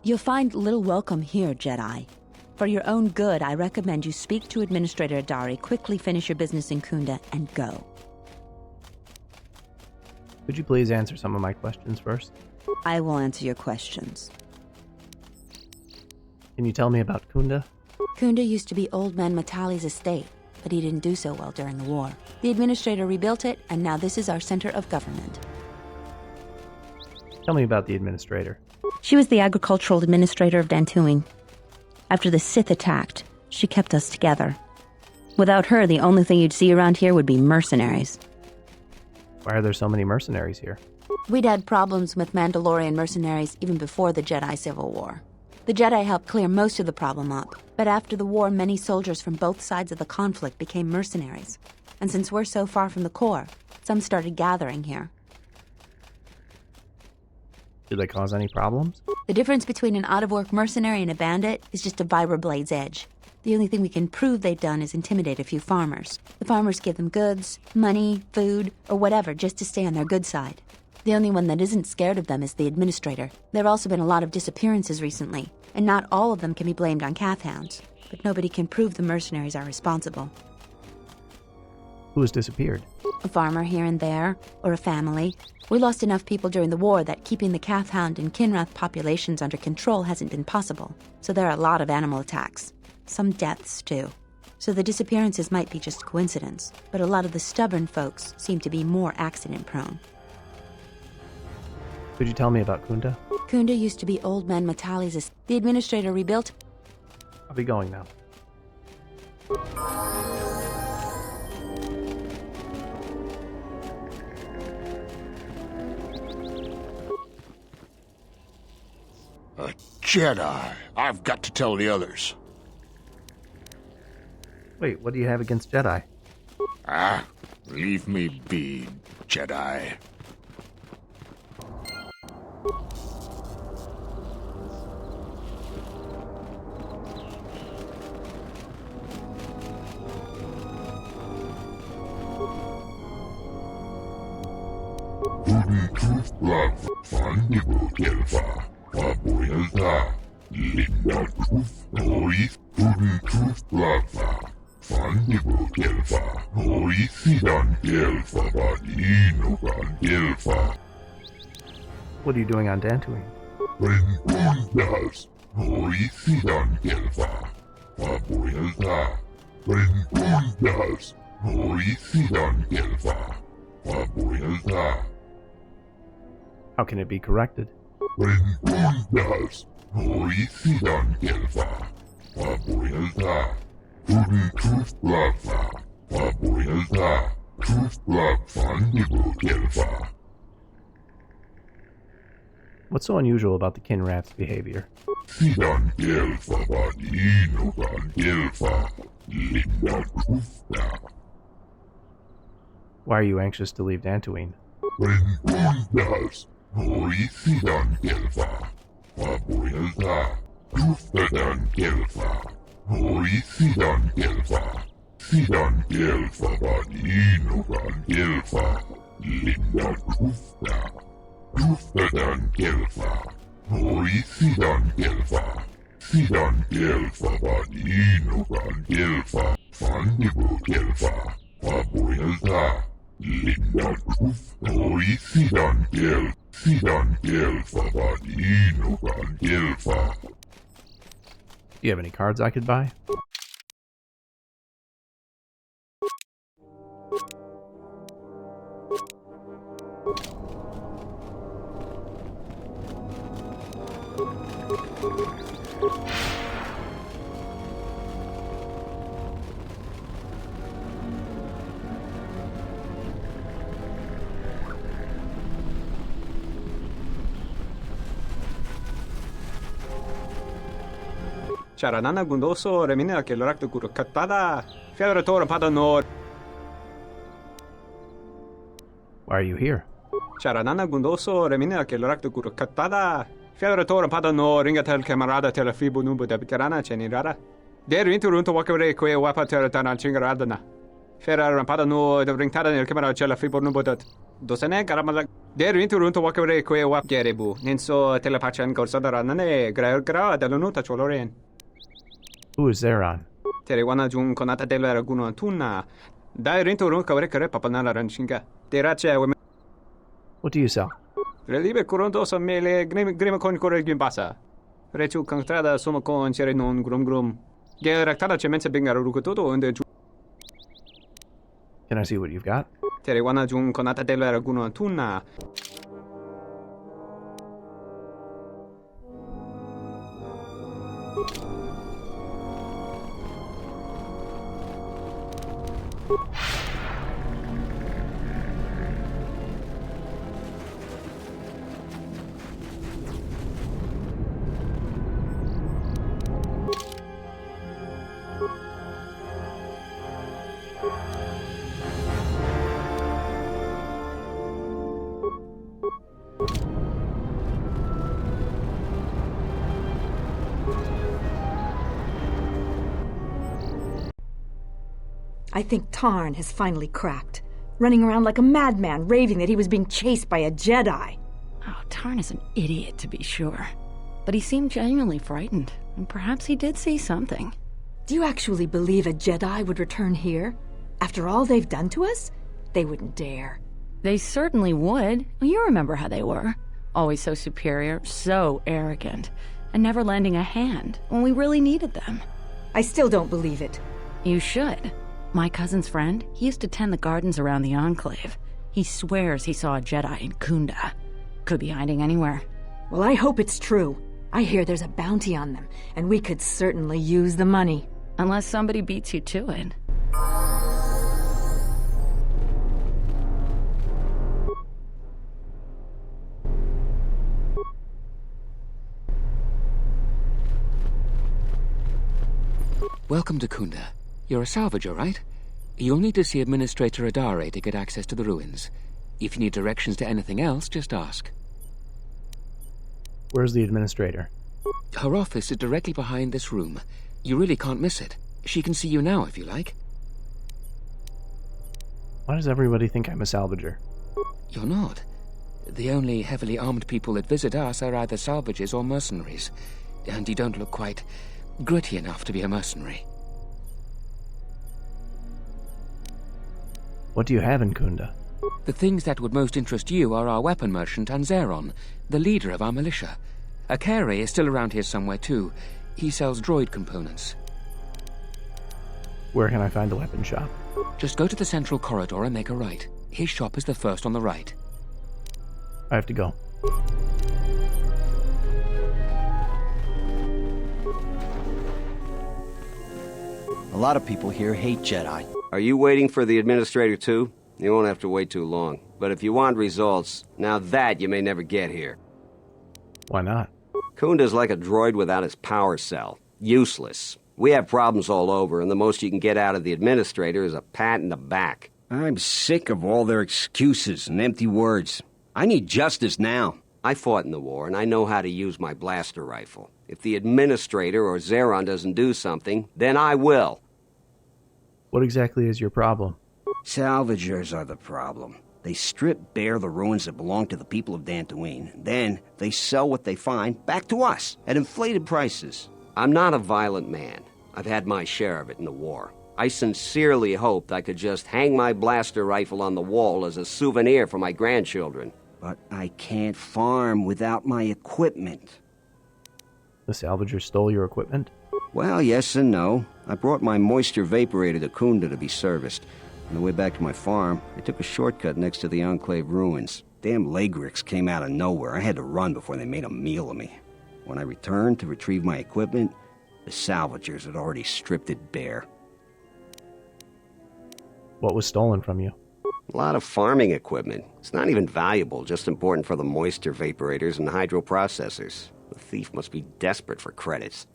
You'll find little welcome here, Jedi. For your own good, I recommend you speak to Administrator Adare, quickly finish your business in Khoonda, and go. Could you please answer some of my questions first? I will answer your questions. Can you tell me about Khoonda? Khoonda used to be Old Man Matali's estate, but he didn't do so well during the war. The Administrator rebuilt it, and now this is our center of government. Tell me about the Administrator. She was the agricultural administrator of Dantooine. After the Sith attacked, she kept us together. Without her, the only thing you'd see around here would be mercenaries. Why are there so many mercenaries here? We'd had problems with Mandalorian mercenaries even before the Jedi Civil War. The Jedi helped clear most of the problem up, but after the war, many soldiers from both sides of the conflict became mercenaries. And since we're so far from the core, some started gathering here. Did they cause any problems? The difference between an out-of-work mercenary and a bandit is just a vibroblade's edge. The only thing we can prove they've done is intimidate a few farmers. The farmers give them goods, money, food, or whatever just to stay on their good side. The only one that isn't scared of them is the Administrator. There have also been a lot of disappearances recently, and not all of them can be blamed on Cath Hounds. But nobody can prove the mercenaries are responsible. Who has disappeared? A farmer here and there, or a family. We lost enough people during the war that keeping the Cath Hound and Kinrath populations under control hasn't been possible. So there are a lot of animal attacks. Some deaths, too. So the disappearances might be just coincidence, but a lot of the stubborn folks seem to be more accident-prone. Could you tell me about Khoonda? Khoonda used to be Old Man Matali's estate. The Administrator rebuilt. I'll be going now. A Jedi. I've got to tell the others. Wait, what do you have against Jedi? Ah, leave me be, Jedi. What are you doing on Dantooine? How can it be corrected? What's so unusual about the Kinrath's behavior? Why are you anxious to leave Dantooine? Do you have any cards I could buy? Charanana gundoso remina ke lorak guru katada fiadra tor padanor. Why are you here? Charanana gundoso remina che l'orakto kurukatada. Fiadoratore padano ringatel camarada tela fibu nubu da bitarana cenirara. Der inturunto wakare que wapa teratana chingaradana. Ferra padano da ringtada nel camera cella fibu nubu dat. Dosane karamala. Der inturunto wakare que wap gerebu. Ninso telepachan corsadarane gra da lunuta choloren. Who is Zeron? Terewana jun konata della raguno antuna. Dai rinturun kawre papanala ranchinga. Derace women. What do you sell? Relibe corondoso mele grima con corre gimbasa. Rechu cantrada sono con cere non grum. Geractada cemenza benga rukutoto unde Can I see what you've got? Terewana jun konata della raguno antuna. I think Tarn has finally cracked, running around like a madman, raving that he was being chased by a Jedi. Oh, Tarn is an idiot, to be sure. But he seemed genuinely frightened, and perhaps he did see something. Do you actually believe a Jedi would return here? After all they've done to us? They wouldn't dare. They certainly would. Well, you remember how they were. Always so superior, so arrogant, and never lending a hand when we really needed them. I still don't believe it. You should. My cousin's friend, he used to tend the gardens around the Enclave. He swears he saw a Jedi in Khoonda. Could be hiding anywhere. Well, I hope it's true. I hear there's a bounty on them, and we could certainly use the money. Unless somebody beats you to it. Welcome to Khoonda. You're a salvager, right? You'll need to see Administrator Adare to get access to the ruins. If you need directions to anything else, just ask. Where's the administrator? Her office is directly behind this room. You really can't miss it. She can see you now, if you like. Why does everybody think I'm a salvager? You're not. The only heavily armed people that visit us are either salvagers or mercenaries. And you don't look quite gritty enough to be a mercenary. What do you have in Khoonda? The things that would most interest you are our weapon merchant Anzeron, the leader of our militia. Akare is still around here somewhere too. He sells droid components. Where can I find the weapon shop? Just go to the central corridor and make a right. His shop is the first on the right. I have to go. A lot of people here hate Jedi. Are you waiting for the administrator too? You won't have to wait too long. But if you want results, now that you may never get here. Why not? Khoonda's like a droid without his power cell. Useless. We have problems all over, and the most you can get out of the administrator is a pat in the back. I'm sick of all their excuses and empty words. I need justice now. I fought in the war, and I know how to use my blaster rifle. If the administrator or Zeron doesn't do something, then I will. What exactly is your problem? Salvagers are the problem. They strip bare the ruins that belong to the people of Dantooine. Then they sell what they find back to us at inflated prices. I'm not a violent man. I've had my share of it in the war. I sincerely hoped I could just hang my blaster rifle on the wall as a souvenir for my grandchildren. But I can't farm without my equipment. The salvagers stole your equipment? Well, yes and no. I brought my moisture vaporator to Khoonda to be serviced. On the way back to my farm, I took a shortcut next to the Enclave ruins. Damn Lagrix came out of nowhere. I had to run before they made a meal of me. When I returned to retrieve my equipment, the salvagers had already stripped it bare. What was stolen from you? A lot of farming equipment. It's not even valuable, just important for the moisture vaporators and hydroprocessors. The thief must be desperate for credits.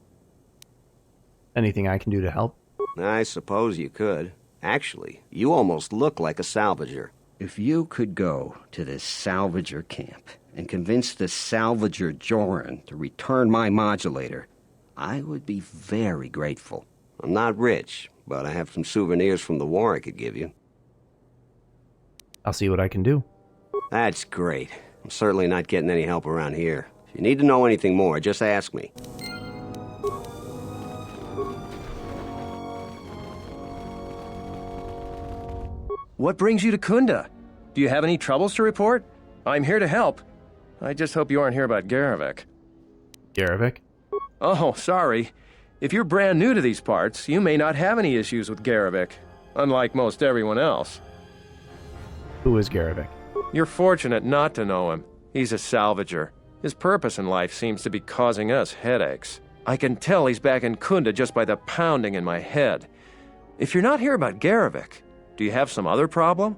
Anything I can do to help? I suppose you could. Actually, you almost look like a salvager. If you could go to this Salvager Camp and convince the Salvager Joran to return my modulator, I would be very grateful. I'm not rich, but I have some souvenirs from the war I could give you. I'll see what I can do. That's great. I'm certainly not getting any help around here. If you need to know anything more, just ask me. What brings you to Khoonda? Do you have any troubles to report? I'm here to help. I just hope you aren't here about Garevik. Garevik? Oh, sorry. If you're brand new to these parts, you may not have any issues with Garevik, unlike most everyone else. Who is Garevik? You're fortunate not to know him. He's a salvager. His purpose in life seems to be causing us headaches. I can tell he's back in Khoonda just by the pounding in my head. If you're not here about Garevik, do you have some other problem?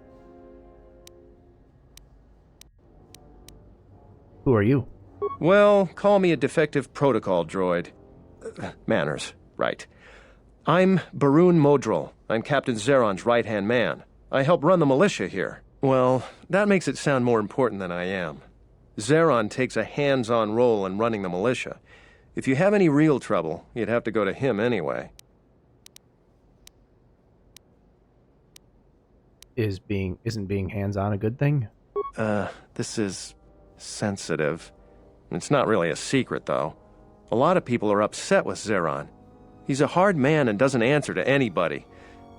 Who are you? Well, call me a defective protocol droid. Manners, right. I'm Barun Modril. I'm Captain Zeron's right-hand man. I help run the militia here. Well, that makes it sound more important than I am. Zeron takes a hands-on role in running the militia. If you have any real trouble, you'd have to go to him anyway. Isn't being hands-on a good thing? This is sensitive. It's not really a secret, though. A lot of people are upset with Zeron. He's a hard man and doesn't answer to anybody.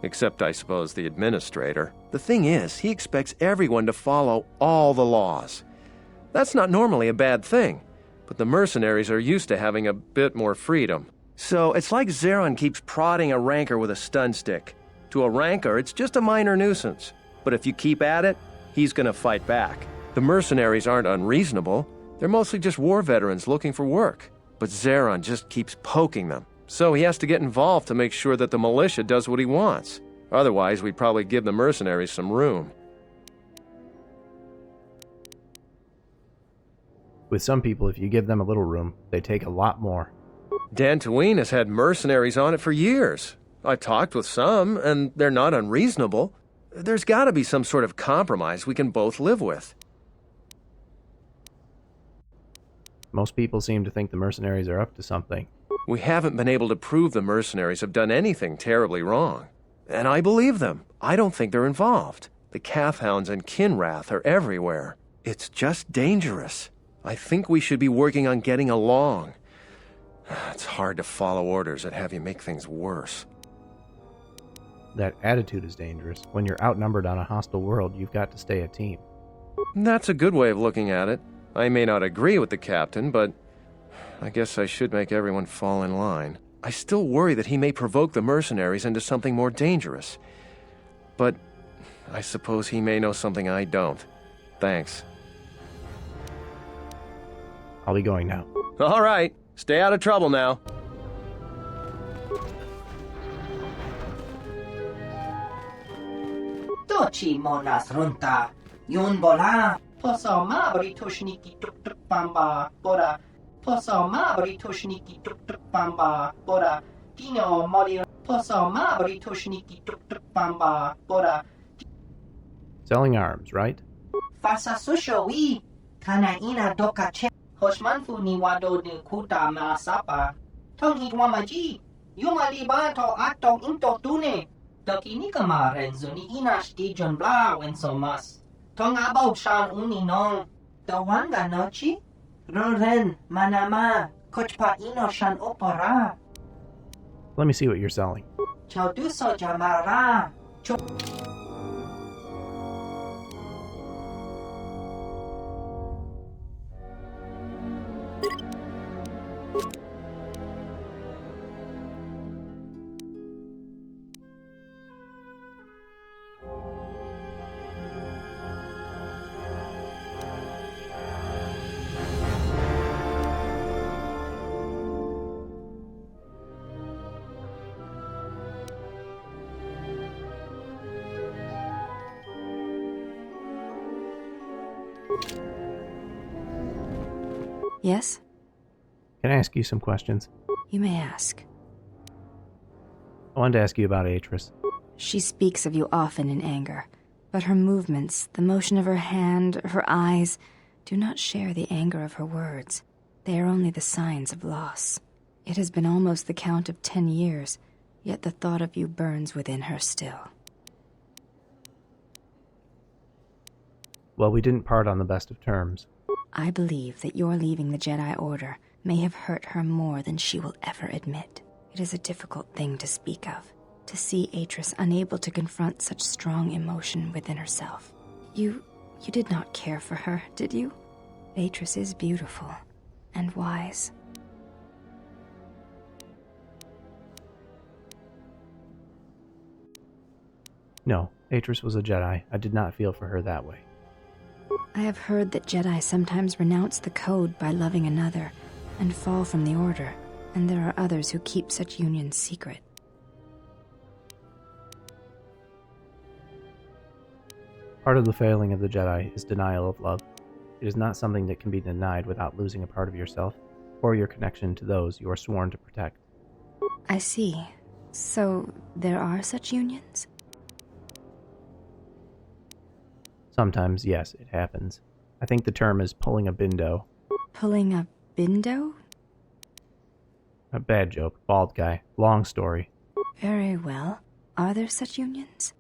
Except, I suppose, the administrator. The thing is, he expects everyone to follow all the laws. That's not normally a bad thing, but the mercenaries are used to having a bit more freedom. So it's like Zeron keeps prodding a rancor with a stun stick. To a rancor, it's just a minor nuisance. But if you keep at it, he's gonna fight back. The mercenaries aren't unreasonable. They're mostly just war veterans looking for work. But Zeron just keeps poking them. So he has to get involved to make sure that the militia does what he wants. Otherwise, we'd probably give the mercenaries some room. With some people, if you give them a little room, they take a lot more. Dantooine has had mercenaries on it for years. I've talked with some, and they're not unreasonable. There's gotta be some sort of compromise we can both live with. Most people seem to think the mercenaries are up to something. We haven't been able to prove the mercenaries have done anything terribly wrong. And I believe them. I don't think they're involved. The Calfhounds and Kinrath are everywhere. It's just dangerous. I think we should be working on getting along. It's hard to follow orders that have you make things worse. That attitude is dangerous. When you're outnumbered on a hostile world, you've got to stay a team. That's a good way of looking at it. I may not agree with the captain, but I guess I should make everyone fall in line. I still worry that he may provoke the mercenaries into something more dangerous. But I suppose he may know something I don't. Thanks. I'll be going now. All right. Stay out of trouble now. Tochi monas runta. Yun bola. Poso ma bari toshniki tuk tuk bamba. Bora. Poso ma bari toshniki tuk tuk bamba. Bora. Dino mori. Poso ma bari toshniki tuk tuk bamba. Bora. Selling arms, right? Fasa susho wi. Kana ina doka che. Hoshmanfu ni wado de kuta ma sapa. Tong hitwamaji. Yuma libato atong into tune. Doki nikama renzo ni inash di John Bla when so mas. Tong abaw shan uninong. Dawanga nochi. Roren manama. Kochpa ino shan opora. Let me see what you're selling. Chauduso jamara. Yes? Can I ask you some questions? You may ask. I wanted to ask you about Atris. She speaks of you often in anger. But her movements, the motion of her hand, her eyes, do not share the anger of her words. They are only the signs of loss. It has been almost the count of 10 years, yet the thought of you burns within her still. Well, we didn't part on the best of terms. I believe that your leaving the Jedi Order may have hurt her more than she will ever admit. It is a difficult thing to speak of, to see Atris unable to confront such strong emotion within herself. You did not care for her, did you? Atris is beautiful and wise. No, Atris was a Jedi. I did not feel for her that way. I have heard that Jedi sometimes renounce the code by loving another and fall from the Order, and there are others who keep such unions secret. Part of the failing of the Jedi is denial of love. It is not something that can be denied without losing a part of yourself or your connection to those you are sworn to protect. I see. So there are such unions? Sometimes, yes, it happens. I think the term is pulling a bindo. Pulling a bindo? A bad joke, bald guy, long story. Very well. Are there such unions?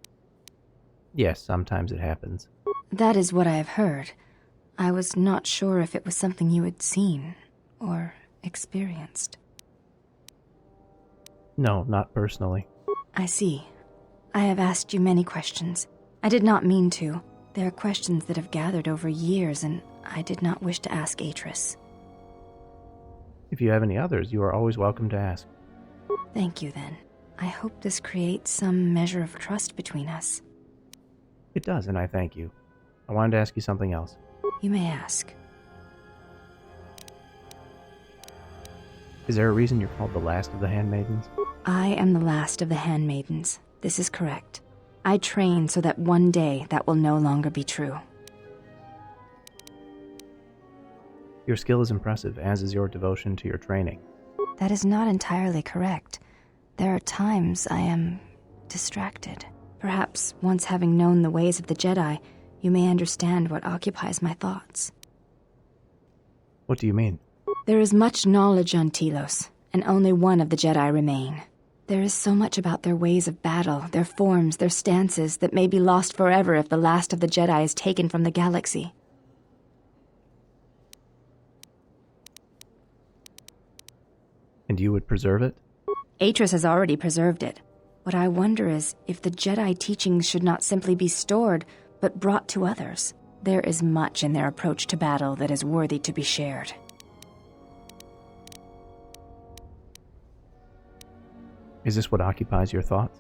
Yes, sometimes it happens. That is what I have heard. I was not sure if it was something you had seen or experienced. No, not personally. I see. I have asked you many questions. I did not mean to. There are questions that have gathered over years, and I did not wish to ask Atris. If you have any others, you are always welcome to ask. Thank you, then. I hope this creates some measure of trust between us. It does, and I thank you. I wanted to ask you something else. You may ask. Is there a reason you're called the last of the Handmaidens? I am the last of the Handmaidens. This is correct. I train so that one day that will no longer be true. Your skill is impressive, as is your devotion to your training. That is not entirely correct. There are times I am distracted. Perhaps once having known the ways of the Jedi, you may understand what occupies my thoughts. What do you mean? There is much knowledge on Telos, and only one of the Jedi remain. There is so much about their ways of battle, their forms, their stances, that may be lost forever if the last of the Jedi is taken from the galaxy. And you would preserve it? Atris has already preserved it. What I wonder is if the Jedi teachings should not simply be stored, but brought to others. There is much in their approach to battle that is worthy to be shared. Is this what occupies your thoughts?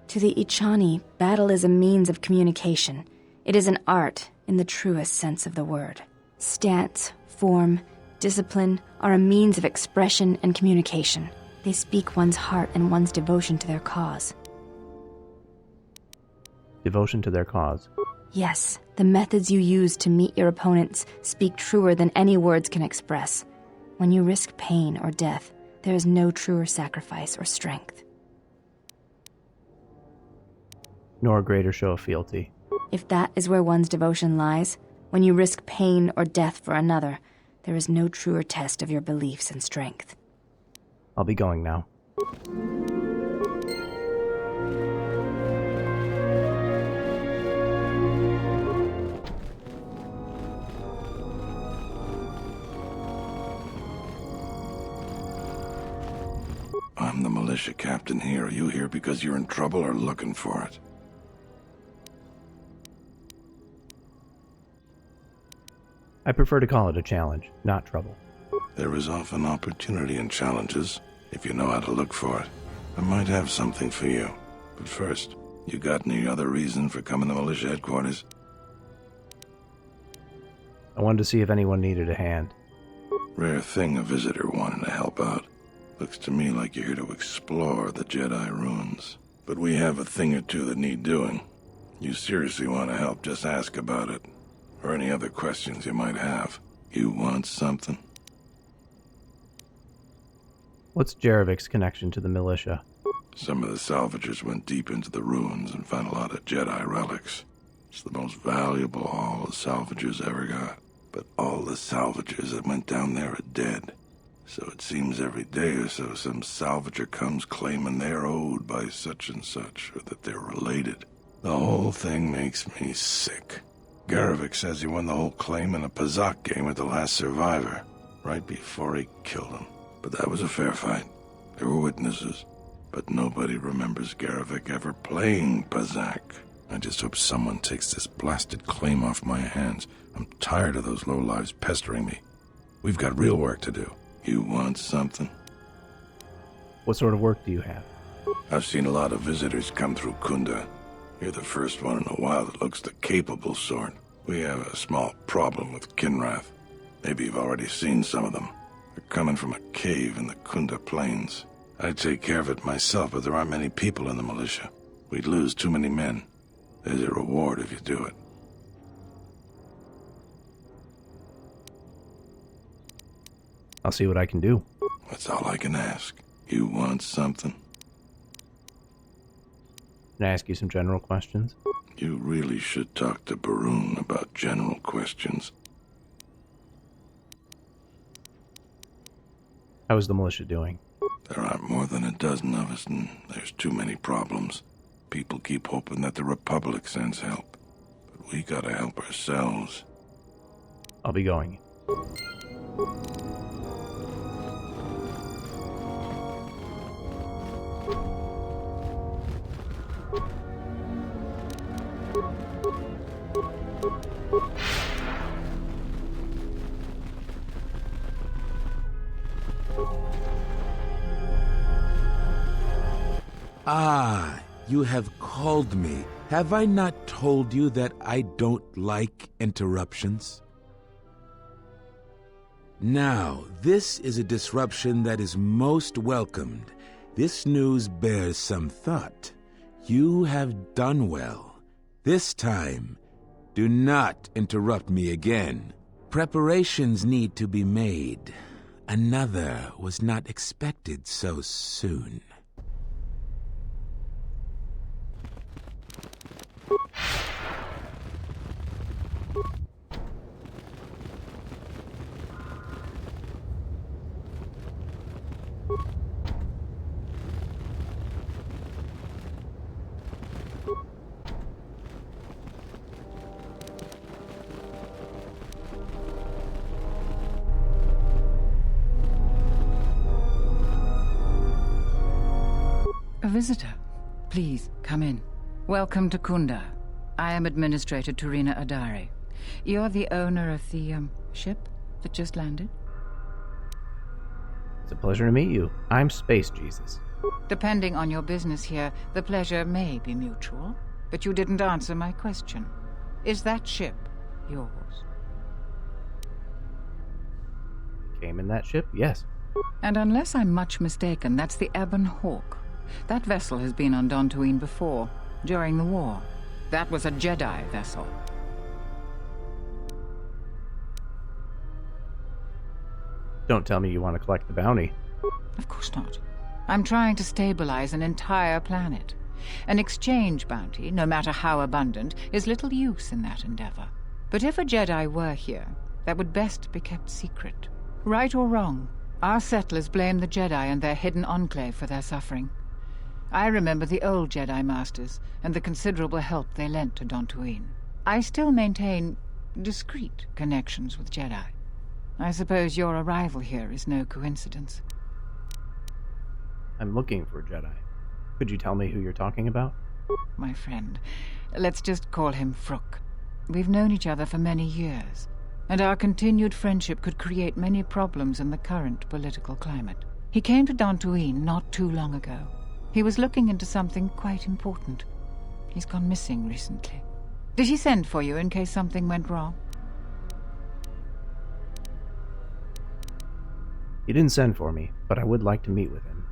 To the Ichani, battle is a means of communication. It is an art in the truest sense of the word. Stance, form, discipline are a means of expression and communication. They speak one's heart and one's devotion to their cause. Devotion to their cause. Yes, the methods you use to meet your opponents speak truer than any words can express. When you risk pain or death, there is no truer sacrifice or strength. Nor a greater show of fealty. If that is where one's devotion lies, when you risk pain or death for another, there is no truer test of your beliefs and strength. I'll be going now. I'm the militia captain here. Are you here because you're in trouble or looking for it? I prefer to call it a challenge, not trouble. There is often opportunity in challenges, if you know how to look for it. I might have something for you. But first, you got any other reason for coming to militia headquarters? I wanted to see if anyone needed a hand. Rare thing a visitor wanting to help out. Looks to me like you're here to explore the Jedi ruins. But we have a thing or two that need doing. You seriously want to help, just ask about it. Or any other questions you might have. You want something? What's Jarevik's connection to the militia? Some of the salvagers went deep into the ruins and found a lot of Jedi relics. It's the most valuable haul the salvagers ever got. But all the salvagers that went down there are dead. So it seems every day or so some salvager comes claiming they're owed by such and such, or that they're related. The whole thing makes me sick. Garevik says he won the whole claim in a Pazak game with the last survivor, right before he killed him. But that was a fair fight. There were witnesses. But nobody remembers Garevik ever playing Pazak. I just hope someone takes this blasted claim off my hands. I'm tired of those lowlives pestering me. We've got real work to do. You want something? What sort of work do you have? I've seen a lot of visitors come through Khoonda. You're the first one in a while that looks the capable sort. We have a small problem with Kinrath. Maybe you've already seen some of them. They're coming from a cave in the Khoonda plains. I'd take care of it myself, but there aren't many people in the militia. We'd lose too many men. There's a reward if you do it. I'll see what I can do. That's all I can ask. You want something? Can I ask you some general questions? You really should talk to Barun about general questions. How is the militia doing? There aren't more than a dozen of us, and there's too many problems. People keep hoping that the Republic sends help. But we gotta help ourselves. I'll be going. Ah, you have called me. Have I not told you that I don't like interruptions? Now, this is a disruption that is most welcomed. This news bears some thought. You have done well. This time, do not interrupt me again. Preparations need to be made. Another was not expected so soon. A visitor. Please, come in. Welcome to Khoonda. I am Administrator Terena Adare. You're the owner of the, ship that just landed? It's a pleasure to meet you. I'm Space Jesus. Depending on your business here, the pleasure may be mutual, but you didn't answer my question. Is that ship yours? Came in that ship? Yes. And unless I'm much mistaken, that's the Ebon Hawk. That vessel has been on Dantooine before, during the war. That was a Jedi vessel. Don't tell me you want to collect the bounty. Of course not. I'm trying to stabilize an entire planet. An exchange bounty, no matter how abundant, is little use in that endeavor. But if a Jedi were here, that would best be kept secret. Right or wrong, our settlers blame the Jedi and their hidden enclave for their suffering. I remember the old Jedi Masters and the considerable help they lent to Dantooine. I still maintain discreet connections with Jedi. I suppose your arrival here is no coincidence. I'm looking for a Jedi. Could you tell me who you're talking about? My friend. Let's just call him Vrook. We've known each other for many years, and our continued friendship could create many problems in the current political climate. He came to Dantooine not too long ago. He was looking into something quite important. He's gone missing recently. Did he send for you in case something went wrong? He didn't send for me, but I would like to meet with him.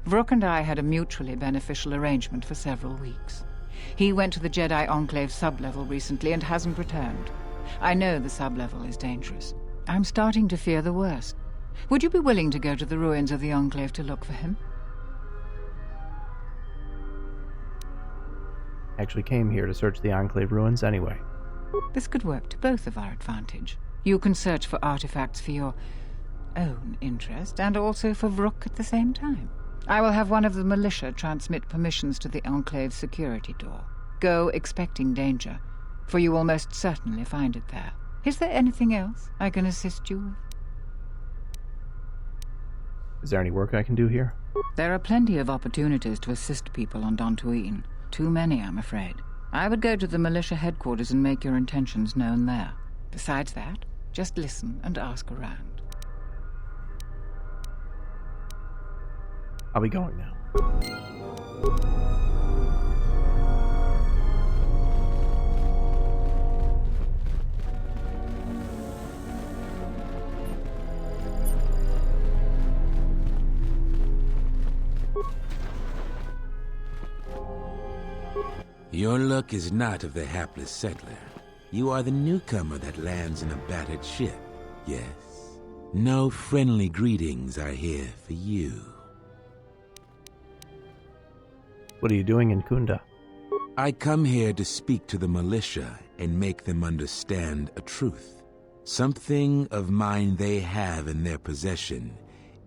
Vrook and I had a mutually beneficial arrangement for several weeks. He went to the Jedi Enclave sublevel recently and hasn't returned. I know the sublevel is dangerous. I'm starting to fear the worst. Would you be willing to go to the ruins of the Enclave to look for him? I actually came here to search the Enclave ruins anyway. This could work to both of our advantage. You can search for artifacts for your own interest, and also for Vrook at the same time. I will have one of the militia transmit permissions to the Enclave security door. Go expecting danger, for you will most certainly find it there. Is there anything else I can assist you with? Is there any work I can do here? There are plenty of opportunities to assist people on Dantooine. Too many, I'm afraid. I would go to the militia headquarters and make your intentions known there. Besides that, just listen and ask around. I'll be going now. Your luck is not of the hapless settler. You are the newcomer that lands in a battered ship. Yes. No friendly greetings are here for you. What are you doing in Khoonda? I come here to speak to the militia and make them understand a truth. Something of mine they have in their possession.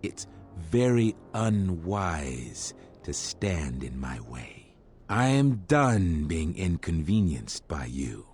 It's very unwise to stand in my way. I am done being inconvenienced by you.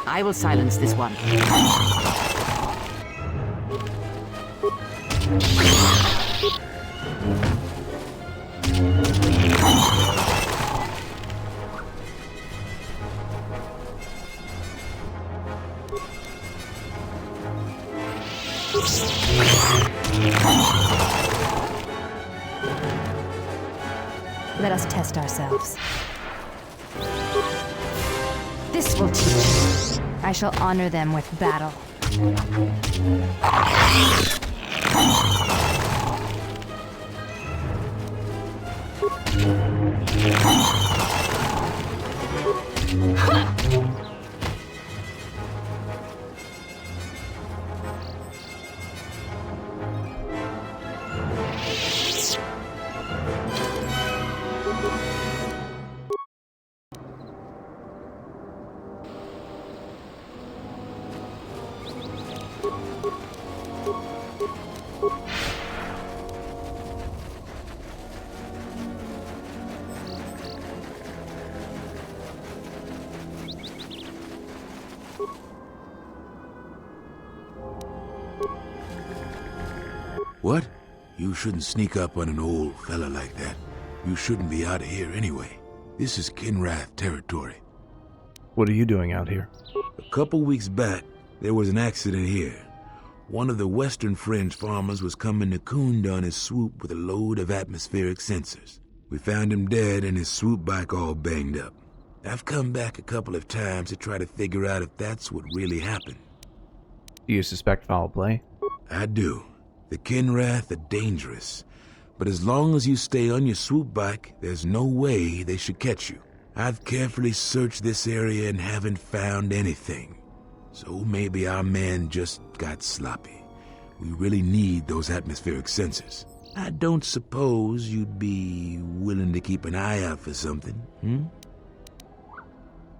I will silence this one. Let us test ourselves. This will teach. I shall honor them with battle. What? You shouldn't sneak up on an old fella like that. You shouldn't be out of here anyway. This is Kinrath territory. What are you doing out here? A couple weeks back, there was an accident here. One of the Western Fringe farmers was coming to Khoonda on his swoop with a load of atmospheric sensors. We found him dead and his swoop bike all banged up. I've come back a couple of times to try to figure out if that's what really happened. Do you suspect foul play? I do. The Kinrath are dangerous, but as long as you stay on your swoop bike, there's no way they should catch you. I've carefully searched this area and haven't found anything. So maybe our man just got sloppy. We really need those atmospheric sensors. I don't suppose you'd be willing to keep an eye out for something,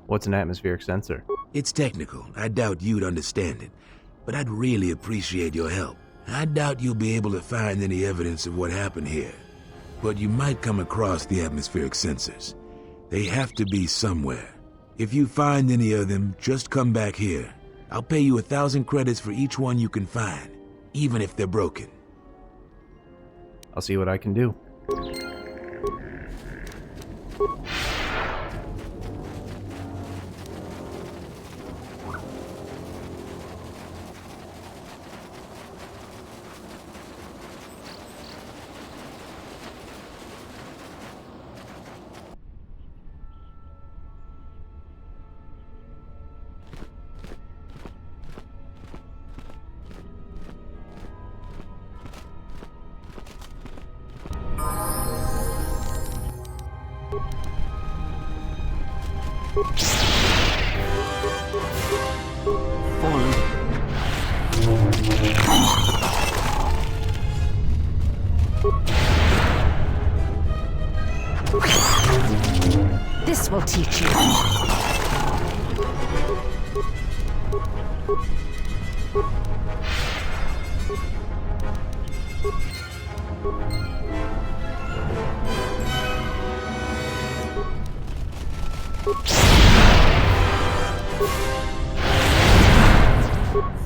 What's an atmospheric sensor? It's technical. I doubt you'd understand it, but I'd really appreciate your help. I doubt you'll be able to find any evidence of what happened here, but you might come across the atmospheric sensors. They have to be somewhere. If you find any of them, just come back here. I'll pay you 1,000 credits for each one you can find, even if they're broken. I'll see what I can do. This will teach you.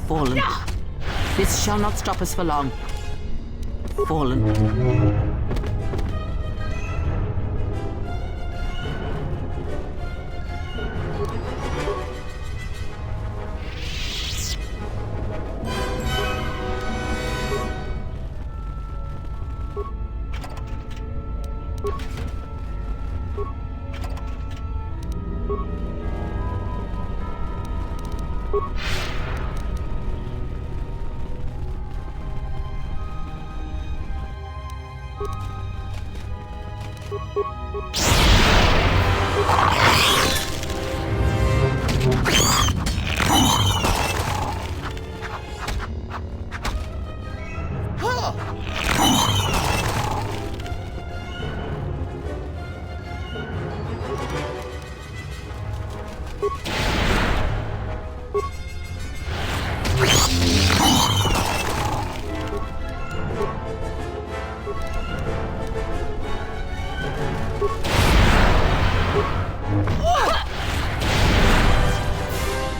Fallen. This shall not stop us for long. Fallen.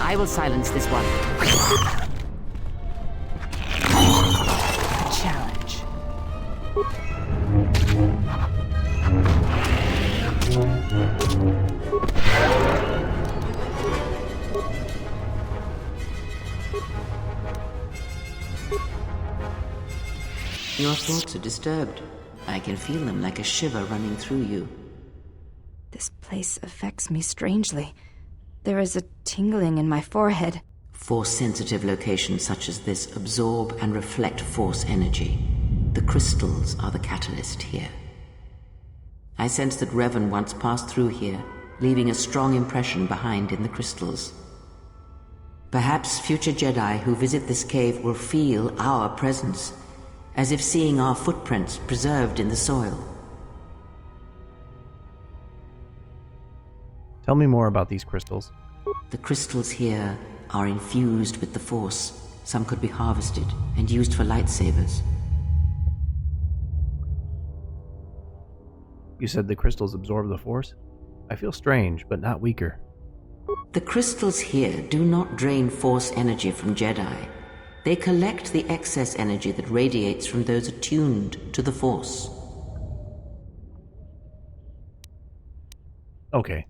I will silence this one. A challenge. Your thoughts are disturbed. I can feel them like a shiver running through you. This place affects me strangely. There is a tingling in my forehead. Force-sensitive locations such as this absorb and reflect force energy. The crystals are the catalyst here. I sense that Revan once passed through here, leaving a strong impression behind in the crystals. Perhaps future Jedi who visit this cave will feel our presence, as if seeing our footprints preserved in the soil. Tell me more about these crystals. The crystals here are infused with the Force. Some could be harvested and used for lightsabers. You said the crystals absorb the Force? I feel strange, but not weaker. The crystals here do not drain Force energy from Jedi. They collect the excess energy that radiates from those attuned to the Force. Okay.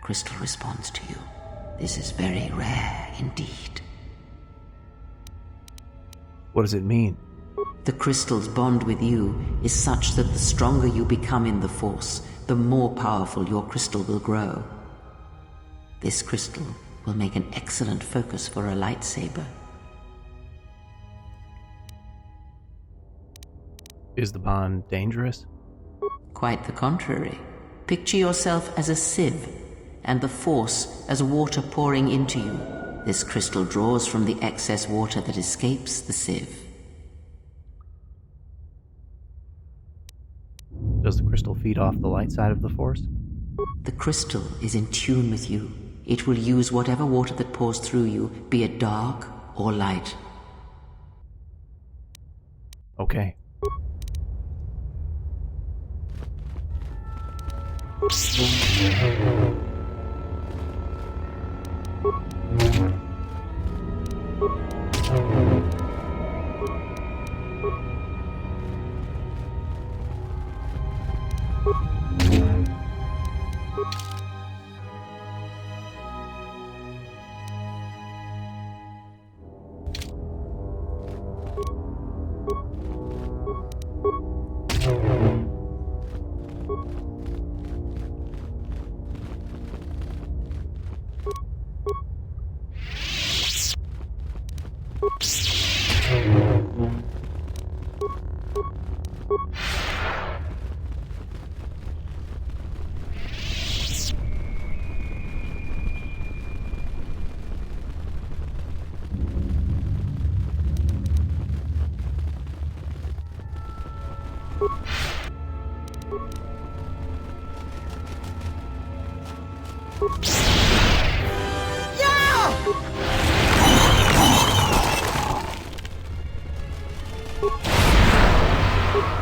crystal responds to you. This is very rare indeed. What does it mean? The crystal's bond with you is such that the stronger you become in the Force, the more powerful your crystal will grow. This crystal will make an excellent focus for a lightsaber. Is the bond dangerous? Quite the contrary. Picture yourself as a sieve, and the Force as water pouring into you. This crystal draws from the excess water that escapes the sieve. Does the crystal feed off the light side of the Force? The crystal is in tune with you. It will use whatever water that pours through you, be it dark or light. Okay.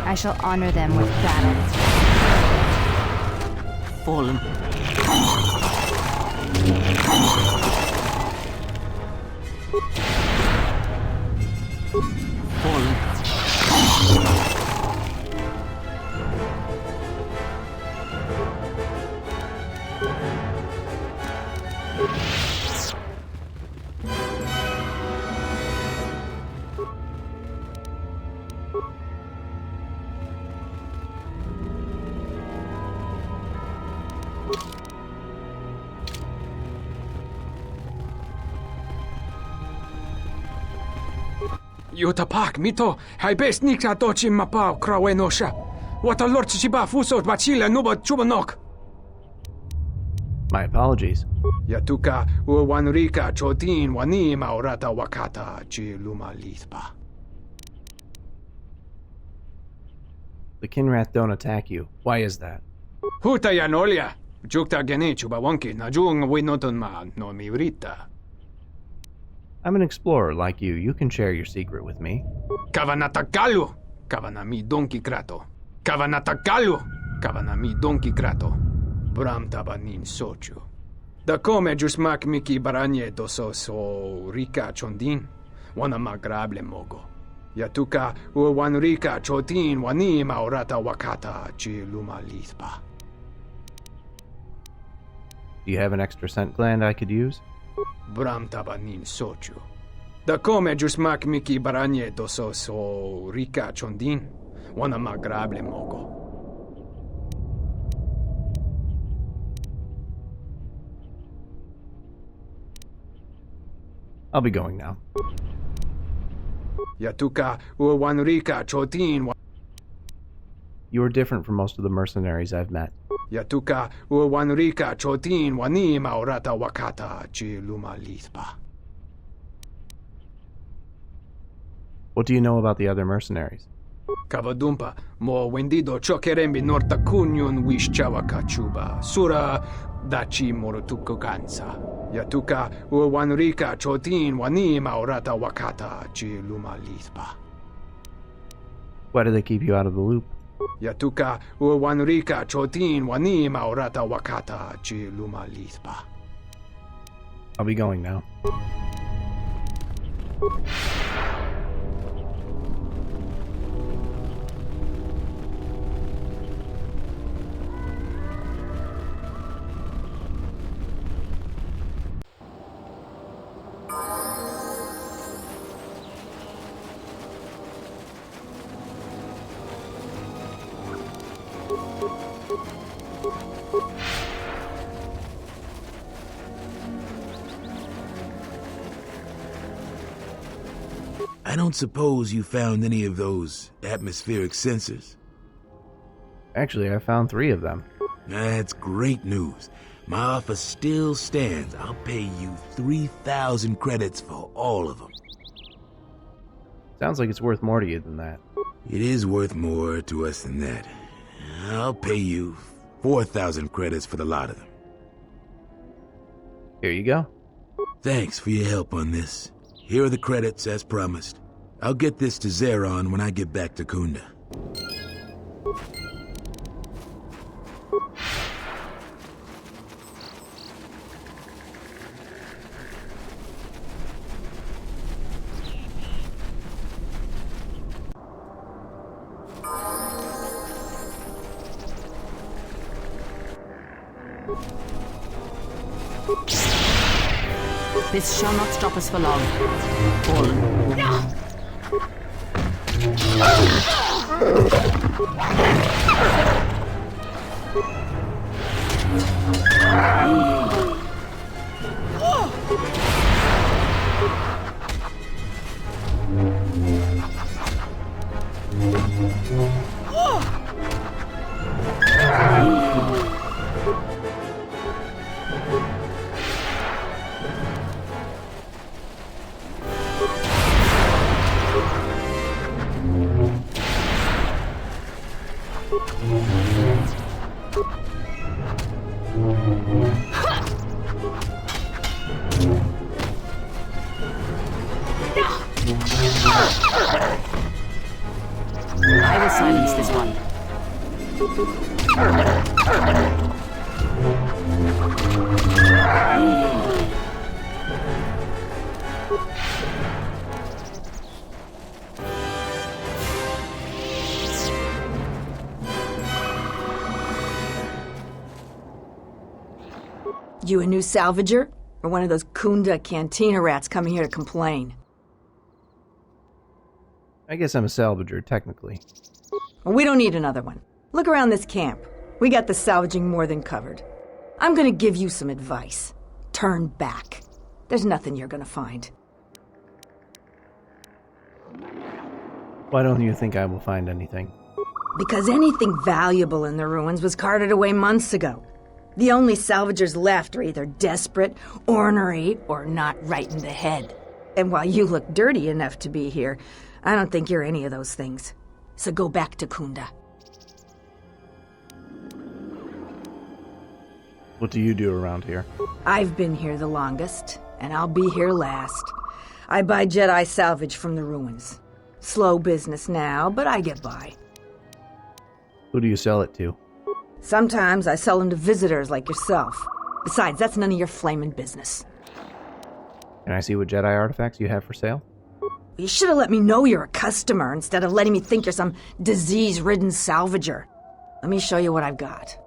I shall honor them with battle. Fallen. Yutapak mito, hai best niksa tochi mapao krawenosha. What a lord chiba fuso bachila nuba chubanok. My apologies. Yatuka uwanrika chotin wanima orata wakata chiluma lithpa. The Kinrath don't attack you. Why is that? Huta yanolia. Jukta gene chubawanki najung winotun ma no mivrita. I'm an explorer like you. You can share your secret with me. Kavanatakalu! Kavanami donki krato. Kavanatakalu! Kavanami donki krato. Bram tabanin sochu. Da come jusmak miki baranye doso so rika chondin. Wana magrable mogo. Yatuka uwanrika chotin wanima orata wakata chiluma lithpa. Do you have an extra scent gland I could use? Bram tabanin sochu. Da come jusmak miki baranye doso so rika chondin. Wana magrable mogo. I'll be going now. Yatuka uwanrika chotin. You are different from most of the mercenaries I've met. Yatuka uwanrika chotin wanima orata wakata chiluma lithpa. What do you know about the other mercenaries? Kavadumpa mo wendido chokerembi norta kunyun wish chawakachuba sura dachi morotuko kansa. Yatuka uwanrika chotin wanima orata wakata chiluma lithpa. Why do they keep you out of the loop? Yatuka uwanrika chotin wanima orata wakata chiluma lithpa. I'll be going now. I don't suppose you found any of those atmospheric sensors? Actually, I found 3 of them. That's great news. My offer still stands. I'll pay you 3,000 credits for all of them. Sounds like it's worth more to you than that. It is worth more to us than that. I'll pay you 4,000 credits for the lot of them. Here you go. Thanks for your help on this. Here are the credits, as promised. I'll get this to Zeron when I get back to Khoonda. This shall not stop us for long. Fallen. I will silence this one. You a new salvager? Or one of those Khoonda cantina rats coming here to complain? I guess I'm a salvager, technically. Well, we don't need another one. Look around this camp. We got the salvaging more than covered. I'm gonna give you some advice. Turn back. There's nothing you're gonna find. Why don't you think I will find anything? Because anything valuable in the ruins was carted away months ago. The only salvagers left are either desperate, ornery, or not right in the head. And while you look dirty enough to be here, I don't think you're any of those things. So go back to Khoonda. What do you do around here? I've been here the longest, and I'll be here last. I buy Jedi salvage from the ruins. Slow business now, but I get by. Who do you sell it to? Sometimes I sell them to visitors like yourself. Besides, that's none of your flaming business. Can I see what Jedi artifacts you have for sale? You should have let me know you're a customer instead of letting me think you're some disease-ridden salvager. Let me show you what I've got.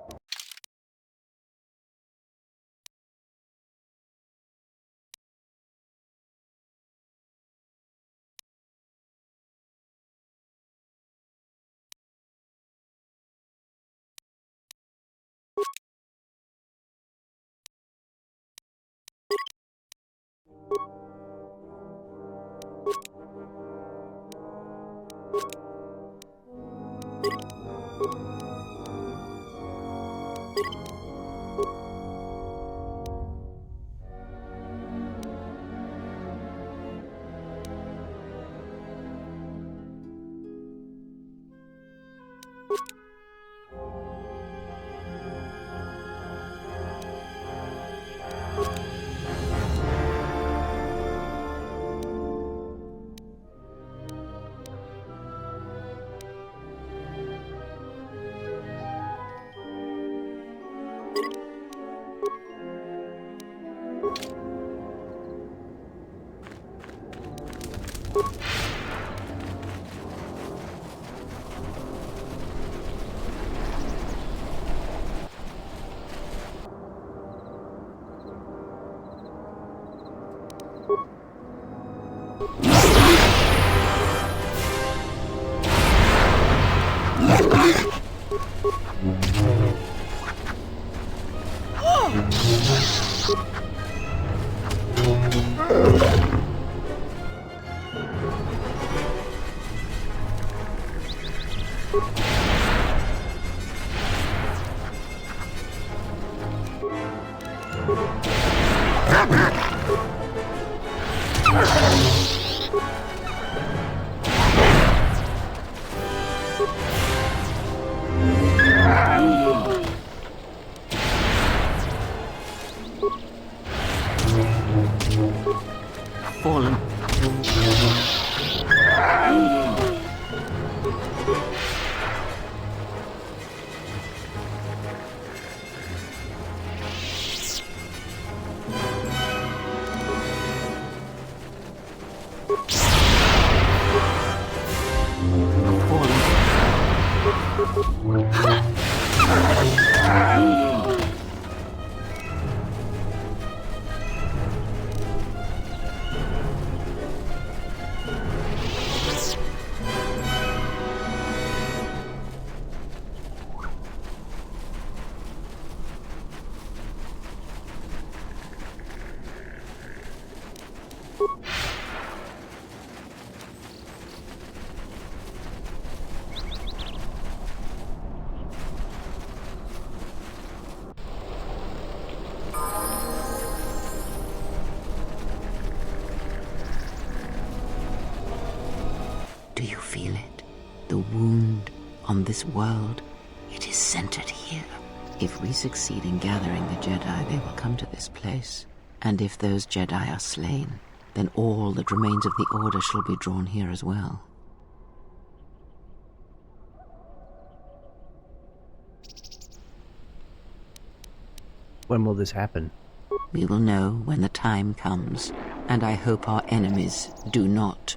Fallen. Do you feel it? The wound on this world, it is centered here. If we succeed in gathering the Jedi, they will come to this place. And if those Jedi are slain, then all that remains of the Order shall be drawn here as well. When will this happen? We will know when the time comes, and I hope our enemies do not.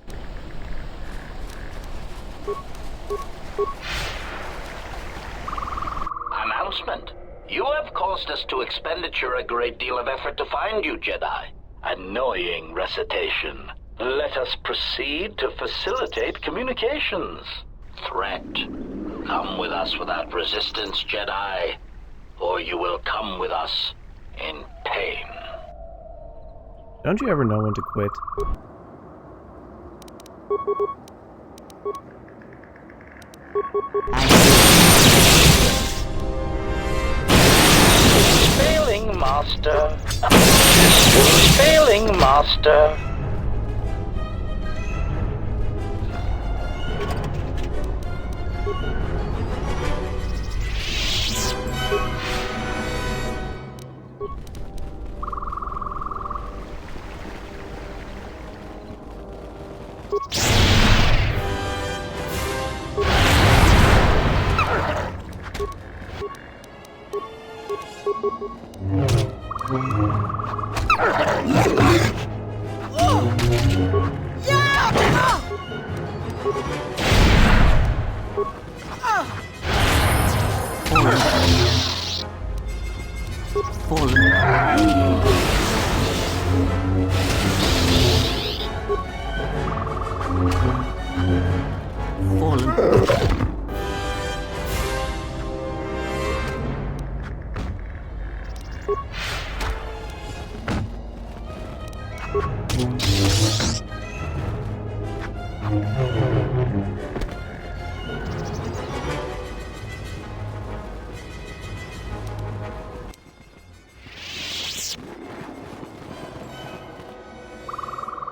Announcement. You have caused us to expenditure a great deal of effort to find you, Jedi. Annoying recitation. Let us proceed to facilitate communications. Threat. Come with us without resistance, Jedi, or you will come with us in pain. Don't you ever know when to quit? Failing, Master. Systems failing, Master.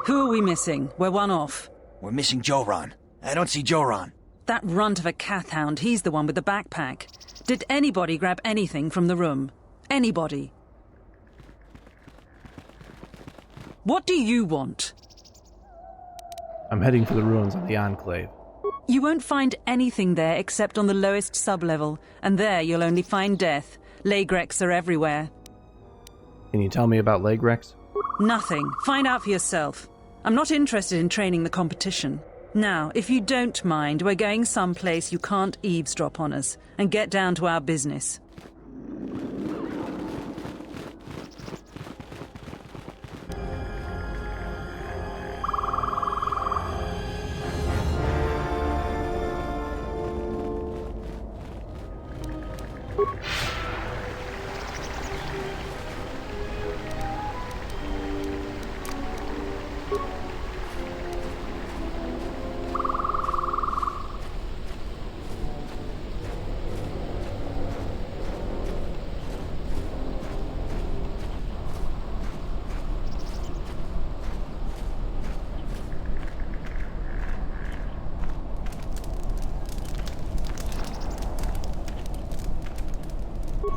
Who are we missing? We're one off. We're missing Joran. I don't see Joran. That runt of a Cathhound, he's the one with the backpack. Did anybody grab anything from the room? Anybody? What do you want? I'm heading for the ruins of the Enclave. You won't find anything there except on the lowest sub-level, and there you'll only find death. Lagreks are everywhere. Can you tell me about Lagreks? Nothing. Find out for yourself. I'm not interested in training the competition. Now, if you don't mind, we're going someplace you can't eavesdrop on us, and get down to our business.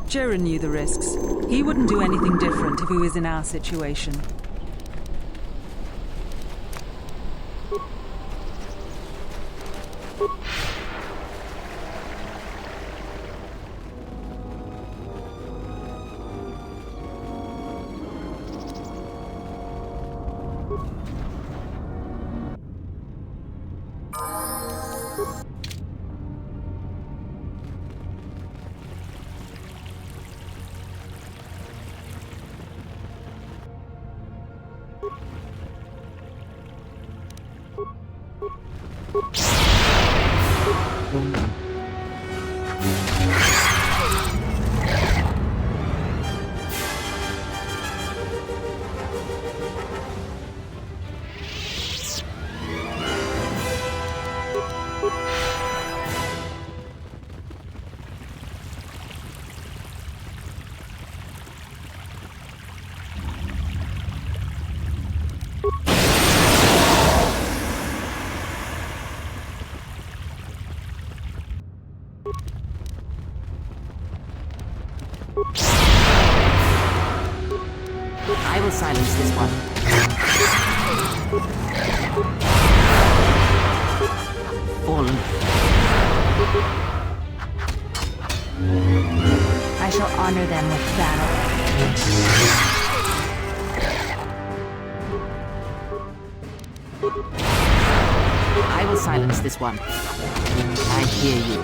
Jaren knew the risks. He wouldn't do anything different if he was in our situation. I will silence this one. Fallen. I shall honor them with battle. I will silence this one. I hear you.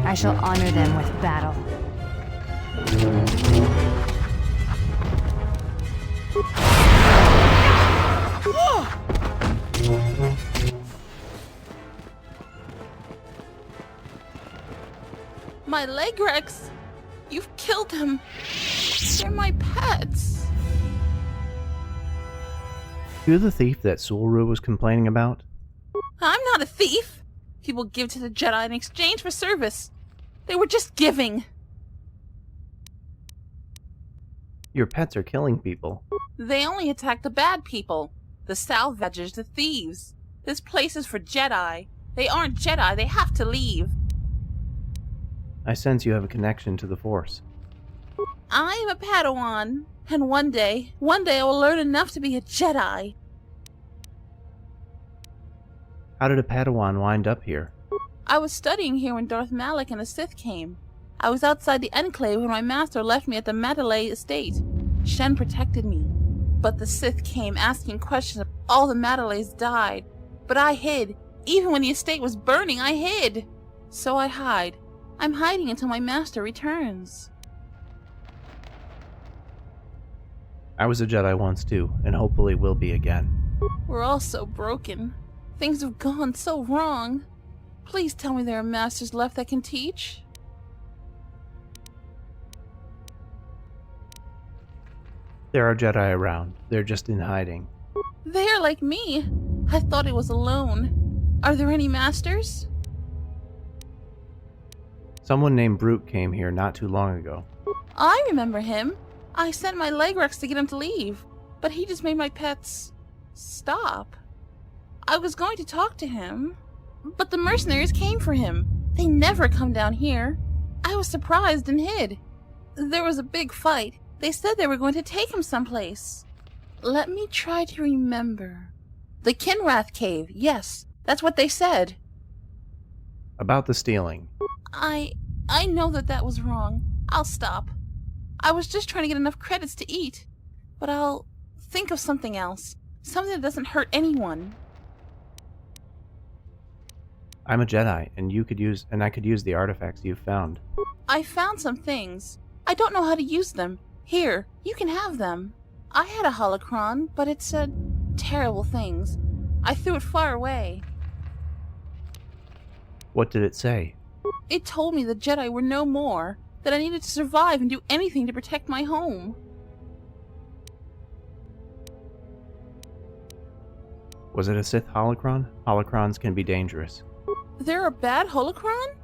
I shall honor them with battle. My Legrex! You've killed them! They're my pets! You're the thief that Sulru was complaining about? I'm not a thief! People give to the Jedi in exchange for service. They were just giving. Your pets are killing people. They only attack the bad people. The salvagers, the thieves. This place is for Jedi. They aren't Jedi, they have to leave. I sense you have a connection to the Force. I am a Padawan, and one day I will learn enough to be a Jedi. How did a Padawan wind up here? I was studying here when Darth Malak and the Sith came. I was outside the Enclave when my master left me at the Madalay estate. Shen protected me. But the Sith came asking questions. All the Madalays died. But I hid. Even when the estate was burning, I hid. So I hide. I'm hiding until my master returns. I was a Jedi once too, and hopefully will be again. We're all so broken. Things have gone so wrong. Please tell me there are masters left that can teach. There are Jedi around. They're just in hiding. They're like me. I thought I was alone. Are there any masters? Someone named Vrook came here not too long ago. I remember him. I sent my Legrex to get him to leave, but he just made my pets stop. I was going to talk to him, but the mercenaries came for him. They never come down here. I was surprised and hid. There was a big fight. They said they were going to take him someplace. Let me try to remember. The Kinrath Cave, yes, that's what they said. About the stealing. I know that was wrong. I'll stop. I was just trying to get enough credits to eat. But I'll think of something else. Something that doesn't hurt anyone. I'm a Jedi, and I could use the artifacts you've found. I found some things. I don't know how to use them. Here, you can have them. I had a holocron, but it said terrible things. I threw it far away. What did it say? It told me the Jedi were no more, that I needed to survive and do anything to protect my home. Was it a Sith holocron? Holocrons can be dangerous. They're a bad holocron?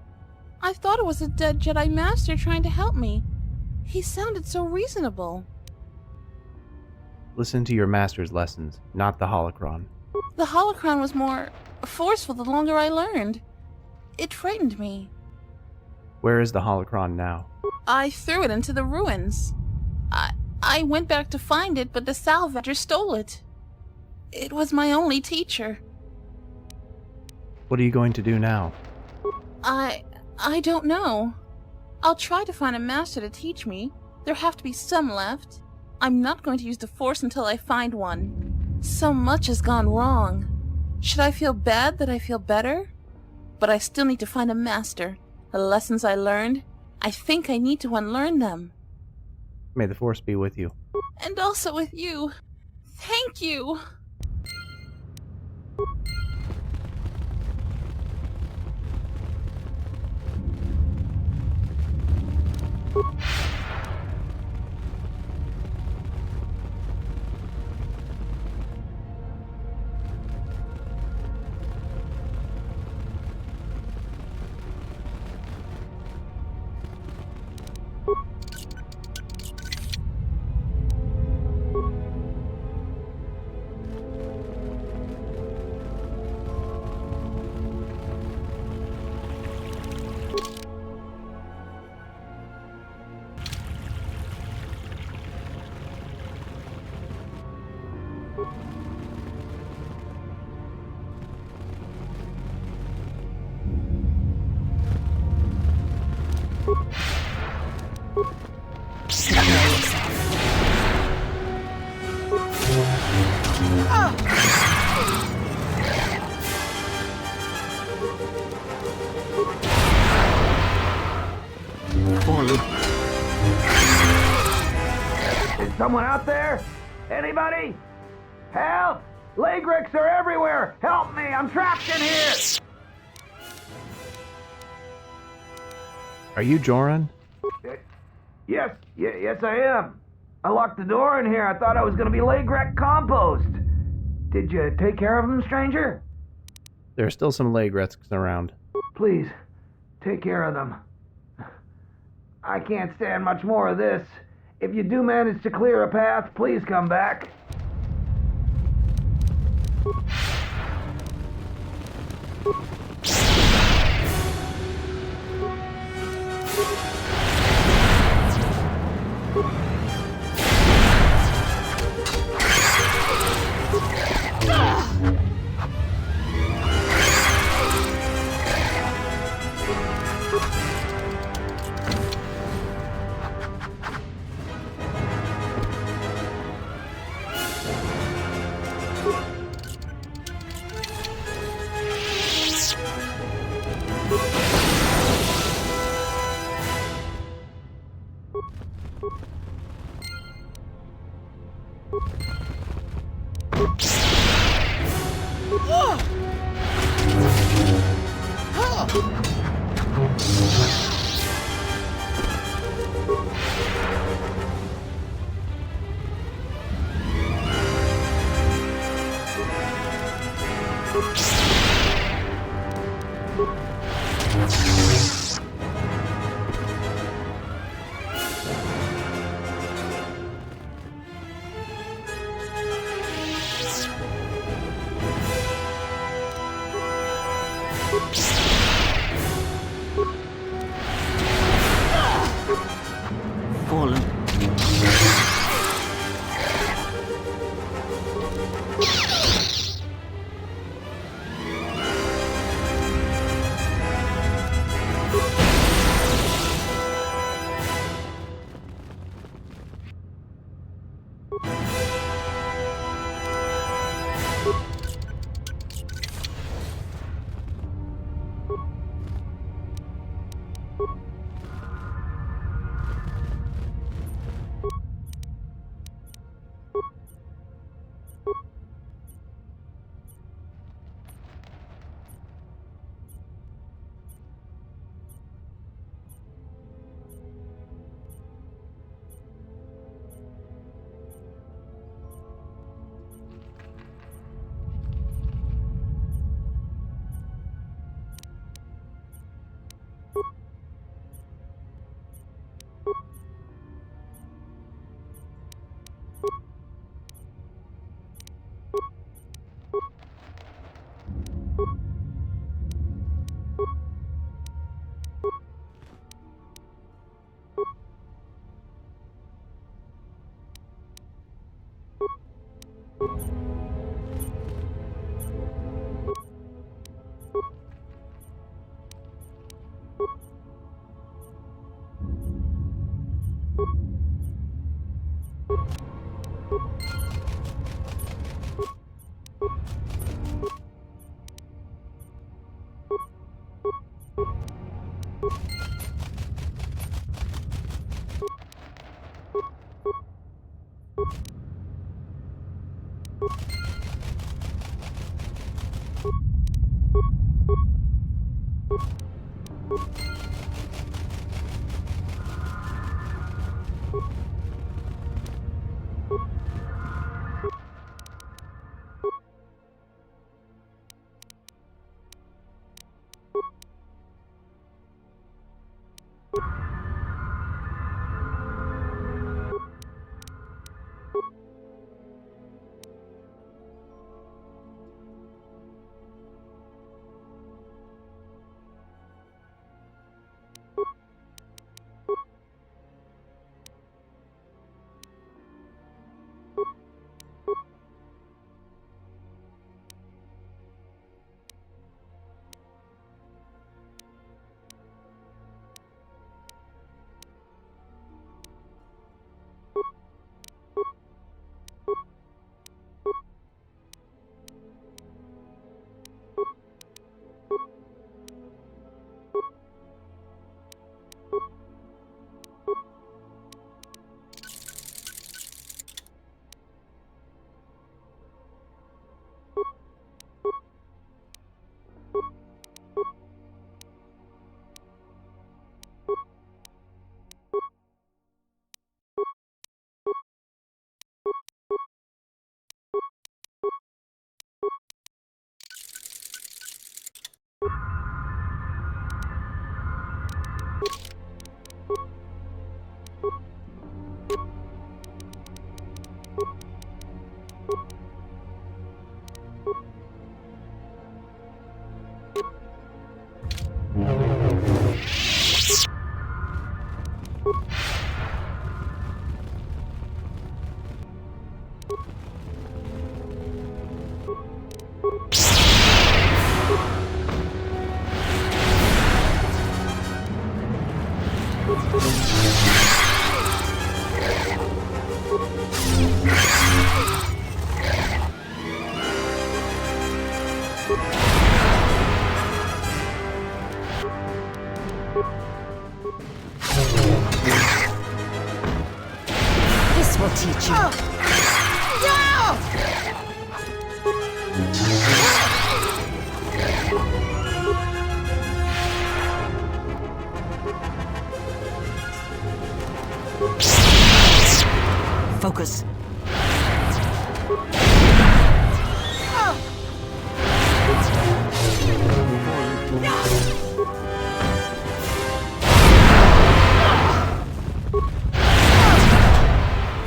I thought it was a dead Jedi Master trying to help me. He sounded so reasonable. Listen to your master's lessons, not the holocron. The holocron was more forceful the longer I learned. It frightened me. Where is the holocron now? I threw it into the ruins. I went back to find it, but the salvagers stole it. It was my only teacher. What are you going to do now? I don't know. I'll try to find a master to teach me. There have to be some left. I'm not going to use the Force until I find one. So much has gone wrong. Should I feel bad that I feel better? But I still need to find a master. The lessons I learned, I think I need to unlearn them. May the Force be with you. And also with you. Thank you. Is someone out there? Anybody? Help! Lagrix are everywhere! Help me! I'm trapped in here! Are you Joran? Yes, I am. I locked the door in here. I thought I was gonna be Lagrek compost. Did you take care of him, stranger? There are still some Lagrets around. Please, take care of them. I can't stand much more of this. If you do manage to clear a path, please come back. This will teach you. Focus.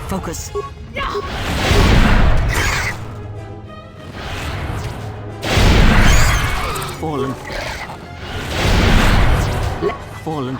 Focus. Fallen. Fallen.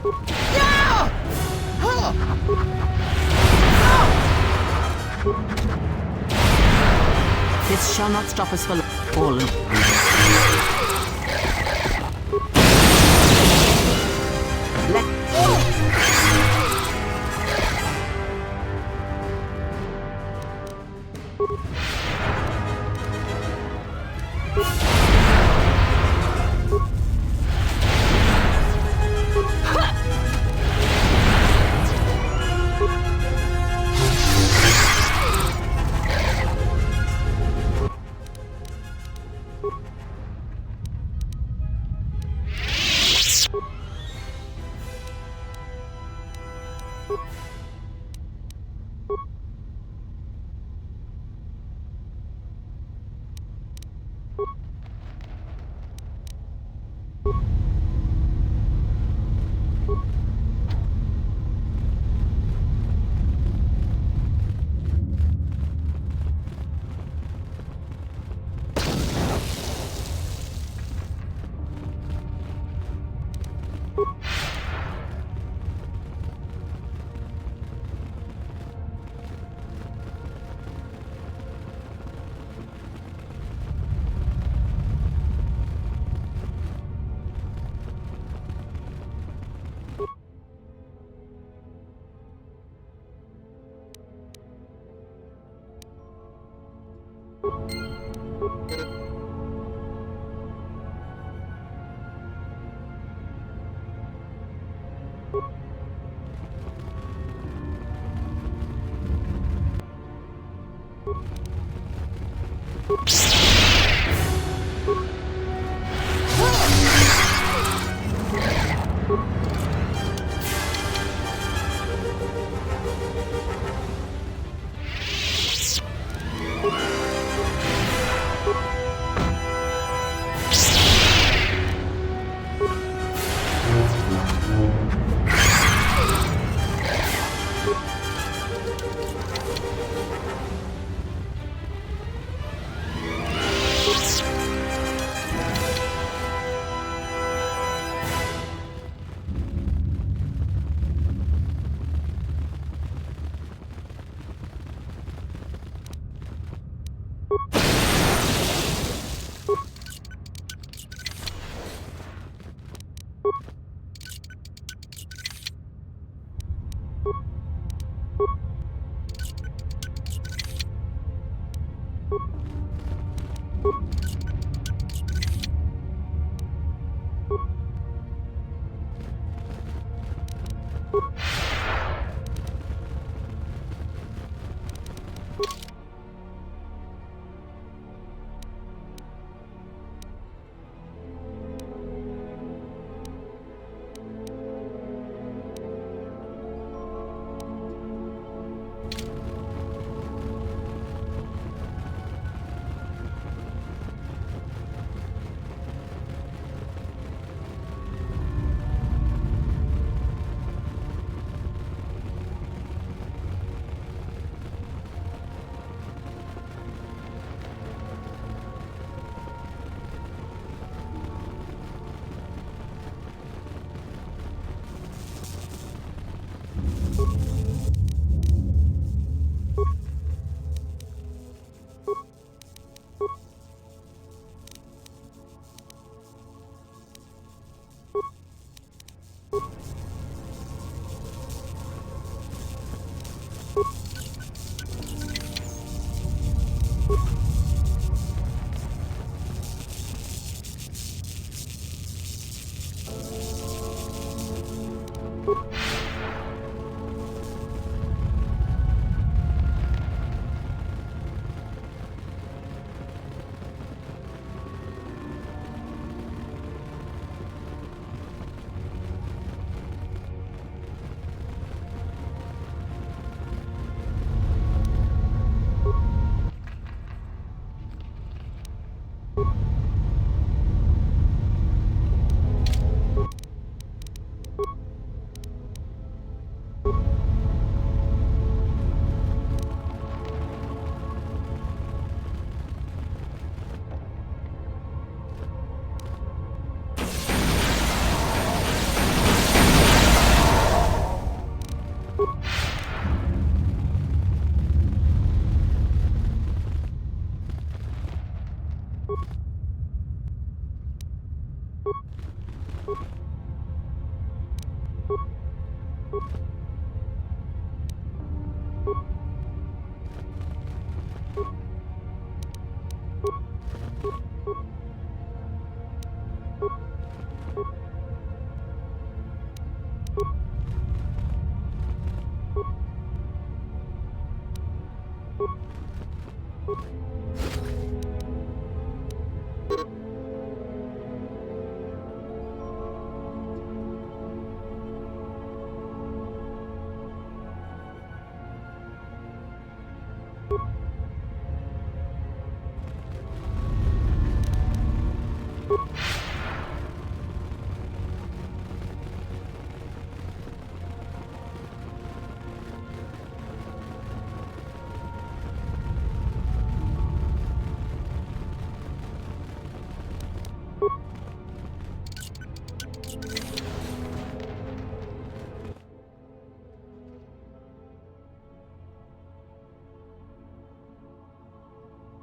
This shall not stop us for all.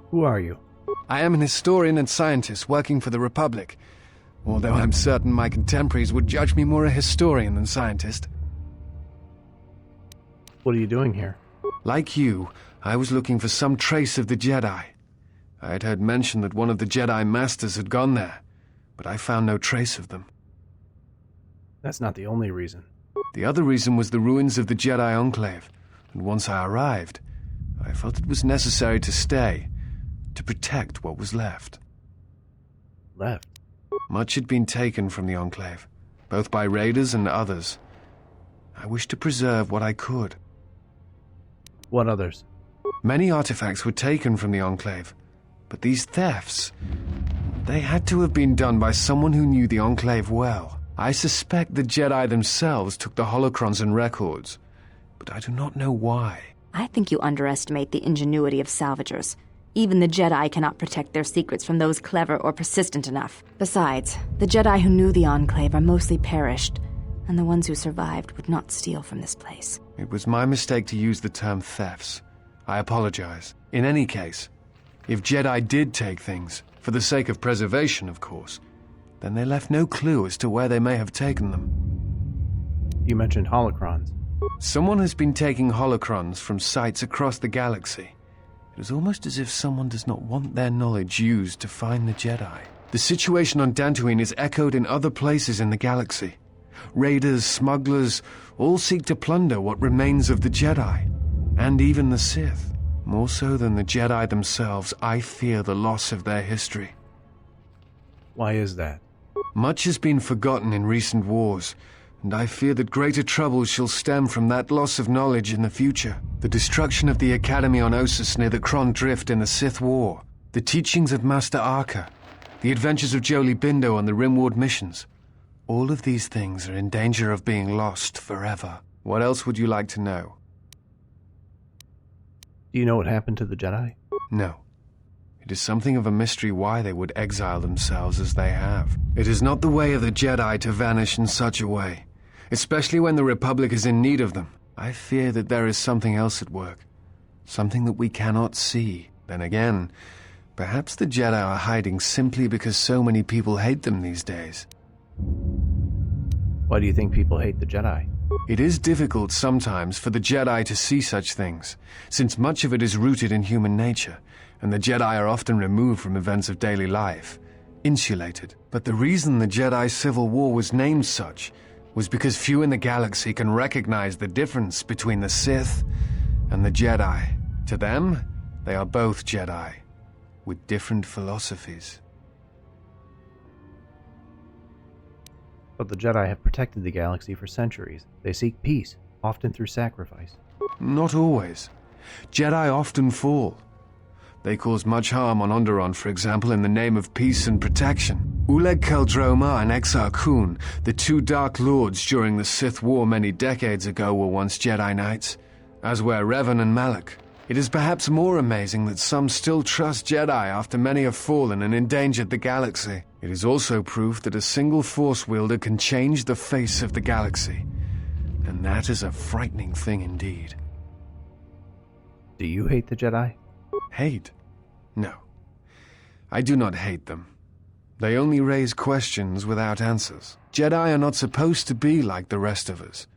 Who are you? I am an historian and scientist working for the Republic, although I'm certain my contemporaries would judge me more a historian than scientist. What are you doing here? Like you, I was looking for some trace of the Jedi. I had heard mention that one of the Jedi Masters had gone there, but I found no trace of them. That's not the only reason. The other reason was the ruins of the Jedi Enclave, and once I arrived, I felt it was necessary to stay, to protect what was left. Left? Much had been taken from the Enclave, both by raiders and others. I wished to preserve what I could. What others? Many artifacts were taken from the Enclave, but these thefts, they had to have been done by someone who knew the Enclave well. I suspect the Jedi themselves took the holocrons and records, but I do not know why. I think you underestimate the ingenuity of salvagers. Even the Jedi cannot protect their secrets from those clever or persistent enough. Besides, the Jedi who knew the Enclave are mostly perished, and the ones who survived would not steal from this place. It was my mistake to use the term thefts. I apologize. In any case, if Jedi did take things, for the sake of preservation, of course, then they left no clue as to where they may have taken them. You mentioned holocrons. Someone has been taking holocrons from sites across the galaxy. It is almost as if someone does not want their knowledge used to find the Jedi. The situation on Dantooine is echoed in other places in the galaxy. Raiders, smugglers, all seek to plunder what remains of the Jedi, and even the Sith. More so than the Jedi themselves, I fear the loss of their history. Why is that? Much has been forgotten in recent wars, and I fear that greater troubles shall stem from that loss of knowledge in the future. The destruction of the Academy on Ossus near the Kron Drift in the Sith War, the teachings of Master Arca, the adventures of Jolee Bindo on the Rimward missions. All of these things are in danger of being lost forever. What else would you like to know? Do you know what happened to the Jedi? No. It is something of a mystery why they would exile themselves as they have. It is not the way of the Jedi to vanish in such a way, especially when the Republic is in need of them. I fear that there is something else at work, something that we cannot see. Then again, perhaps the Jedi are hiding simply because so many people hate them these days. Why do you think people hate the Jedi? It is difficult sometimes for the Jedi to see such things, since much of it is rooted in human nature, and the Jedi are often removed from events of daily life, insulated. But the reason the Jedi Civil War was named such was because few in the galaxy can recognize the difference between the Sith and the Jedi. To them, they are both Jedi, with different philosophies. But the Jedi have protected the galaxy for centuries. They seek peace, often through sacrifice. Not always. Jedi often fall. They caused much harm on Onderon, for example, in the name of peace and protection. Uleg Keldroma and Exile Khoon, the two Dark Lords during the Sith War many decades ago, were once Jedi Knights, as were Revan and Malak. It is perhaps more amazing that some still trust Jedi after many have fallen and endangered the galaxy. It is also proof that a single Force wielder can change the face of the galaxy, and that is a frightening thing indeed. Do you hate the Jedi? Hate? No. I do not hate them. They only raise questions without answers. Jedi are not supposed to be like the rest of us.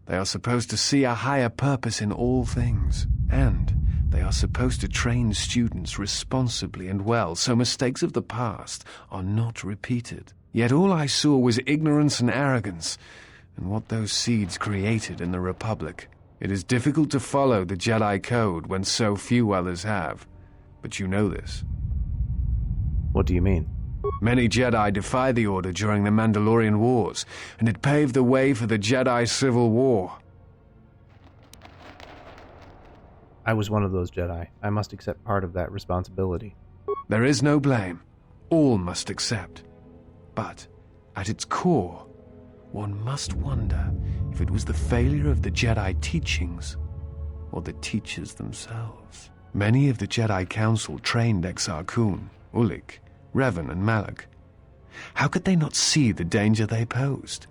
They are supposed to see a higher purpose in all things, and they are supposed to train students responsibly and well so mistakes of the past are not repeated. Yet all I saw was ignorance and arrogance, and what those seeds created in the Republic. It is difficult to follow the Jedi Code when so few others have, but you know this. What do you mean? Many Jedi defied the Order during the Mandalorian Wars, and it paved the way for the Jedi Civil War. I was one of those Jedi. I must accept part of that responsibility. There is no blame. All must accept. But, at its core, one must wonder if it was the failure of the Jedi teachings or the teachers themselves. Many of the Jedi Council trained Exile Khoon, Ulik, Revan, and Malak. How could they not see the danger they posed?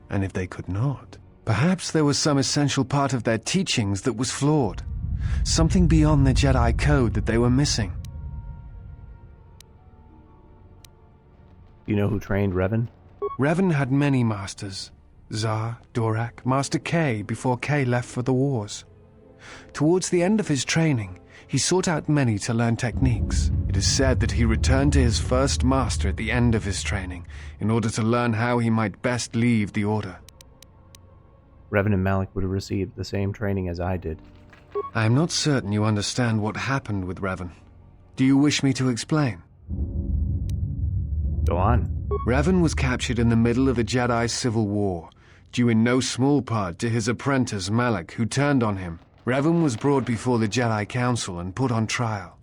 And if they could not, perhaps there was some essential part of their teachings that was flawed. Something beyond the Jedi Code that they were missing. You know who trained Revan? Revan had many masters. Zar, Dorak, Master K before K left for the wars. Towards the end of his training, he sought out many to learn techniques. It is said that he returned to his first master at the end of his training in order to learn how he might best leave the Order. Revan and Malak would have received the same training as I did. I am not certain you understand what happened with Revan. Do you wish me to explain? Go on. Revan was captured in the middle of the Jedi Civil War, due in no small part to his apprentice Malak, who turned on him. Revan was brought before the Jedi Council and put on trial.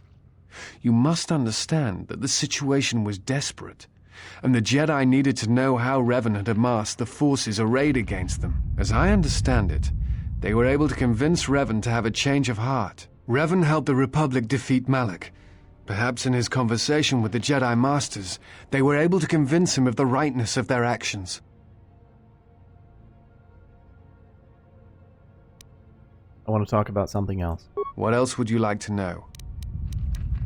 You must understand that the situation was desperate, and the Jedi needed to know how Revan had amassed the forces arrayed against them. As I understand it, they were able to convince Revan to have a change of heart. Revan helped the Republic defeat Malak. Perhaps in his conversation with the Jedi Masters, they were able to convince him of the rightness of their actions. I want to talk about something else. What else would you like to know?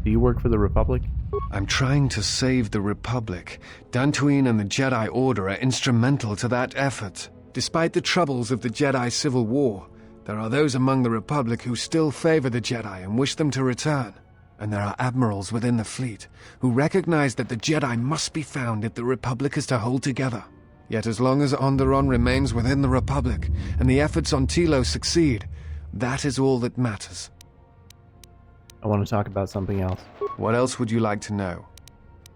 Do you work for the Republic? I'm trying to save the Republic. Dantooine and the Jedi Order are instrumental to that effort. Despite the troubles of the Jedi Civil War, there are those among the Republic who still favor the Jedi and wish them to return. And there are admirals within the fleet who recognize that the Jedi must be found if the Republic is to hold together. Yet as long as Onderon remains within the Republic and the efforts on Telos succeed, that is all that matters. I want to talk about something else. What else would you like to know?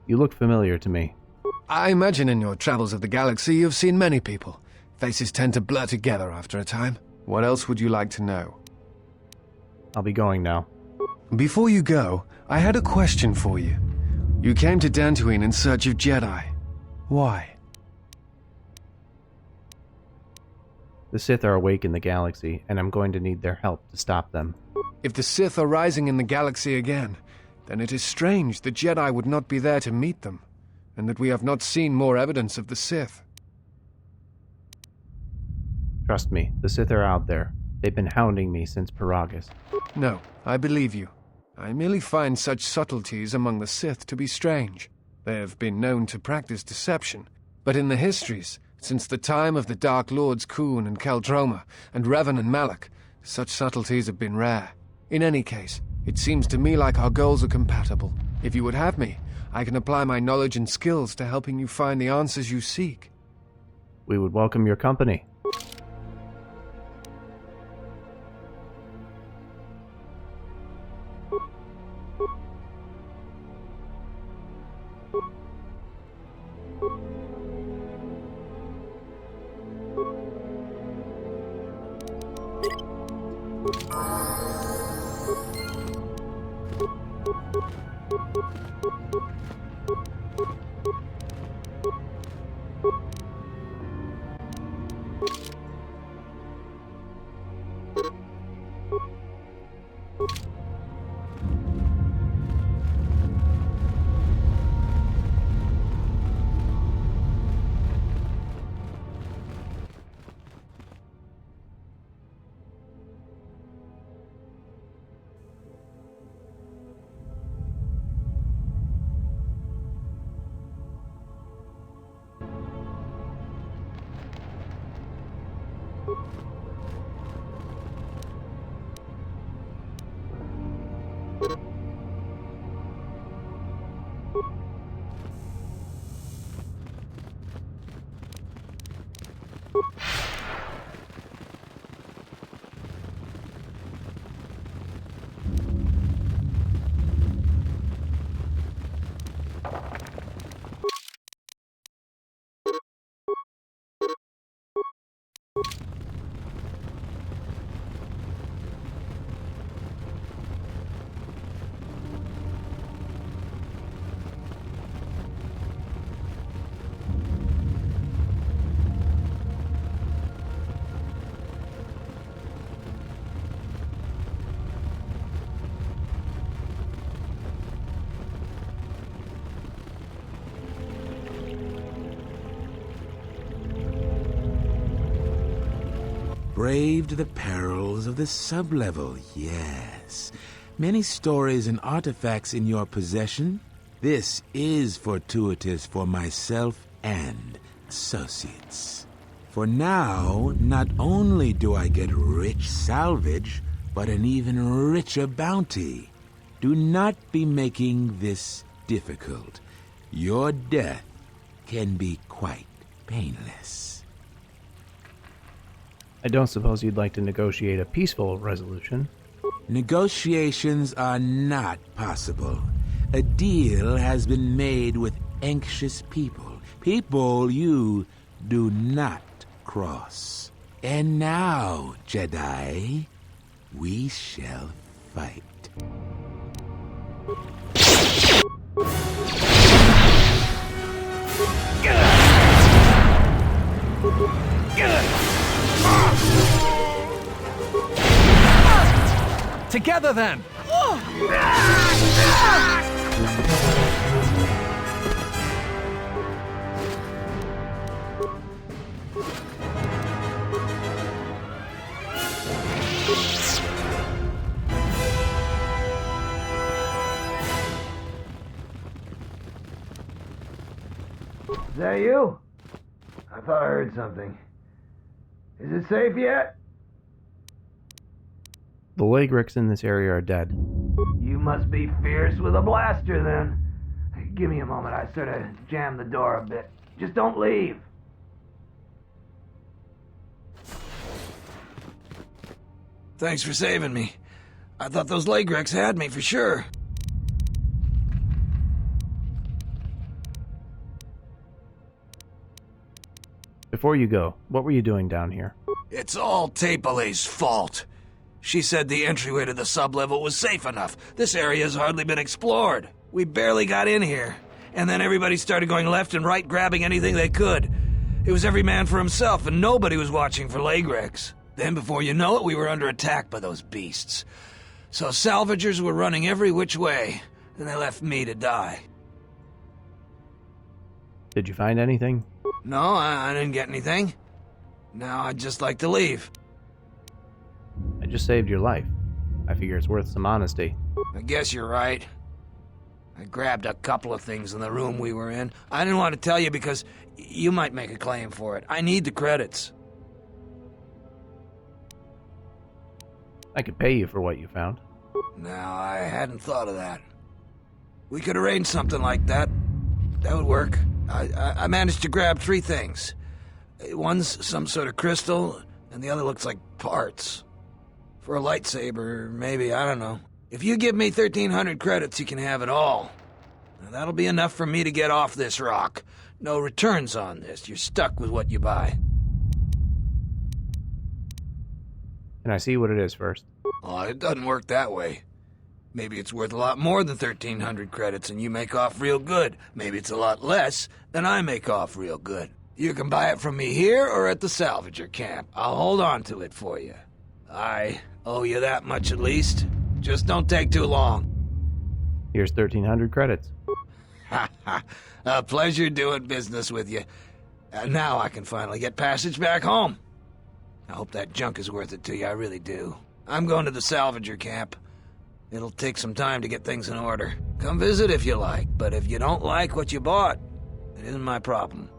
You look familiar to me. I imagine in your travels of the galaxy you've seen many people. Faces tend to blur together after a time. What else would you like to know? I'll be going now. Before you go, I had a question for you. You came to Dantooine in search of Jedi. Why? The Sith are awake in the galaxy, and I'm going to need their help to stop them. If the Sith are rising in the galaxy again, then it is strange the Jedi would not be there to meet them, and that we have not seen more evidence of the Sith. Trust me, the Sith are out there. They've been hounding me since Paragus. No, I believe you. I merely find such subtleties among the Sith to be strange. They have been known to practice deception, but in the histories, since the time of the Dark Lords Khoon and Keldroma, and Revan and Malak, such subtleties have been rare. In any case, it seems to me like our goals are compatible. If you would have me, I can apply my knowledge and skills to helping you find the answers you seek. We would welcome your company. Braved the perils of the sublevel, yes. Many stories and artifacts in your possession. This is fortuitous for myself and associates. For now, not only do I get rich salvage, but an even richer bounty. Do not be making this difficult. Your death can be quite painless. I don't suppose you'd like to negotiate a peaceful resolution? Negotiations are not possible. A deal has been made with anxious people. People you do not cross. And now, Jedi, we shall fight. Together, then! Is that you? I thought I heard something. Is it safe yet? The Lagrix in this area are dead. You must be fierce with a blaster, then. Give me a moment. I sort of jammed the door a bit. Just don't leave. Thanks for saving me. I thought those Lagrix had me for sure. Before you go, what were you doing down here? It's all Tapelay's fault. She said the entryway to the sublevel was safe enough. This area has hardly been explored. We barely got in here. And then everybody started going left and right, grabbing anything they could. It was every man for himself, and nobody was watching for Lagrix. Then before you know it, we were under attack by those beasts. So salvagers were running every which way, and they left me to die. Did you find anything? No, I didn't get anything. Now I'd just like to leave. I just saved your life. I figure it's worth some honesty. I guess you're right. I grabbed a couple of things in the room we were in. I didn't want to tell you because you might make a claim for it. I need the credits. I could pay you for what you found. No, I hadn't thought of that. We could arrange something like that. That would work. I managed to grab 3 things. One's some sort of crystal, and the other looks like parts. For a lightsaber, maybe, I don't know. If you give me 1,300 credits, you can have it all. Now, that'll be enough for me to get off this rock. No returns on this. You're stuck with what you buy. Can I see what it is first? Oh, it doesn't work that way. Maybe it's worth a lot more than 1,300 credits and you make off real good. Maybe it's a lot less, then I make off real good. You can buy it from me here or at the Salvager Camp. I'll hold on to it for you. I owe you that much at least. Just don't take too long. Here's 1,300 credits. Ha ha. A pleasure doing business with you. Now I can finally get passage back home. I hope that junk is worth it to you, I really do. I'm going to the Salvager Camp. It'll take some time to get things in order. Come visit if you like, but if you don't like what you bought, it isn't my problem.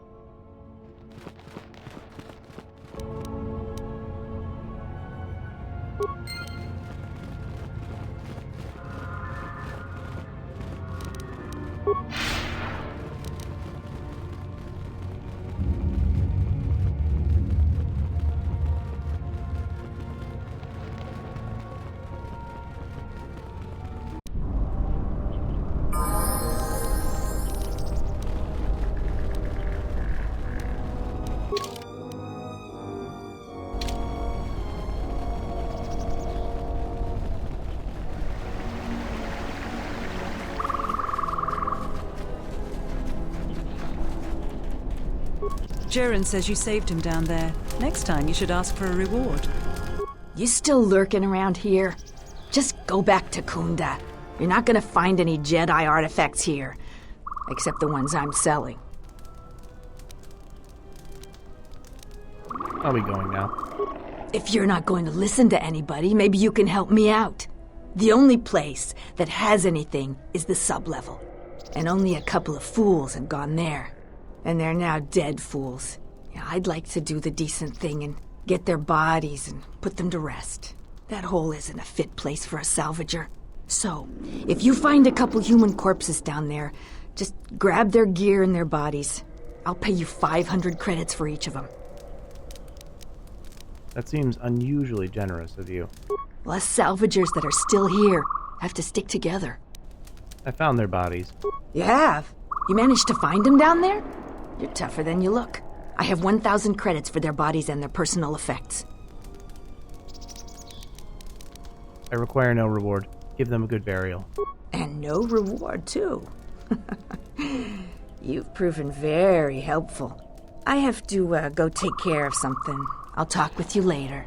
Jaren says you saved him down there. Next time you should ask for a reward. You still lurking around here? Just go back to Khoonda. You're not gonna find any Jedi artifacts here. Except the ones I'm selling. I'll be going now. If you're not going to listen to anybody, maybe you can help me out. The only place that has anything is the sub-level. And only a couple of fools have gone there. And they're now dead fools. Yeah, I'd like to do the decent thing and get their bodies and put them to rest. That hole isn't a fit place for a salvager. So, if you find a couple human corpses down there, just grab their gear and their bodies. I'll pay you 500 credits for each of them. That seems unusually generous of you. Well, us salvagers that are still here have to stick together. I found their bodies. You have? You managed to find them down there? You're tougher than you look. I have 1,000 credits for their bodies and their personal effects. I require no reward. Give them a good burial. And no reward, too. You've proven very helpful. I have to go take care of something. I'll talk with you later.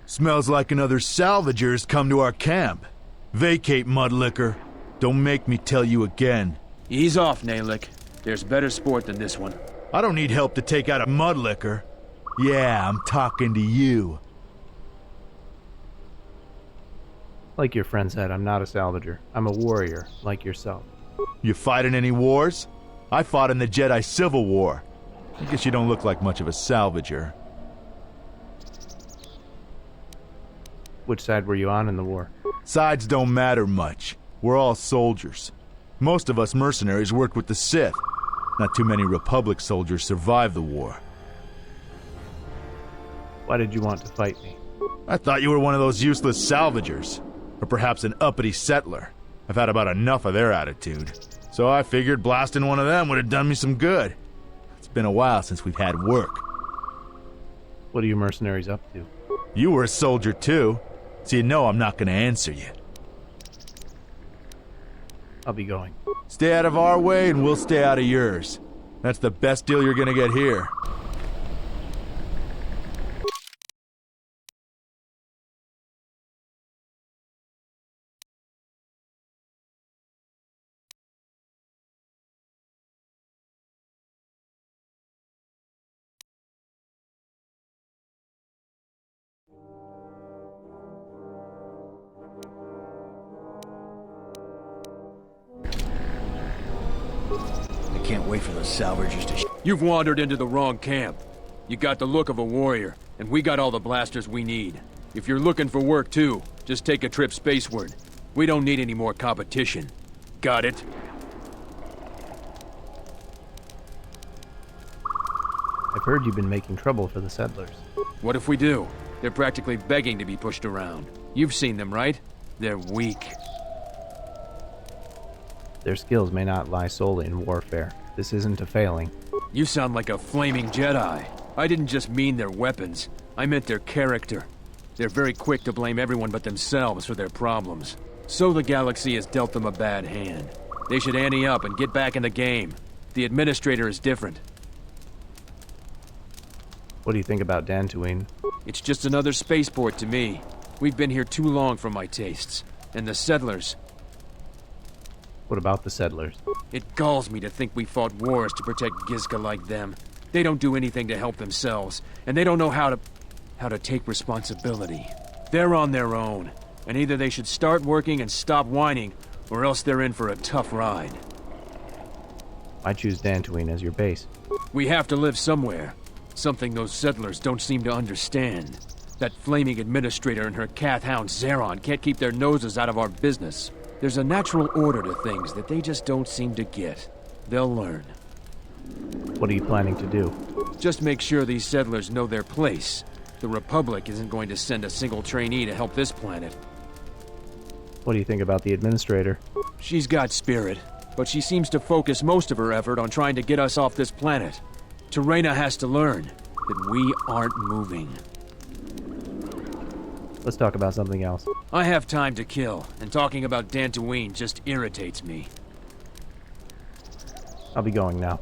Smells like another salvager's come to our camp. Vacate, Mudlicker. Don't make me tell you again. Ease off, Nalick. There's better sport than this one. I don't need help to take out a Mudlicker. Yeah, I'm talking to you. Like your friend said, I'm not a salvager. I'm a warrior, like yourself. You fight in any wars? I fought in the Jedi Civil War. I guess you don't look like much of a salvager. Which side were you on in the war? Sides don't matter much. We're all soldiers. Most of us mercenaries worked with the Sith. Not too many Republic soldiers survived the war. Why did you want to fight me? I thought you were one of those useless salvagers. Or perhaps an uppity settler. I've had about enough of their attitude. So I figured blasting one of them would have done me some good. It's been a while since we've had work. What are you mercenaries up to? You were a soldier too. So you know I'm not going to answer you. I'll be going. Stay out of our way and we'll stay out of yours. That's the best deal you're going to get here. Can't wait for the salvagers to You've wandered into the wrong camp. You got the look of a warrior, and we got all the blasters we need. If you're looking for work too, just take a trip spaceward. We don't need any more competition. Got it? I've heard you've been making trouble for the settlers. What if we do? They're practically begging to be pushed around. You've seen them, right? They're weak. Their skills may not lie solely in warfare. This isn't a failing. You sound like a flaming Jedi. I didn't just mean their weapons. I meant their character. They're very quick to blame everyone but themselves for their problems. So the galaxy has dealt them a bad hand. They should ante up and get back in the game. The administrator is different. What do you think about Dantooine? It's just another spaceport to me. We've been here too long for my tastes. And the settlers. What about the settlers? It galls me to think we fought wars to protect Gizka like them. They don't do anything to help themselves, and they don't know how to take responsibility. They're on their own, and either they should start working and stop whining, or else they're in for a tough ride. I choose Dantooine as your base. We have to live somewhere. Something those settlers don't seem to understand. That flaming administrator and her cath hound Zeron can't keep their noses out of our business. There's a natural order to things that they just don't seem to get. They'll learn. What are you planning to do? Just make sure these settlers know their place. The Republic isn't going to send a single trainee to help this planet. What do you think about the administrator? She's got spirit, but she seems to focus most of her effort on trying to get us off this planet. Terena has to learn that we aren't moving. Let's talk about something else. I have time to kill, and talking about Dantooine just irritates me. I'll be going now.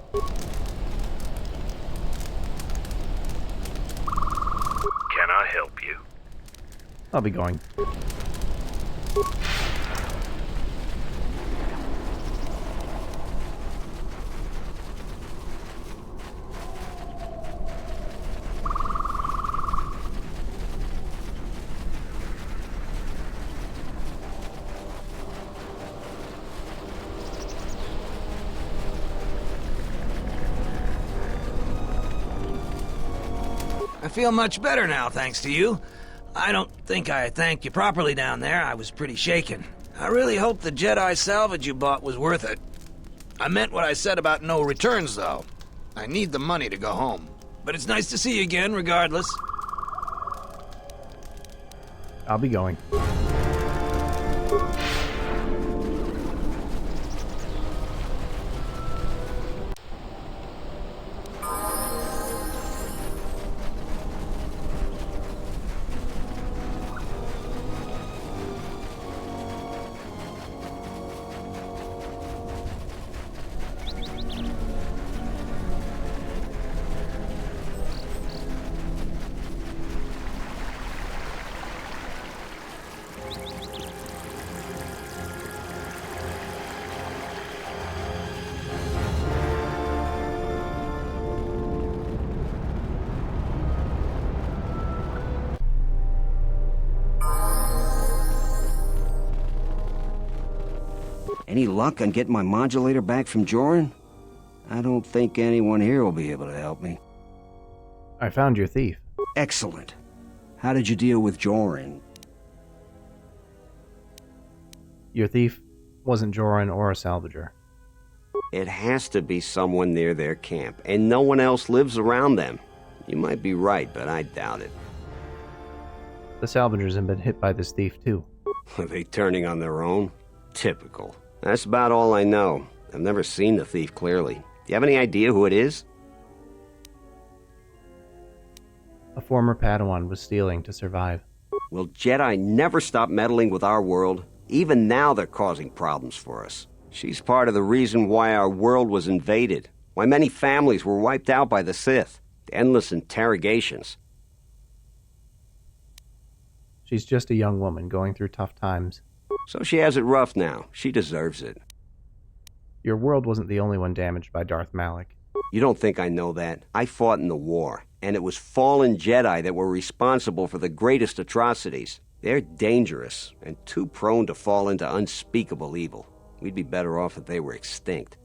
Can I help you? I'll be going. I feel much better now, thanks to you. I don't think I thanked you properly down there. I was pretty shaken. I really hope the Jedi salvage you bought was worth it. I meant what I said about no returns, though. I need the money to go home. But it's nice to see you again, regardless. I'll be going. Any luck on getting my modulator back from Joran? I don't think anyone here will be able to help me. I found your thief. Excellent. How did you deal with Joran? Your thief wasn't Joran or a salvager. It has to be someone near their camp, and no one else lives around them. You might be right, but I doubt it. The salvagers have been hit by this thief, too. Are they turning on their own? Typical. That's about all I know. I've never seen the thief clearly. Do you have any idea who it is? A former Padawan was stealing to survive. Will Jedi never stop meddling with our world? Even now they're causing problems for us. She's part of the reason why our world was invaded, why many families were wiped out by the Sith, the endless interrogations. She's just a young woman going through tough times. So she has it rough now. She deserves it. Your world wasn't the only one damaged by Darth Malak. You don't think I know that? I fought in the war, and it was fallen Jedi that were responsible for the greatest atrocities. They're dangerous, and too prone to fall into unspeakable evil. We'd be better off if they were extinct.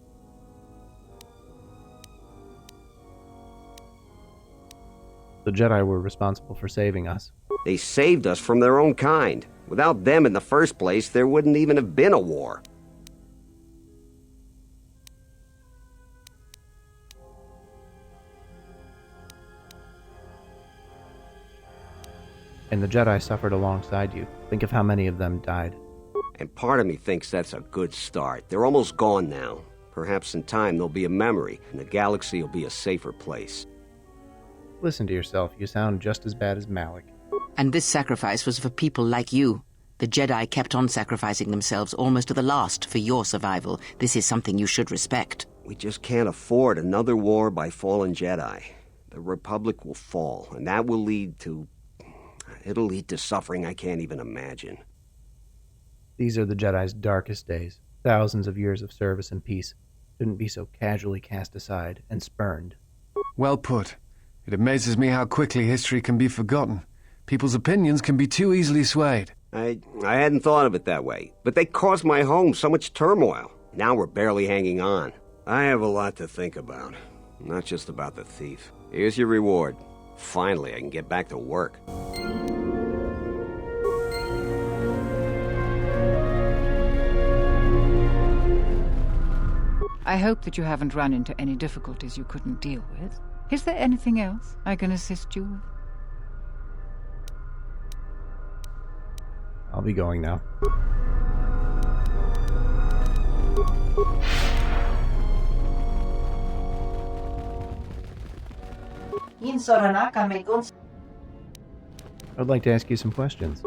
The Jedi were responsible for saving us. They saved us from their own kind. Without them in the first place, there wouldn't even have been a war. And the Jedi suffered alongside you. Think of how many of them died. And part of me thinks that's a good start. They're almost gone now. Perhaps in time there'll be a memory, and the galaxy will be a safer place. Listen to yourself. You sound just as bad as Malak. And this sacrifice was for people like you. The Jedi kept on sacrificing themselves almost to the last for your survival. This is something you should respect. We just can't afford another war by fallen Jedi. The Republic will fall, and that will lead to... it'll lead to suffering I can't even imagine. These are the Jedi's darkest days. Thousands of years of service and peace shouldn't be so casually cast aside and spurned. Well put. It amazes me how quickly history can be forgotten. People's opinions can be too easily swayed. I hadn't thought of it that way, but they caused my home so much turmoil. Now we're barely hanging on. I have a lot to think about, not just about the thief. Here's your reward. Finally, I can get back to work. I hope that you haven't run into any difficulties you couldn't deal with. Is there anything else I can assist you with? I'll be going now. I'd like to ask you some questions.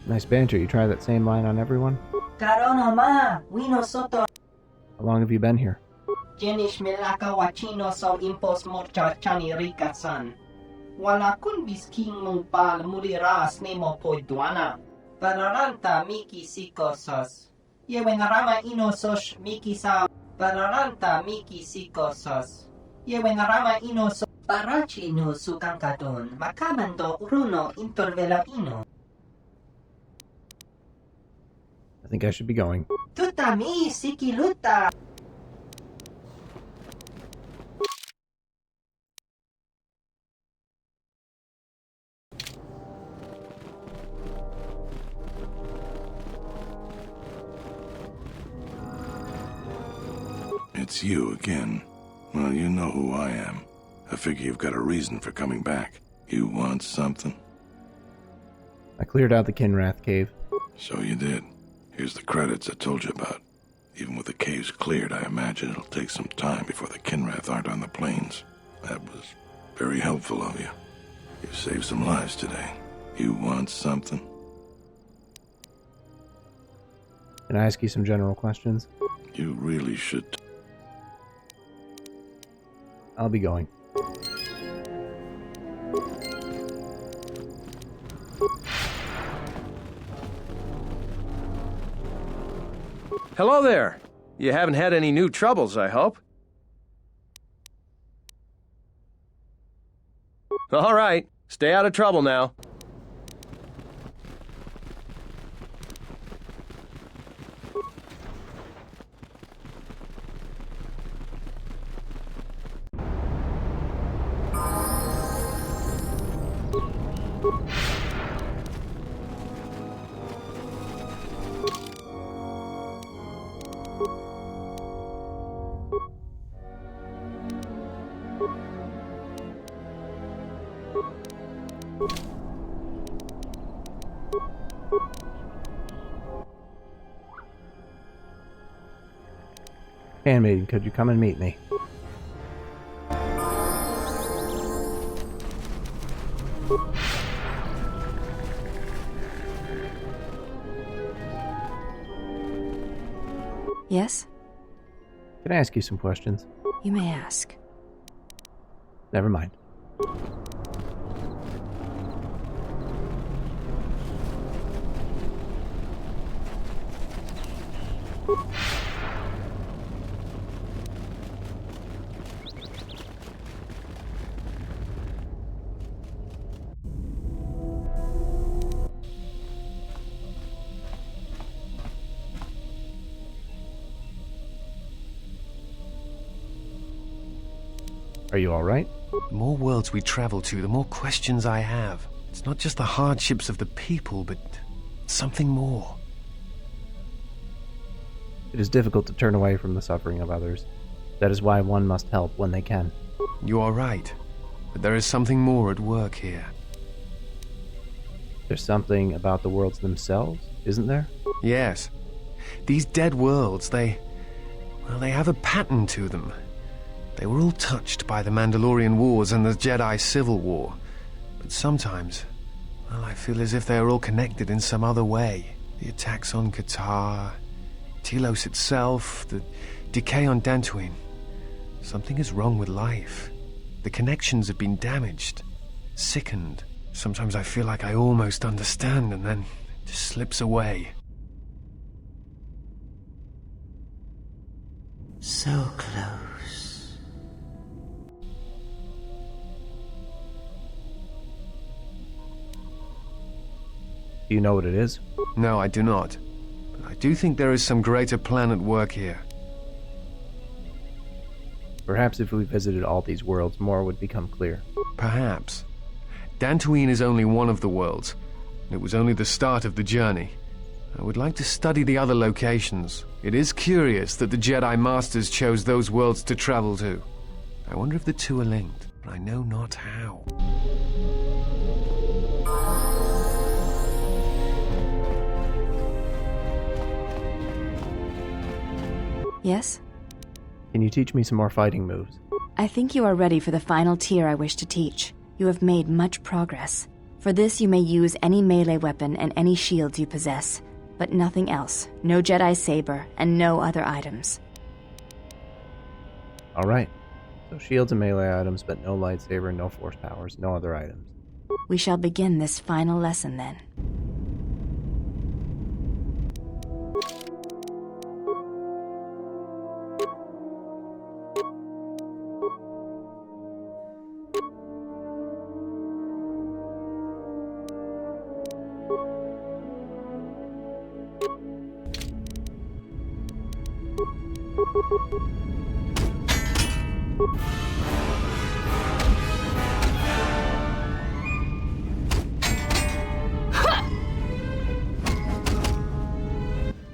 Nice banter. You try that same line on everyone? How long have you been here? Wala kun bisking mong pal muliras nemo poiduana. Pararanta miki sikosos. Yewengarama inosos miki sa. Pararanta miki sikosos. Yewengarama inosos. Parachi no sukangkadon. Makamando uruno intervela ino. I think I should be going. Tutami sikiluta. It's you again. Well, you know who I am. I figure you've got a reason for coming back. You want something? I cleared out the Kinrath cave. So you did. Here's the credits I told you about. Even with the caves cleared, I imagine it'll take some time before the Kinrath aren't on the plains. That was very helpful of you. You saved some lives today. You want something? Can I ask you some general questions? You really should. I'll be going. Hello there. You haven't had any new troubles, I hope? All right. Stay out of trouble now. Handmaiden, could you come and meet me? Yes? Can I ask you some questions? You may ask. Never mind. Are you all right? The more worlds we travel to, the more questions I have. It's not just the hardships of the people, but something more. It is difficult to turn away from the suffering of others. That is why one must help when they can. You are right, but there is something more at work here. There's something about the worlds themselves, isn't there? Yes. These dead worlds, they Well, they have a pattern to them. They were all touched by the Mandalorian Wars and the Jedi Civil War. But sometimes, well, I feel as if they are all connected in some other way. The attacks on Qatar, Telos itself, the decay on Dantooine. Something is wrong with life. The connections have been damaged, sickened. Sometimes I feel like I almost understand and then it just slips away. So close. Do you know what it is? No, I do not. But I do think there is some greater plan at work here. Perhaps if we visited all these worlds, more would become clear. Perhaps. Dantooine is only one of the worlds. It was only the start of the journey. I would like to study the other locations. It is curious that the Jedi Masters chose those worlds to travel to. I wonder if the two are linked, but I know not how. Yes? Can you teach me some more fighting moves? I think you are ready for the final tier I wish to teach. You have made much progress. For this you may use any melee weapon and any shields you possess, but nothing else. No Jedi saber, and no other items. Alright. So shields and melee items, but no lightsaber, no force powers, no other items. We shall begin this final lesson then.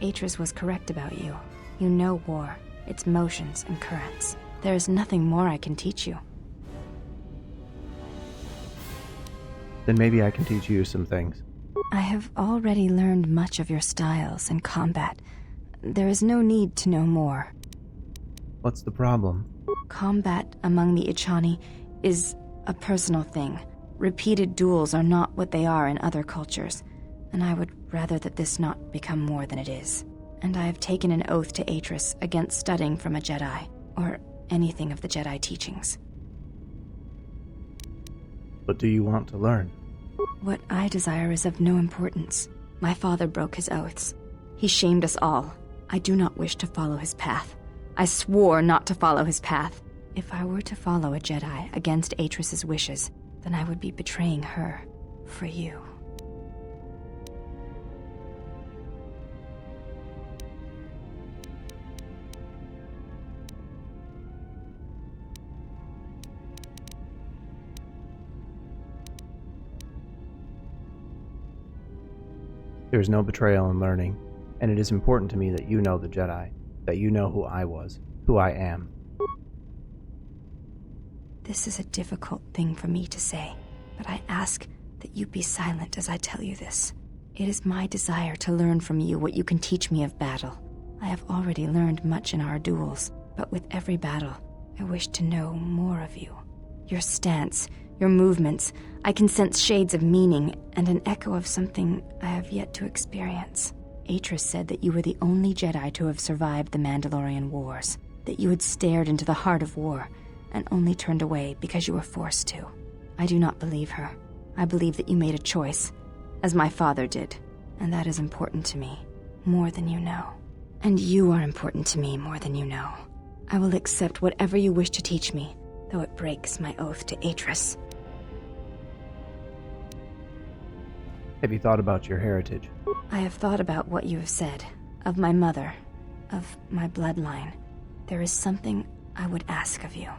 Atris was correct about you. You know war, its motions and currents. There is nothing more I can teach you. Then maybe I can teach you some things. I have already learned much of your styles and combat. There is no need to know more. What's the problem? Combat among the Ichani is a personal thing. Repeated duels are not what they are in other cultures, and I would rather that this not become more than it is. And I have taken an oath to Atris against studying from a Jedi, or anything of the Jedi teachings. What do you want to learn? What I desire is of no importance. My father broke his oaths. He shamed us all. I do not wish to follow his path. I swore not to follow his path. If I were to follow a Jedi against Atris's wishes, then I would be betraying her for you. There is no betrayal in learning, and it is important to me that you know the Jedi, that you know who I was, who I am. This is a difficult thing for me to say, but I ask that you be silent as I tell you this. It is my desire to learn from you what you can teach me of battle. I have already learned much in our duels, but with every battle, I wish to know more of you. Your stance, your movements, I can sense shades of meaning and an echo of something I have yet to experience. Atris said that you were the only Jedi to have survived the Mandalorian Wars, that you had stared into the heart of war and only turned away because you were forced to. I do not believe her. I believe that you made a choice, as my father did, and that is important to me, more than you know. And you are important to me more than you know. I will accept whatever you wish to teach me, though it breaks my oath to Atris. Have you thought about your heritage? I have thought about what you have said, of my mother, of my bloodline. There is something I would ask of you.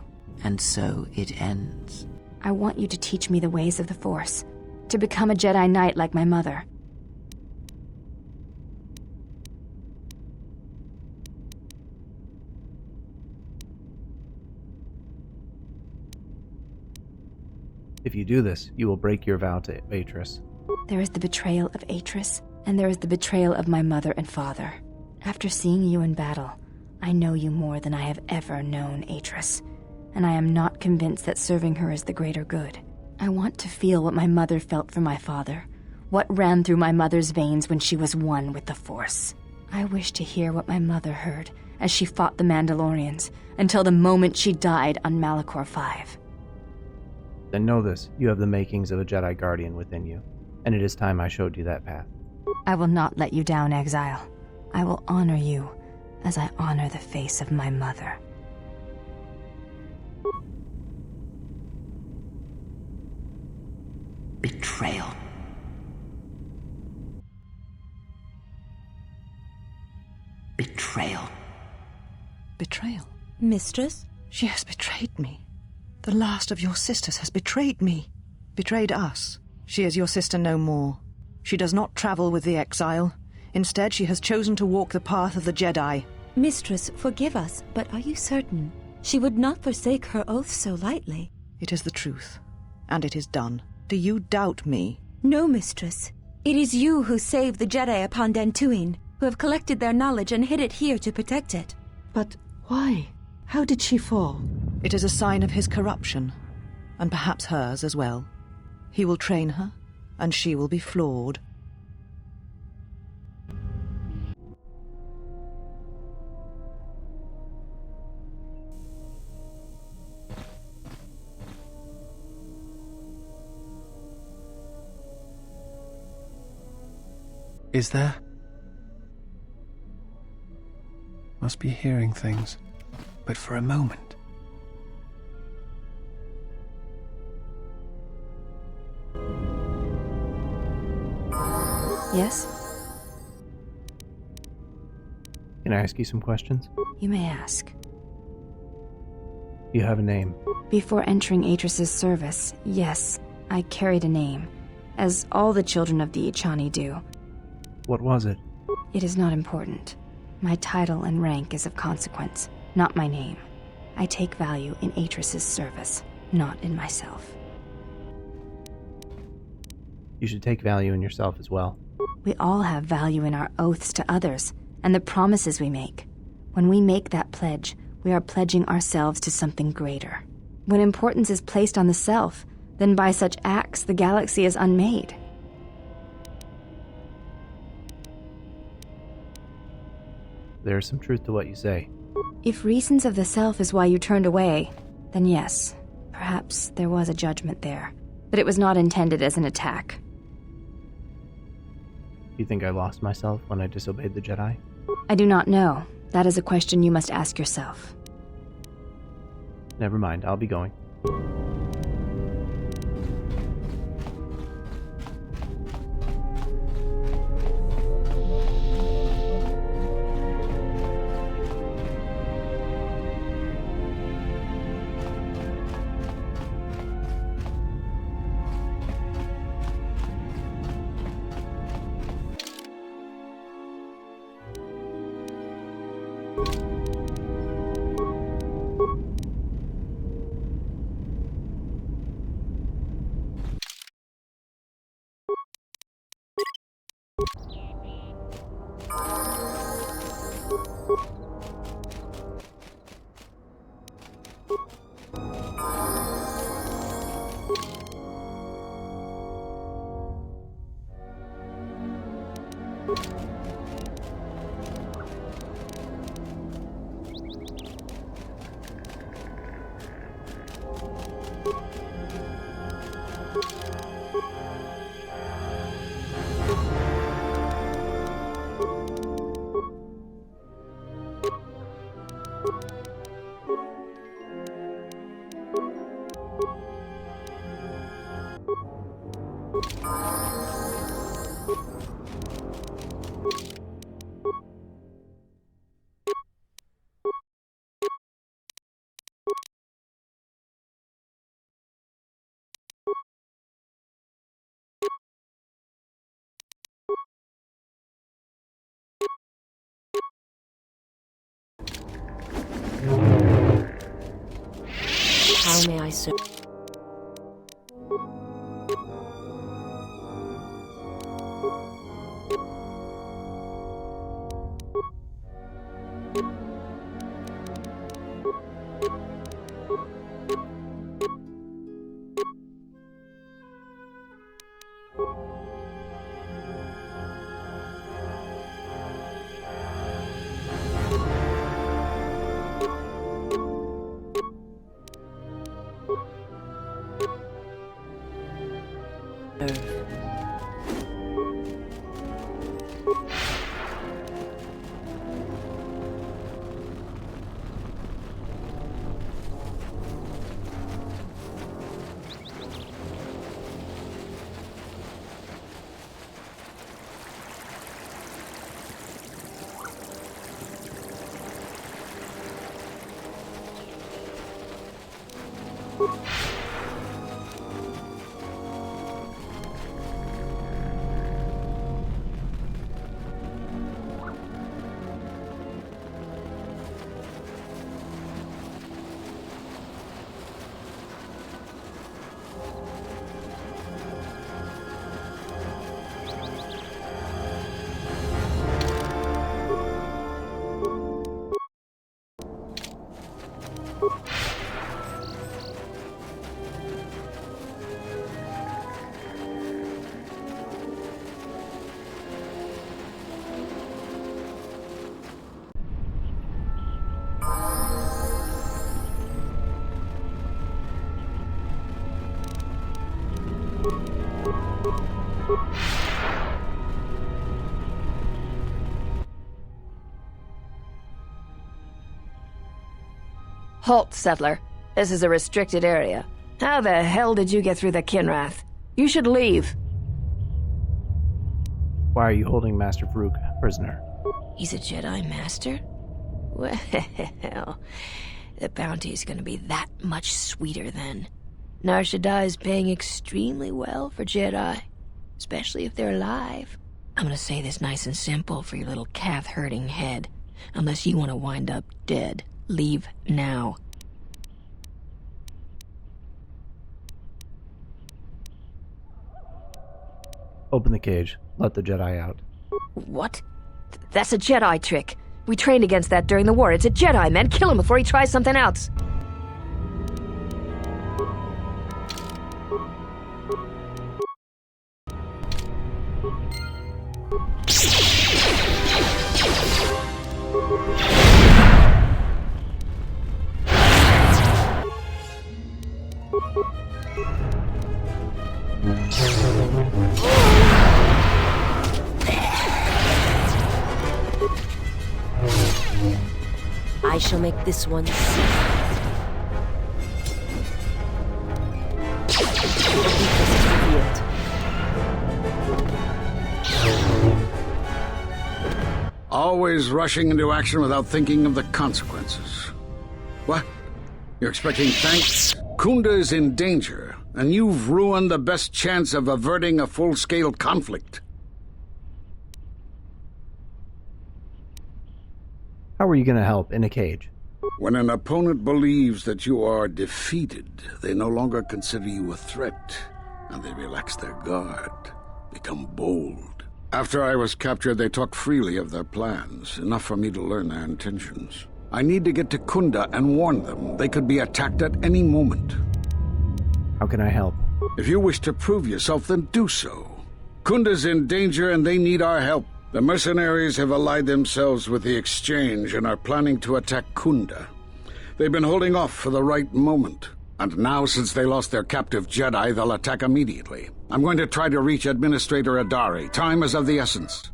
And so it ends. I want you to teach me the ways of the Force, to become a Jedi Knight like my mother. If you do this, you will break your vow to Atris. There is the betrayal of Atris, and there is the betrayal of my mother and father. After seeing you in battle, I know you more than I have ever known, Atris, and I am not convinced that serving her is the greater good. I want to feel what my mother felt for my father, what ran through my mother's veins when she was one with the Force. I wish to hear what my mother heard as she fought the Mandalorians until the moment she died on Malachor 5. Then know this, you have the makings of a Jedi Guardian within you, and it is time I showed you that path. I will not let you down, Exile. I will honor you as I honor the face of my mother. Betrayal. Betrayal. Betrayal? Mistress? She has betrayed me. The last of your sisters has betrayed me. Betrayed us. She is your sister no more. She does not travel with the Exile. Instead, she has chosen to walk the path of the Jedi. Mistress, forgive us, but are you certain? She would not forsake her oath so lightly. It is the truth, and it is done. Do you doubt me? No, mistress. It is you who saved the Jedi upon Dantooine, who have collected their knowledge and hid it here to protect it. But why? How did she fall? It is a sign of his corruption, and perhaps hers as well. He will train her, and she will be flawed. Is there? Must be hearing things, but for a moment. Yes? Can I ask you some questions? You may ask. You have a name. Before entering Atris's service, yes, I carried a name, as all the children of the Ichani do. What was it? It is not important. My title and rank is of consequence, not my name. I take value in Atris's service, not in myself. You should take value in yourself as well. We all have value in our oaths to others, and the promises we make. When we make that pledge, we are pledging ourselves to something greater. When importance is placed on the self, then by such acts the galaxy is unmade. There is some truth to what you say. If reasons of the self is why you turned away, then yes, perhaps there was a judgment there. But it was not intended as an attack. You think I lost myself when I disobeyed the Jedi? I do not know. That is a question you must ask yourself. Never mind, I'll be going. How may I serve? Halt, settler. This is a restricted area. How the hell did you get through the Kinrath? You should leave. Why are you holding Master Vrook prisoner? He's a Jedi Master? Well, the bounty's gonna be that much sweeter then. Nar Shaddai's paying extremely well for Jedi, especially if they're alive. I'm gonna say this nice and simple for your little calf-hurting head. Unless you want to wind up dead, leave now. Open the cage. Let the Jedi out. What? That's a Jedi trick. We trained against that during the war. It's a Jedi, man. Kill him before he tries something else. I shall make this one see. Always rushing into action without thinking of the consequences. What? You're expecting thanks? Khoonda is in danger, and you've ruined the best chance of averting a full-scale conflict. How are you going to help in a cage? When an opponent believes that you are defeated, they no longer consider you a threat, and they relax their guard, become bold. After I was captured, they talked freely of their plans, enough for me to learn their intentions. I need to get to Khoonda and warn them they could be attacked at any moment. How can I help? If you wish to prove yourself, then do so. Khoonda's in danger and they need our help. The mercenaries have allied themselves with the Exchange and are planning to attack Khoonda. They've been holding off for the right moment. And now, since they lost their captive Jedi, they'll attack immediately. I'm going to try to reach Administrator Adare. Time is of the essence.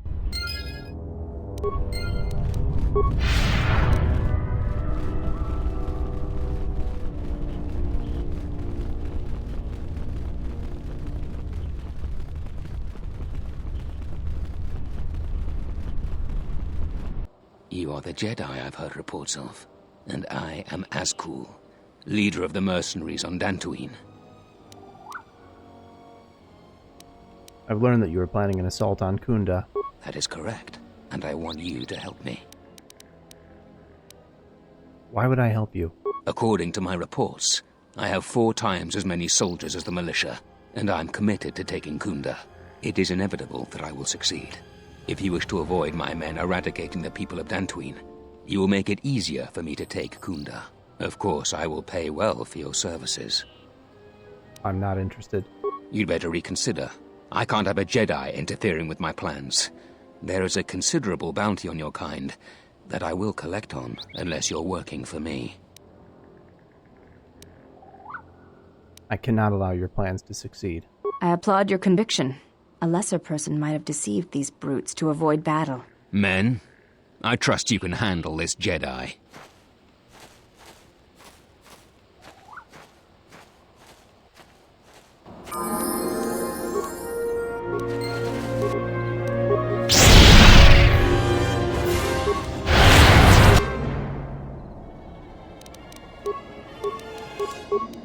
You are the Jedi I've heard reports of, and I am Azkul, leader of the mercenaries on Dantooine. I've learned that you were planning an assault on Khoonda. That is correct, and I want you to help me. Why would I help you? According to my reports, I have 4 times as many soldiers as the militia, and I'm committed to taking Khoonda. It is inevitable that I will succeed. If you wish to avoid my men eradicating the people of Dantooine, you will make it easier for me to take Khoonda. Of course, I will pay well for your services. I'm not interested. You'd better reconsider. I can't have a Jedi interfering with my plans. There is a considerable bounty on your kind that I will collect on unless you're working for me. I cannot allow your plans to succeed. I applaud your conviction. A lesser person might have deceived these brutes to avoid battle. Men, I trust you can handle this Jedi.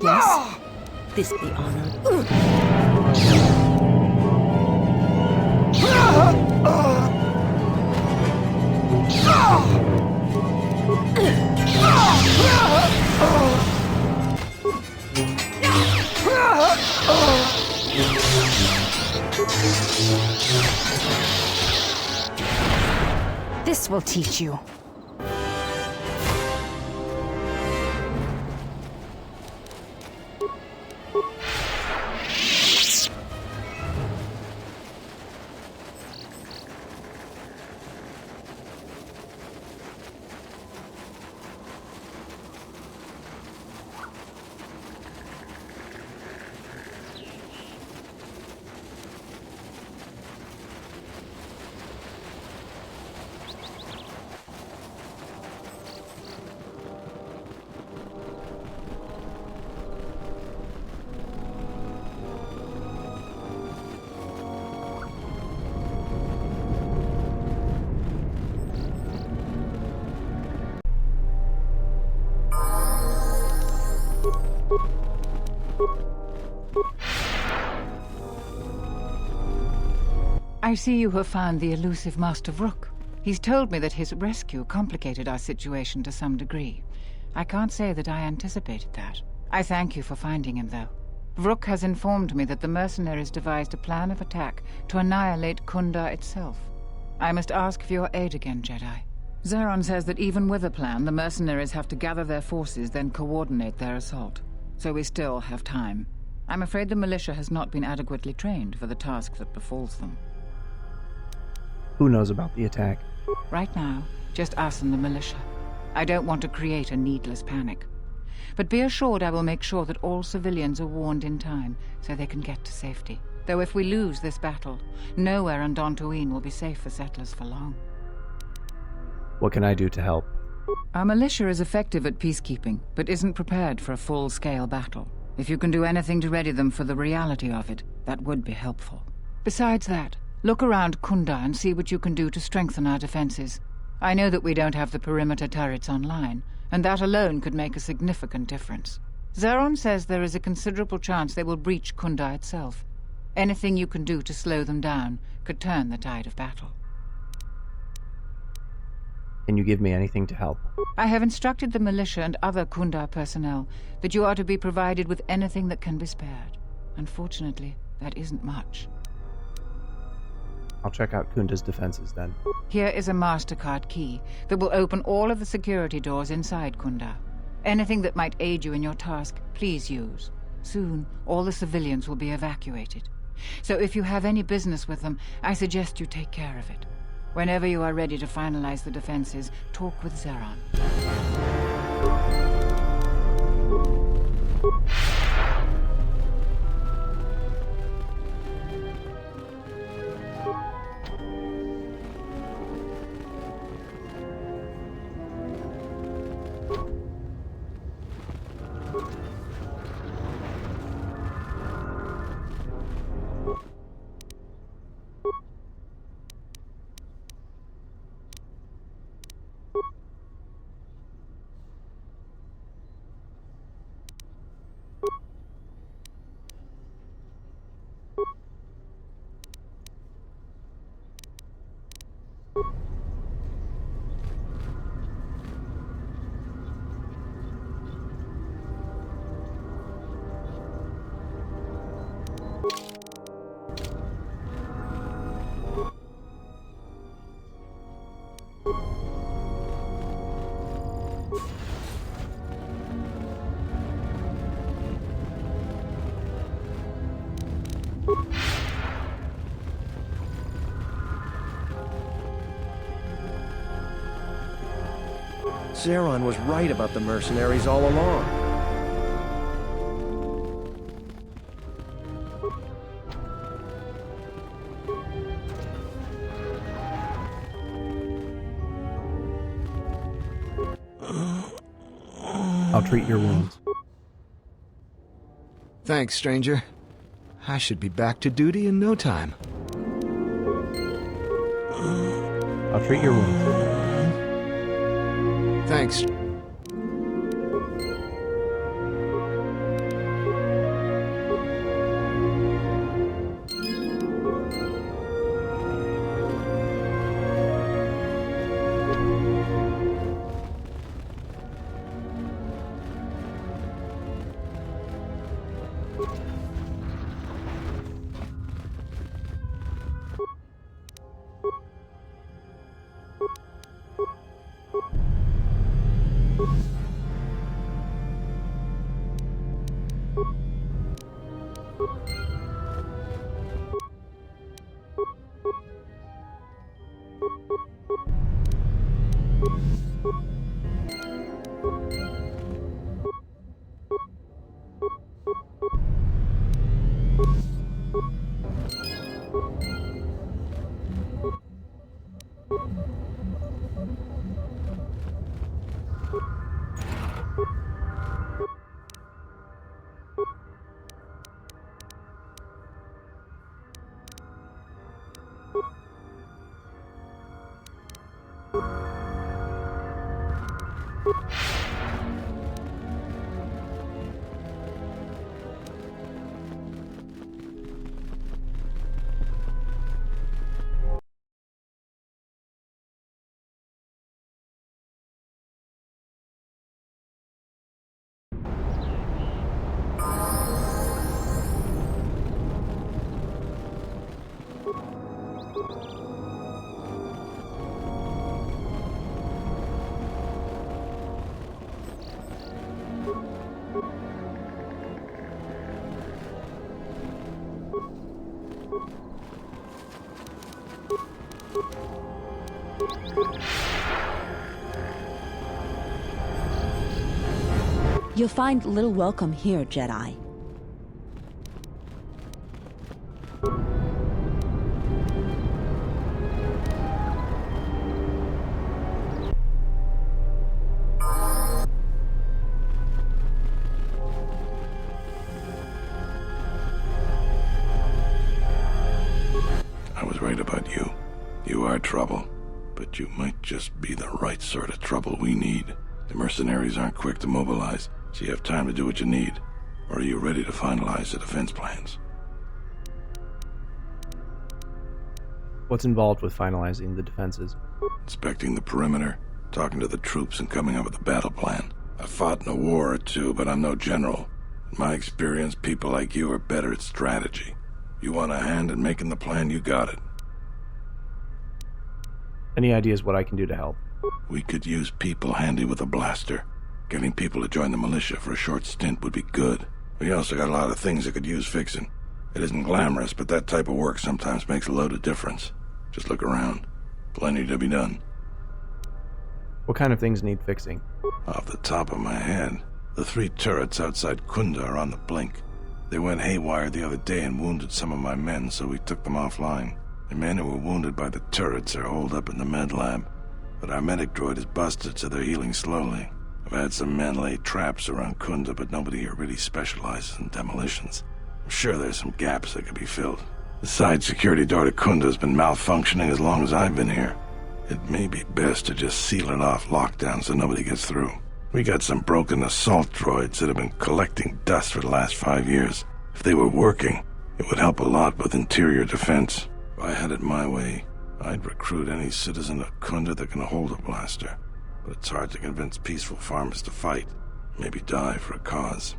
Yes? This be honor. This will teach you. I see you have found the elusive Master Vrook. He's told me that his rescue complicated our situation to some degree. I can't say that I anticipated that. I thank you for finding him, though. Vrook has informed me that the mercenaries devised a plan of attack to annihilate Khoonda itself. I must ask for your aid again, Jedi. Zeron says that even with a plan, the mercenaries have to gather their forces, then coordinate their assault. So we still have time. I'm afraid the militia has not been adequately trained for the task that befalls them. Who knows about the attack? Right now, just us and the militia. I don't want to create a needless panic. But be assured I will make sure that all civilians are warned in time so they can get to safety. Though if we lose this battle, nowhere on Dantooine will be safe for settlers for long. What can I do to help? Our militia is effective at peacekeeping, but isn't prepared for a full-scale battle. If you can do anything to ready them for the reality of it, that would be helpful. Besides that, look around Khoonda and see what you can do to strengthen our defenses. I know that we don't have the perimeter turrets online, and that alone could make a significant difference. Zeron says there is a considerable chance they will breach Khoonda itself. Anything you can do to slow them down could turn the tide of battle. Can you give me anything to help? I have instructed the militia and other Khoonda personnel that you are to be provided with anything that can be spared. Unfortunately, that isn't much. I'll check out Khoonda's defenses then. Here is a MasterCard key that will open all of the security doors inside Khoonda. Anything that might aid you in your task, please use. Soon, all the civilians will be evacuated. So if you have any business with them, I suggest you take care of it. Whenever you are ready to finalize the defenses, talk with Zeron. Zeron was right about the mercenaries all along. I'll treat your wounds. Thanks, stranger. I should be back to duty in no time. I'll treat your wounds. Thanks. You'll find little welcome here, Jedi. I was right about you. You are trouble, but you might just be the right sort of trouble we need. The mercenaries aren't quick to mobilize, so you have time to do what you need. Or are you ready to finalize the defense plans? What's involved with finalizing the defenses? Inspecting the perimeter, talking to the troops, and coming up with a battle plan. I've fought in a war or two, but I'm no general. In my experience, people like you are better at strategy. You want a hand in making the plan, you got it. Any ideas what I can do to help? We could use people handy with a blaster. Getting people to join the militia for a short stint would be good. We also got a lot of things that could use fixing. It isn't glamorous, but that type of work sometimes makes a load of difference. Just look around. Plenty to be done. What kind of things need fixing? Off the top of my head, the 3 turrets outside Khoonda are on the blink. They went haywire the other day and wounded some of my men, so we took them offline. The men who were wounded by the turrets are holed up in the med lab, but our medic droid is busted, so they're healing slowly. I've had some men lay traps around Khoonda, but nobody here really specializes in demolitions. I'm sure there's some gaps that could be filled. The side security door to Khoonda has been malfunctioning as long as I've been here. It may be best to just seal it off lockdown so nobody gets through. We got some broken assault droids that have been collecting dust for the last 5 years. If they were working, it would help a lot with interior defense. If I had it my way, I'd recruit any citizen of Khoonda that can hold a blaster. But it's hard to convince peaceful farmers to fight, maybe die for a cause.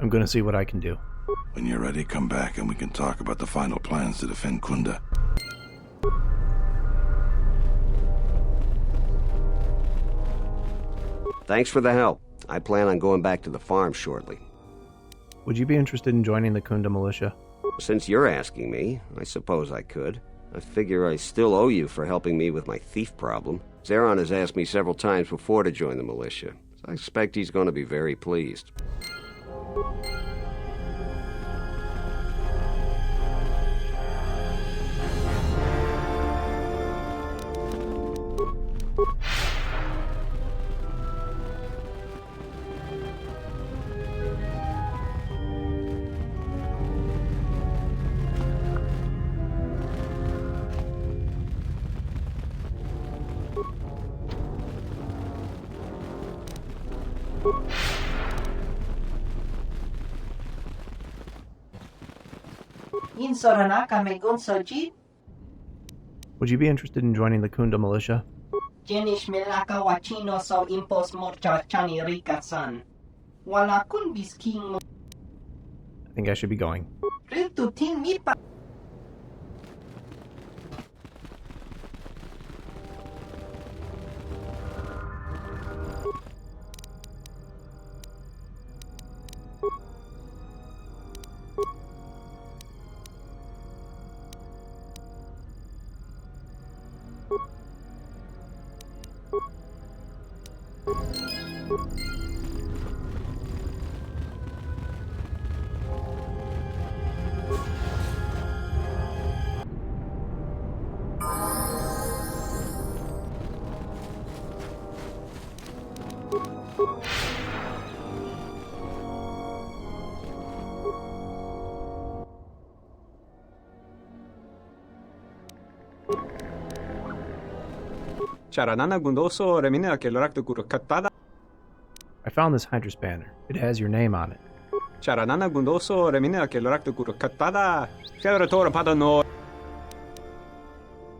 I'm gonna see what I can do. When you're ready, come back and we can talk about the final plans to defend Khoonda. Thanks for the help. I plan on going back to the farm shortly. Would you be interested in joining the Khoonda militia? Since you're asking me, I suppose I could. I figure I still owe you for helping me with my thief problem. Zeron has asked me several times before to join the militia, so I expect he's going to be very pleased. Insoranaka me gunsoji. Would you be interested in joining the Khoonda militia? Jenish melaka wachino so impos morcha chani rika san. Wala kun bisking mo. I think I should be going. Riltu ting mi pa. I found this Hydra spanner. It has your name on it.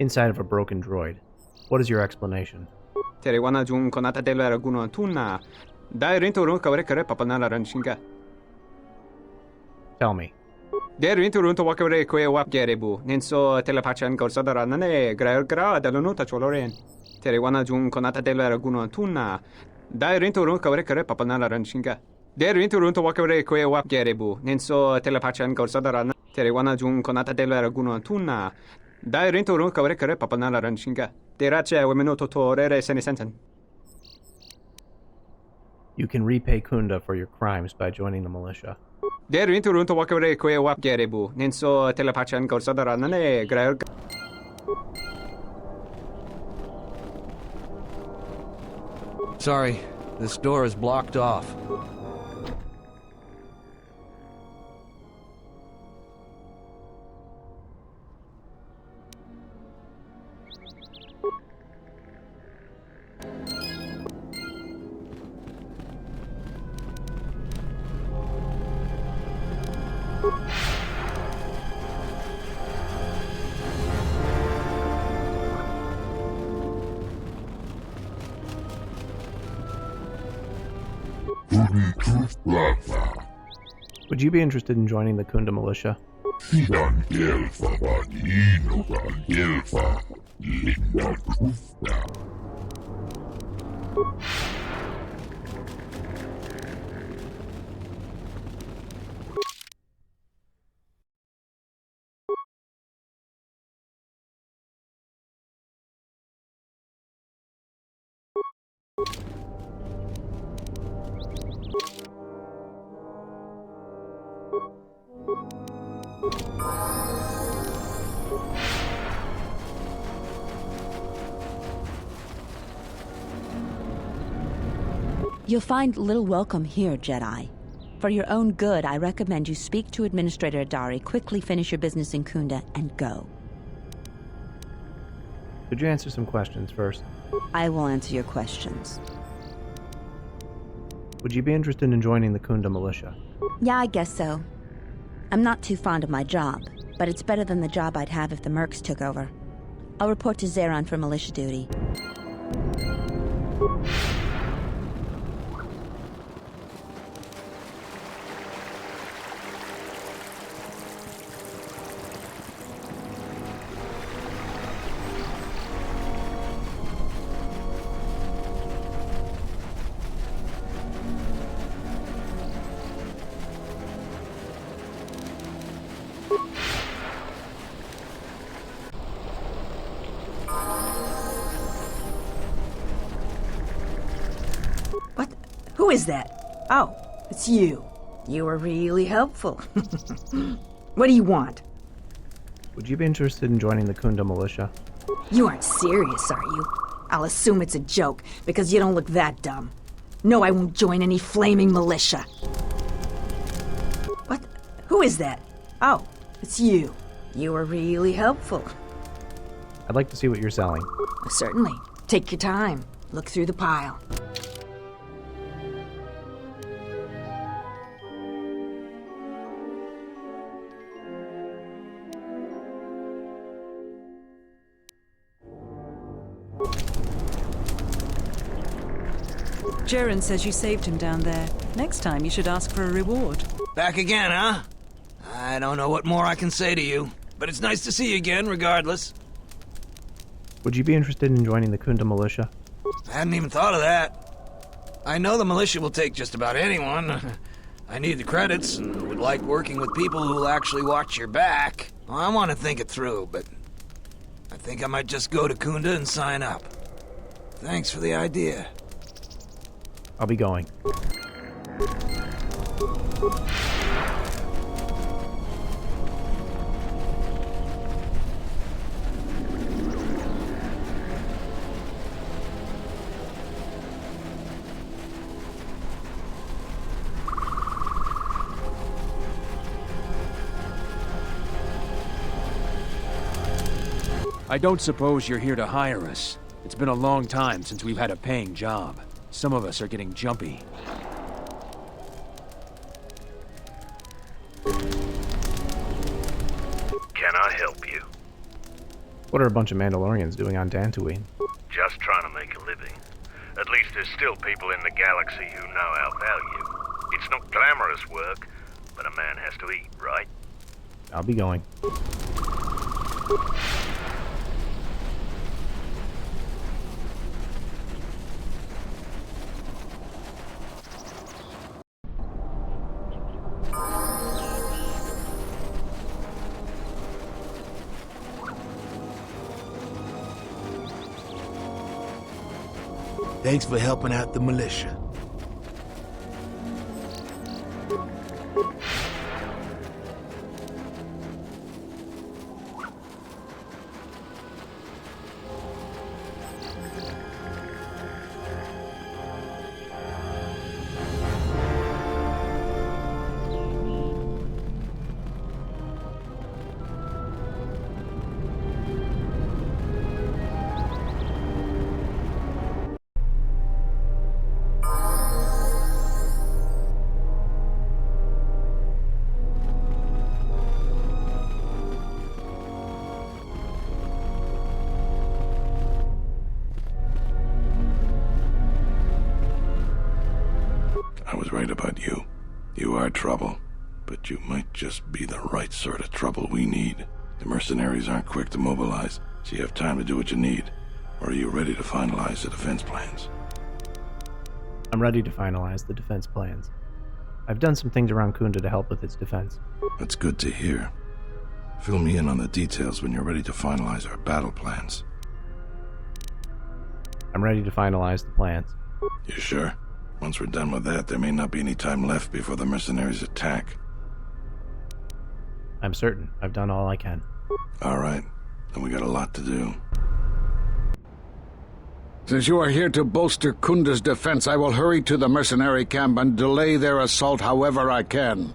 Inside of a broken droid. What is your explanation? Tell me. You can repay Khoonda for your crimes by joining the militia. Sorry, this door is blocked off. Would you be interested in joining the Khoonda militia? You'll find little welcome here, Jedi. For your own good, I recommend you speak to Administrator Adare, quickly finish your business in Khoonda, and go. Could you answer some questions first? I will answer your questions. Would you be interested in joining the Khoonda militia? Yeah, I guess so. I'm not too fond of my job, but it's better than the job I'd have if the Mercs took over. I'll report to Zeron for militia duty. Who is that? Oh, it's you. You were really helpful. What do you want? Would you be interested in joining the Khoonda militia? You aren't serious, are you? I'll assume it's a joke, because you don't look that dumb. No, I won't join any flaming militia. What? Who is that? Oh, it's you. You were really helpful. I'd like to see what you're selling. Certainly. Take your time. Look through the pile. Jaren says you saved him down there. Next time you should ask for a reward. Back again, huh? I don't know what more I can say to you, but it's nice to see you again, regardless. Would you be interested in joining the Khoonda militia? I hadn't even thought of that. I know the militia will take just about anyone. I need the credits and would like working with people who'll actually watch your back. Well, I want to think it through, but I think I might just go to Khoonda and sign up. Thanks for the idea. I'll be going. I don't suppose you're here to hire us. It's been a long time since we've had a paying job. Some of us are getting jumpy. Can I help you? What are a bunch of Mandalorians doing on Dantooine? Just trying to make a living. At least there's still people in the galaxy who know our value. It's not glamorous work, but a man has to eat, right? I'll be going. Thanks for helping out the militia. Trouble, but you might just be the right sort of trouble we need. The mercenaries aren't quick to mobilize, so you have time to do what you need. Or are you ready to finalize the defense plans? I'm ready to finalize the defense plans. I've done some things around Khoonda to help with its defense. That's good to hear. Fill me in on the details when you're ready to finalize our battle plans. I'm ready to finalize the plans. You sure? Once we're done with that, there may not be any time left before the mercenaries attack. I'm certain. I've done all I can. All right. Then we got a lot to do. Since you are here to bolster Khoonda's defense, I will hurry to the mercenary camp and delay their assault however I can.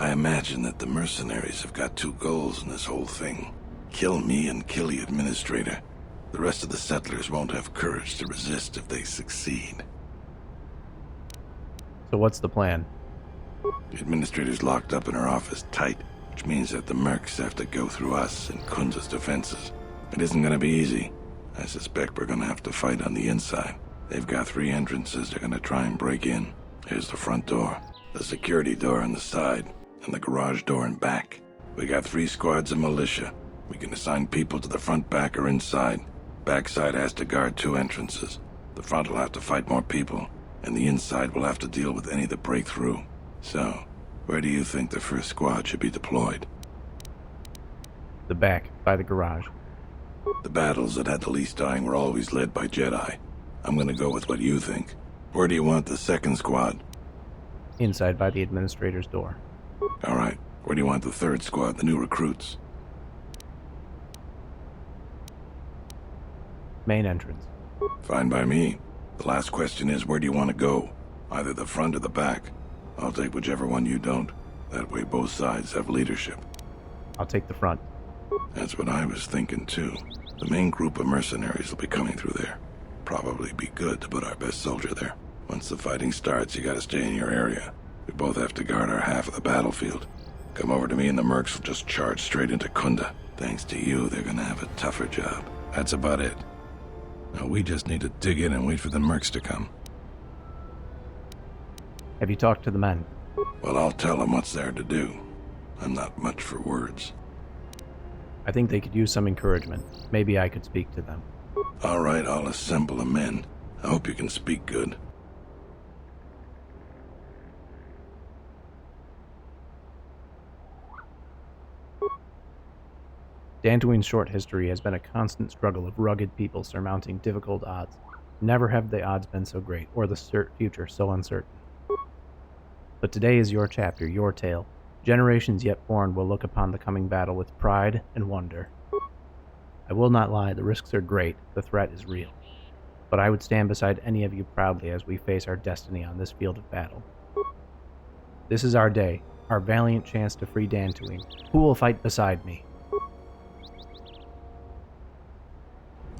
I imagine that the mercenaries have got two goals in this whole thing. Kill me and kill the administrator. The rest of the settlers won't have courage to resist if they succeed. So what's the plan? The administrator's locked up in her office tight, which means that the mercs have to go through us and Khoonda's defenses. It isn't gonna be easy. I suspect we're gonna have to fight on the inside. They've got 3 entrances they're gonna try and break in. Here's the front door, the security door on the side, and the garage door in back. We got 3 squads of militia. We can assign people to the front, back, or inside. Backside has to guard 2 entrances. The front will have to fight more people, and the inside will have to deal with any that break through. So, where do you think the first squad should be deployed? The back, by the garage. The battles that had the least dying were always led by Jedi. I'm gonna go with what you think. Where do you want the second squad? Inside by the administrator's door. All right. Where do you want the third squad, the new recruits? Main entrance. Fine by me. The last question is, where do you want to go? Either the front or the back. I'll take whichever one you don't. That way both sides have leadership. I'll take the front. That's what I was thinking too. The main group of mercenaries will be coming through there. Probably be good to put our best soldier there. Once the fighting starts, you gotta stay in your area. We both have to guard our half of the battlefield. Come over to me and the mercs will just charge straight into Khoonda. Thanks to you, they're gonna have a tougher job. That's about it. Now we just need to dig in and wait for the mercs to come. Have you talked to the men? Well, I'll tell them what's there to do. I'm not much for words. I think they could use some encouragement. Maybe I could speak to them. All right, I'll assemble the men. I hope you can speak good. Dantooine's short history has been a constant struggle of rugged people surmounting difficult odds. Never have the odds been so great, or the future so uncertain. But today is your chapter, your tale. Generations yet born will look upon the coming battle with pride and wonder. I will not lie, the risks are great, the threat is real. But I would stand beside any of you proudly as we face our destiny on this field of battle. This is our day, our valiant chance to free Dantooine. Who will fight beside me?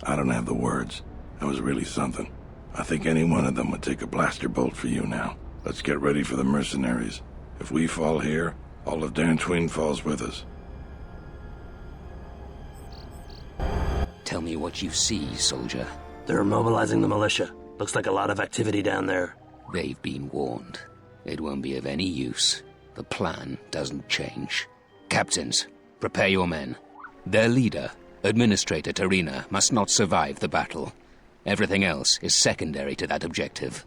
I don't have the words. That was really something. I think any one of them would take a blaster bolt for you now. Let's get ready for the mercenaries. If we fall here, all of Dantooine falls with us. Tell me what you see, soldier. They're mobilizing the militia. Looks like a lot of activity down there. They've been warned. It won't be of any use. The plan doesn't change. Captains, prepare your men. Their leader, Administrator Terena, must not survive the battle. Everything else is secondary to that objective.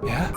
Yeah?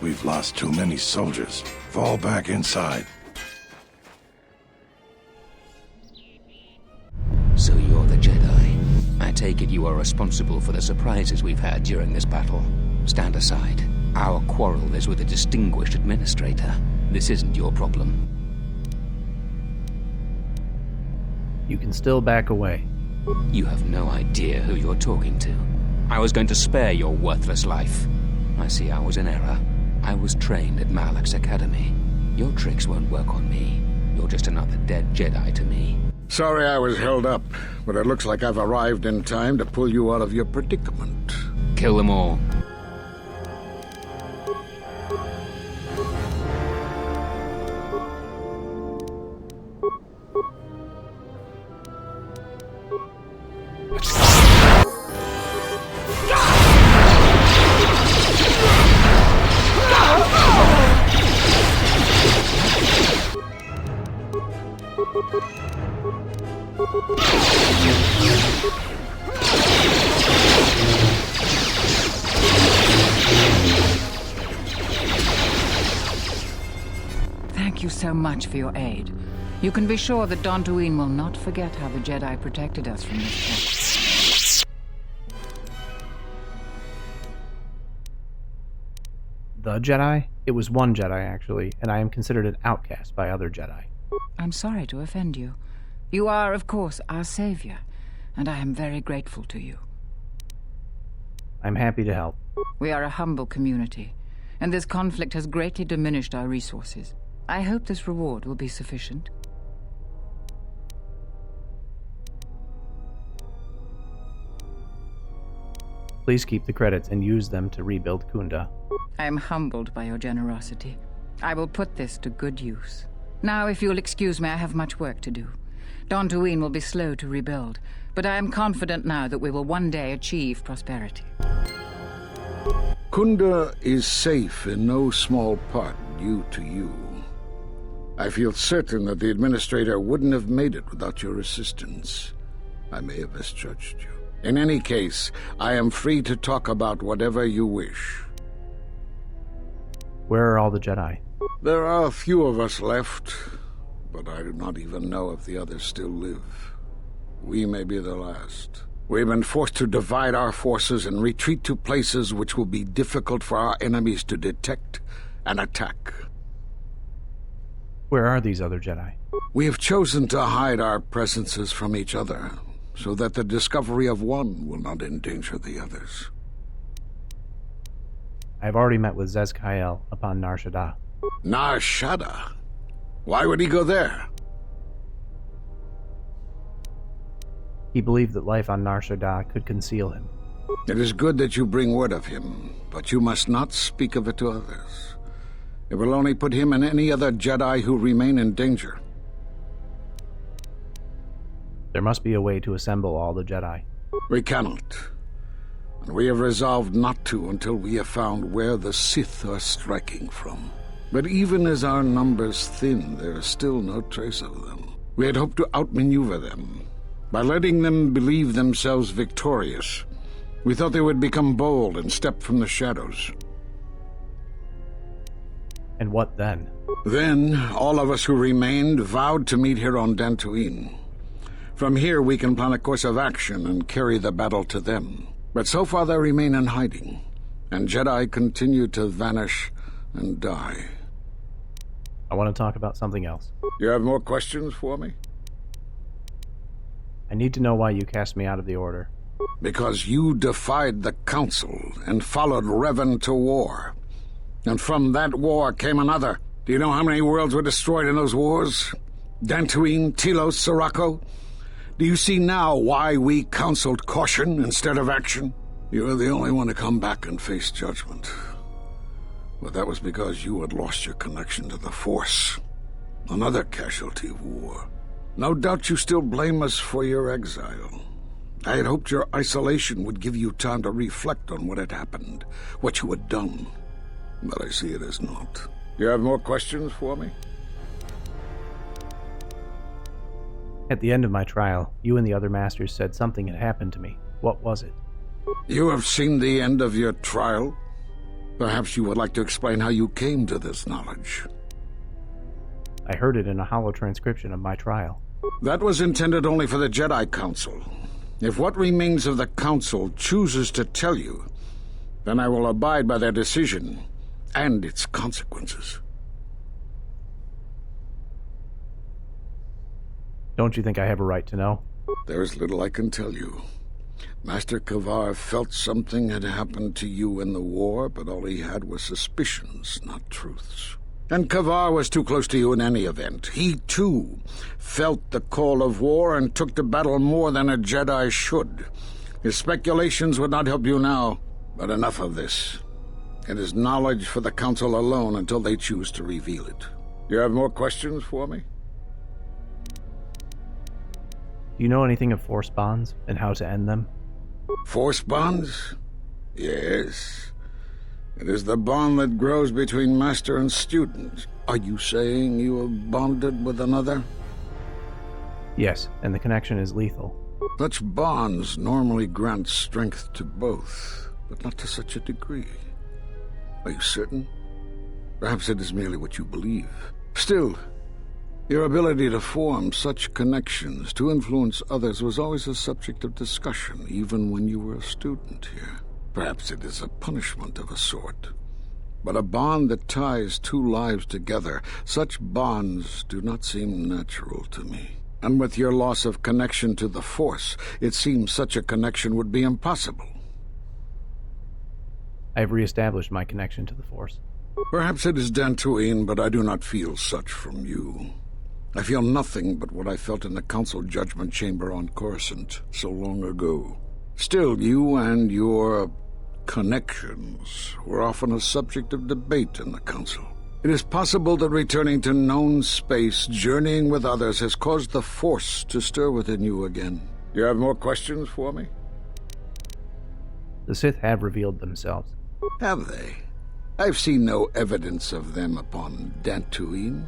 We've lost too many soldiers. Fall back inside. So you're the Jedi. I take it you are responsible for the surprises we've had during this battle. Stand aside. Our quarrel is with a distinguished administrator. This isn't your problem. You can still back away. You have no idea who you're talking to. I was going to spare your worthless life. I see I was in error. I was trained at Malak's academy. Your tricks won't work on me. You're just another dead Jedi to me. Sorry I was held up, but it looks like I've arrived in time to pull you out of your predicament. Kill them all. Thank you so much for your aid. You can be sure that Dantooine will not forget how the Jedi protected us from this test. The Jedi? It was one Jedi, actually, and I am considered an outcast by other Jedi. I'm sorry to offend you. You are, of course, our savior, and I am very grateful to you. I'm happy to help. We are a humble community, and this conflict has greatly diminished our resources. I hope this reward will be sufficient. Please keep the credits and use them to rebuild Khoonda. I am humbled by your generosity. I will put this to good use. Now, if you'll excuse me, I have much work to do. Dantooine will be slow to rebuild, but I am confident now that we will one day achieve prosperity. Khoonda is safe in no small part due to you. I feel certain that the Administrator wouldn't have made it without your assistance. I may have misjudged you. In any case, I am free to talk about whatever you wish. Where are all the Jedi? There are a few of us left, but I do not even know if the others still live. We may be the last. We've been forced to divide our forces and retreat to places which will be difficult for our enemies to detect and attack. Where are these other Jedi? We have chosen to hide our presences from each other, so that the discovery of one will not endanger the others. I've already met with Zez-Kyle upon Nar Shaddaa. Nar Shaddaa? Why would he go there? He believed that life on Nar Shaddaa could conceal him. It is good that you bring word of him, but you must not speak of it to others. It will only put him and any other Jedi who remain in danger. There must be a way to assemble all the Jedi. We cannot. And we have resolved not to until we have found where the Sith are striking from. But even as our numbers thin, there is still no trace of them. We had hoped to outmaneuver them. By letting them believe themselves victorious, we thought they would become bold and step from the shadows. And what then? Then, all of us who remained vowed to meet here on Dantooine. From here we can plan a course of action and carry the battle to them. But so far they remain in hiding, and Jedi continue to vanish and die. I want to talk about something else. You have more questions for me? I need to know why you cast me out of the Order. Because you defied the Council and followed Revan to war. And from that war came another. Do you know how many worlds were destroyed in those wars? Dantooine, Telos, Sirocco? Do you see now why we counseled caution instead of action? You were the only one to come back and face judgment. But that was because you had lost your connection to the Force. Another casualty of war. No doubt you still blame us for your exile. I had hoped your isolation would give you time to reflect on what had happened, what you had done. But I see it as not. You have more questions for me? At the end of my trial, you and the other masters said something had happened to me. What was it? You have seen the end of your trial? Perhaps you would like to explain how you came to this knowledge. I heard it in a hollow transcription of my trial. That was intended only for the Jedi Council. If what remains of the Council chooses to tell you, then I will abide by their decision and its consequences. Don't you think I have a right to know? There is little I can tell you. Master Kavar felt something had happened to you in the war, but all he had was suspicions, not truths. And Kavar was too close to you in any event. He, too, felt the call of war and took to battle more than a Jedi should. His speculations would not help you now, but enough of this. It is knowledge for the Council alone until they choose to reveal it. You have more questions for me? Do you know anything of force bonds and how to end them? Force bonds? Yes. It is the bond that grows between master and student. Are you saying you have bonded with another? Yes, and the connection is lethal. Such bonds normally grant strength to both, but not to such a degree. Are you certain? Perhaps it is merely what you believe. Still, your ability to form such connections, to influence others, was always a subject of discussion, even when you were a student here. Perhaps it is a punishment of a sort. But a bond that ties two lives together, such bonds do not seem natural to me. And with your loss of connection to the Force, it seems such a connection would be impossible. I have reestablished my connection to the Force. Perhaps it is Dantooine, but I do not feel such from you. I feel nothing but what I felt in the Council Judgment Chamber on Coruscant so long ago. Still, you and your connections were often a subject of debate in the Council. It is possible that returning to known space, journeying with others, has caused the Force to stir within you again. You have more questions for me? The Sith have revealed themselves. Have they? I've seen no evidence of them upon Dantooine.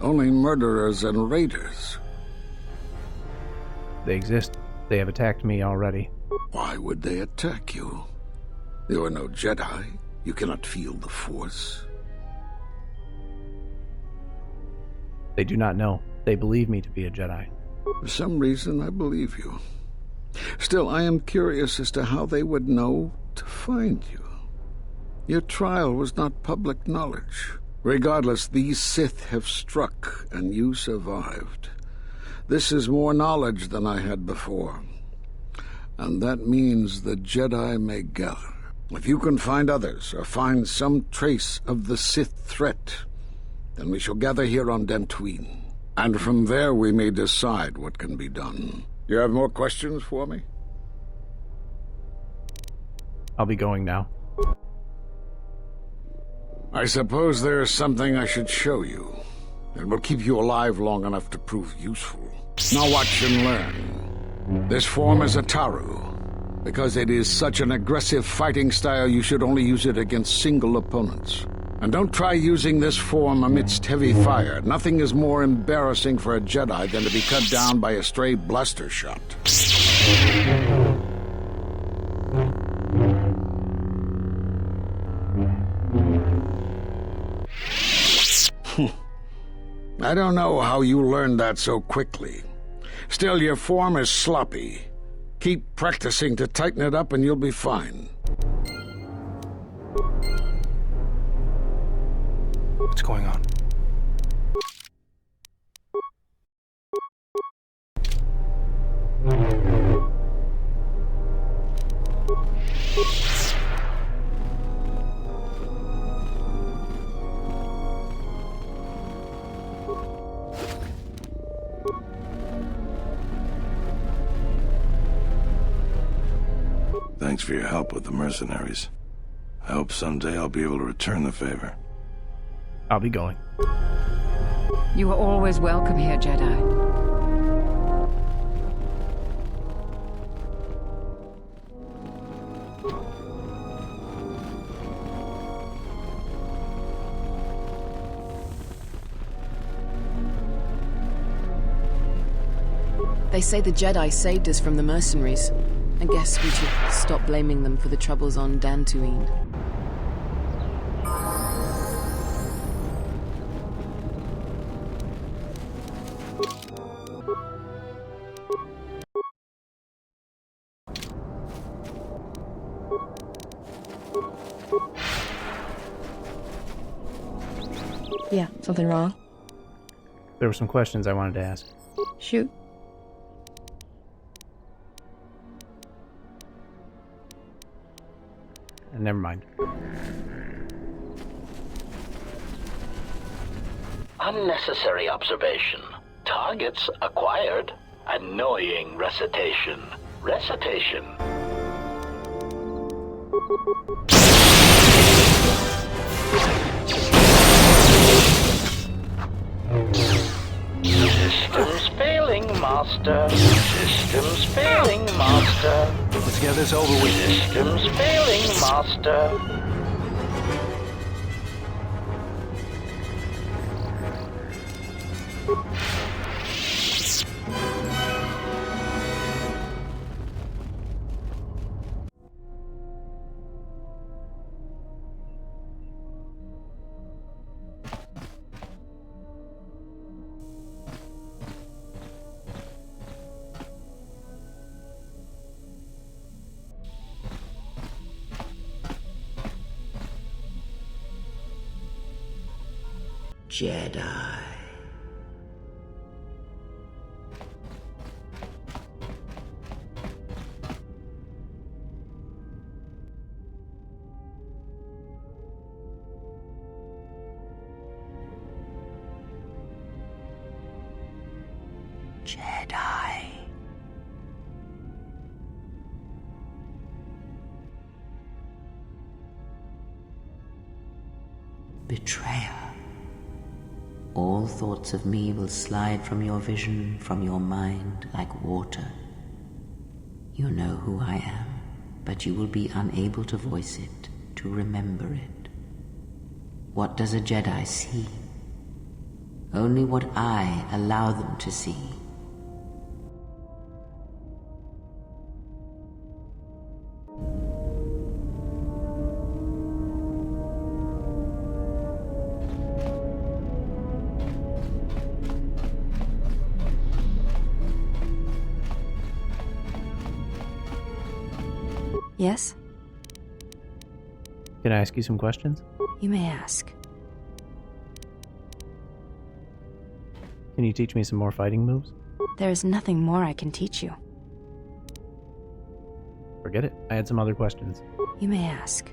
Only murderers and raiders. They exist. They have attacked me already. Why would they attack you? You are no Jedi. You cannot feel the Force. They do not know. They believe me to be a Jedi. For some reason, I believe you. Still, I am curious as to how they would know to find you. Your trial was not public knowledge. Regardless, these Sith have struck, and you survived. This is more knowledge than I had before. And that means the Jedi may gather. If you can find others, or find some trace of the Sith threat, then we shall gather here on Dantooine. And from there we may decide what can be done. You have more questions for me? I'll be going now. I suppose there is something I should show you. It will keep you alive long enough to prove useful. Now watch and learn. This form is a Taru. Because it is such an aggressive fighting style, you should only use it against single opponents. And don't try using this form amidst heavy fire. Nothing is more embarrassing for a Jedi than to be cut down by a stray blaster shot. I don't know how you learned that so quickly. Still, your form is sloppy. Keep practicing to tighten it up and you'll be fine. What's going on? Thanks for your help with the mercenaries. I hope someday I'll be able to return the favor. I'll be going. You are always welcome here, Jedi. They say the Jedi saved us from the mercenaries. I guess we should stop blaming them for the troubles on Dantooine. Yeah, something wrong? There were some questions I wanted to ask. Shoot. Never mind. Unnecessary observation. Targets acquired. Annoying recitation. Recitation. Systems failing, Master. Systems failing, Master. Let's get this over with. Systems failing, Master. Jedi. Jedi. Betrayer. All thoughts of me will slide from your vision, from your mind, like water. You know who I am, but you will be unable to voice it, to remember it. What does a Jedi see? Only what I allow them to see. Yes? Can I ask you some questions? You may ask. Can you teach me some more fighting moves? There is nothing more I can teach you. Forget it. I had some other questions. You may ask.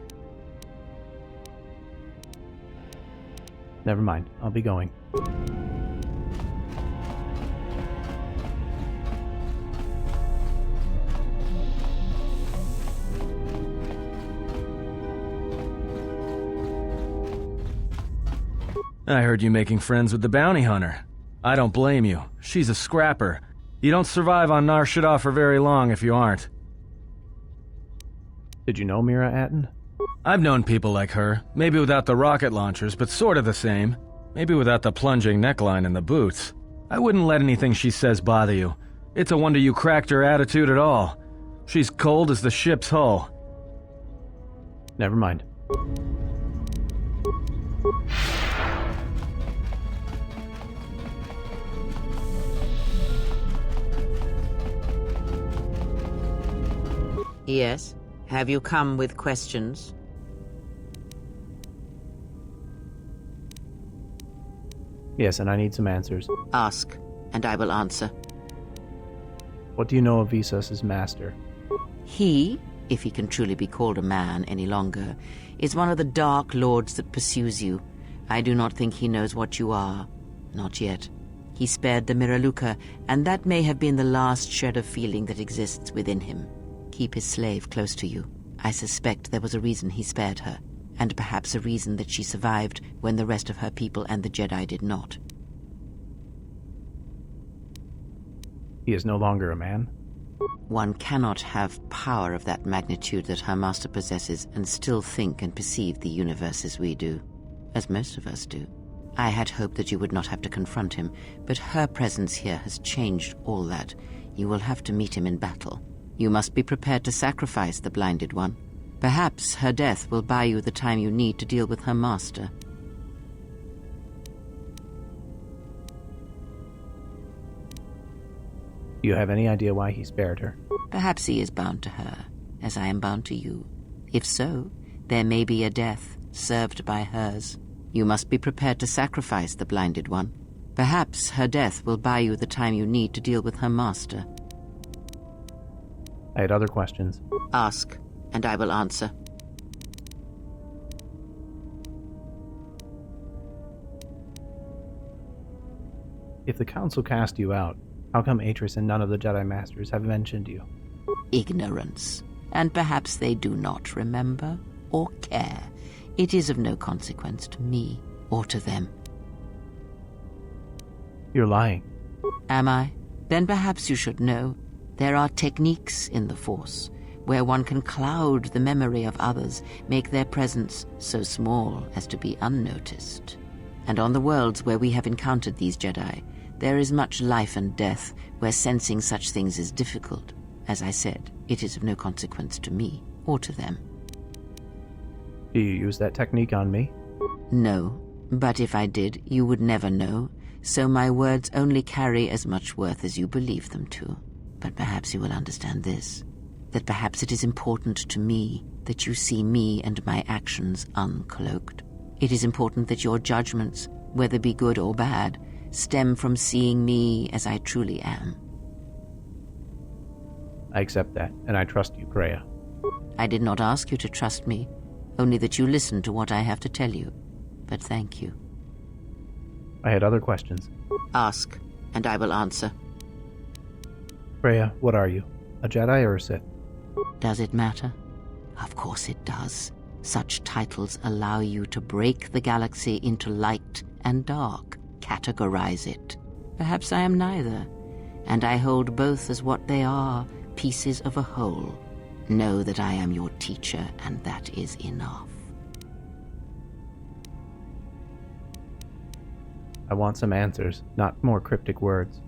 Never mind. I'll be going. I heard you making friends with the bounty hunter. I don't blame you. She's a scrapper. You don't survive on Nar Shaddaa for very long if you aren't. Did you know Mira Atten? I've known people like her. Maybe without the rocket launchers, but sort of the same. Maybe without the plunging neckline and the boots. I wouldn't let anything she says bother you. It's a wonder you cracked her attitude at all. She's cold as the ship's hull. Never mind. Yes? Have you come with questions? Yes, and I need some answers. Ask, and I will answer. What do you know of Visas' master? He, if he can truly be called a man any longer, is one of the Dark Lords that pursues you. I do not think he knows what you are. Not yet. He spared the Miraluka, and that may have been the last shred of feeling that exists within him. Keep his slave close to you. I suspect there was a reason he spared her, and perhaps a reason that she survived when the rest of her people and the Jedi did not. He is no longer a man? One cannot have power of that magnitude that her master possesses and still think and perceive the universe as we do, as most of us do. I had hoped that you would not have to confront him, but her presence here has changed all that. You will have to meet him in battle. You must be prepared to sacrifice the Blinded One. Perhaps her death will buy you the time you need to deal with her master. Do you have any idea why he spared her? Perhaps he is bound to her, as I am bound to you. If so, there may be a death served by hers. You must be prepared to sacrifice the Blinded One. Perhaps her death will buy you the time you need to deal with her master. I had other questions. Ask, and I will answer. If the Council cast you out, how come Atris and none of the Jedi Masters have mentioned you? Ignorance. And perhaps they do not remember or care. It is of no consequence to me or to them. You're lying. Am I? Then perhaps you should know. There are techniques in the Force where one can cloud the memory of others, make their presence so small as to be unnoticed. And on the worlds where we have encountered these Jedi, there is much life and death where sensing such things is difficult. As I said, it is of no consequence to me or to them. Do you use that technique on me? No, but if I did, you would never know, so my words only carry as much worth as you believe them to. But perhaps you will understand this, that perhaps it is important to me that you see me and my actions uncloaked. It is important that your judgments, whether be good or bad, stem from seeing me as I truly am. I accept that, and I trust you, Kreia. I did not ask you to trust me, only that you listen to what I have to tell you. But thank you. I had other questions. Ask, and I will answer. Kreia, what are you? A Jedi or a Sith? Does it matter? Of course it does. Such titles allow you to break the galaxy into light and dark, categorize it. Perhaps I am neither, and I hold both as what they are, pieces of a whole. Know that I am your teacher, and that is enough. I want some answers, not more cryptic words.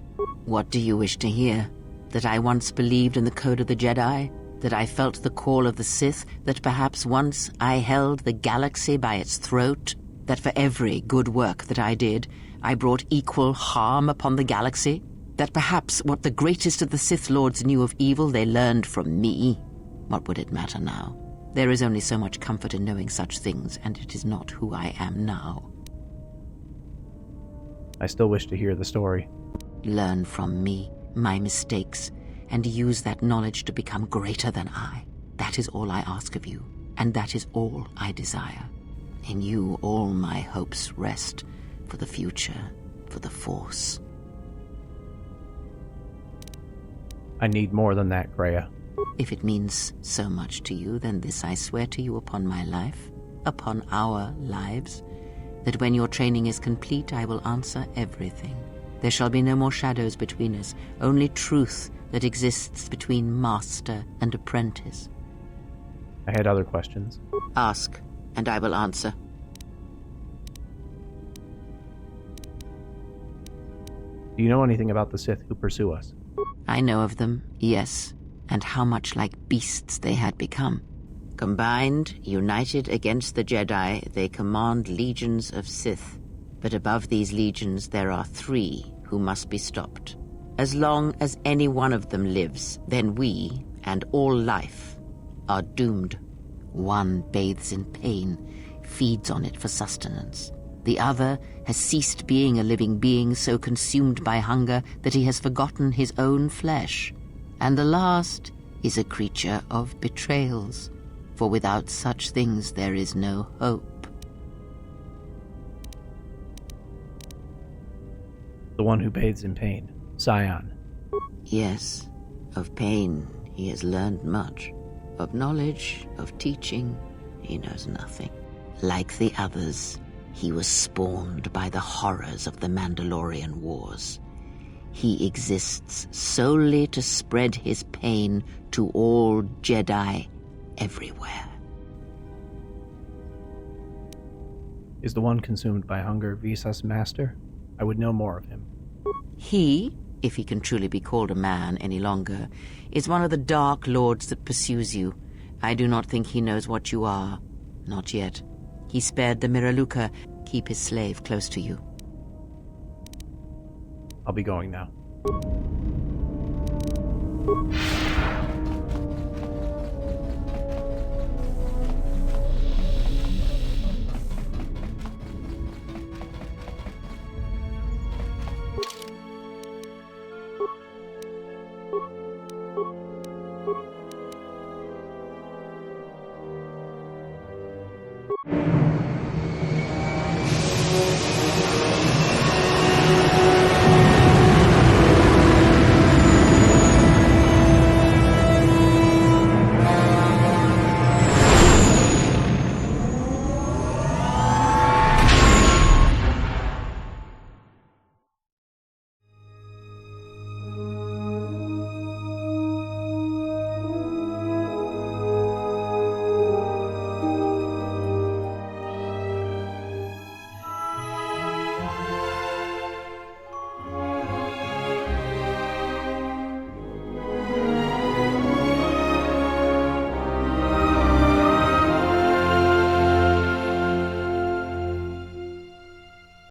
What do you wish to hear? That I once believed in the code of the Jedi? That I felt the call of the Sith? That perhaps once I held the galaxy by its throat? That for every good work that I did, I brought equal harm upon the galaxy? That perhaps what the greatest of the Sith Lords knew of evil they learned from me? What would it matter now? There is only so much comfort in knowing such things, and it is not who I am now. I still wish to hear the story. Learn from me, my mistakes, and use that knowledge to become greater than I. That is all I ask of you, and that is all I desire. In you all my hopes rest, for the future, for the Force. I need more than that, Kreia. If it means so much to you, then this I swear to you upon my life, upon our lives, that when your training is complete, I will answer everything. There shall be no more shadows between us, only truth that exists between master and apprentice. I had other questions. Ask, and I will answer. Do you know anything about the Sith who pursue us? I know of them, yes, and how much like beasts they had become. Combined, united against the Jedi, they command legions of Sith. But above these legions there are 3 who must be stopped. As long as any one of them lives, then we, and all life, are doomed. One bathes in pain, feeds on it for sustenance. The other has ceased being a living being, so consumed by hunger that he has forgotten his own flesh. And the last is a creature of betrayals, for without such things there is no hope. The one who bathes in pain, Scion. Yes, of pain he has learned much. Of knowledge, of teaching, he knows nothing. Like the others, he was spawned by the horrors of the Mandalorian Wars. He exists solely to spread his pain to all Jedi everywhere. Is the one consumed by hunger Visa's master? I would know more of him. He if he can truly be called a man any longer, is one of the dark lords that pursues you. I do not think he knows what you are. Not yet. He spared the Miraluka. Keep his slave close to you. I'll be going now.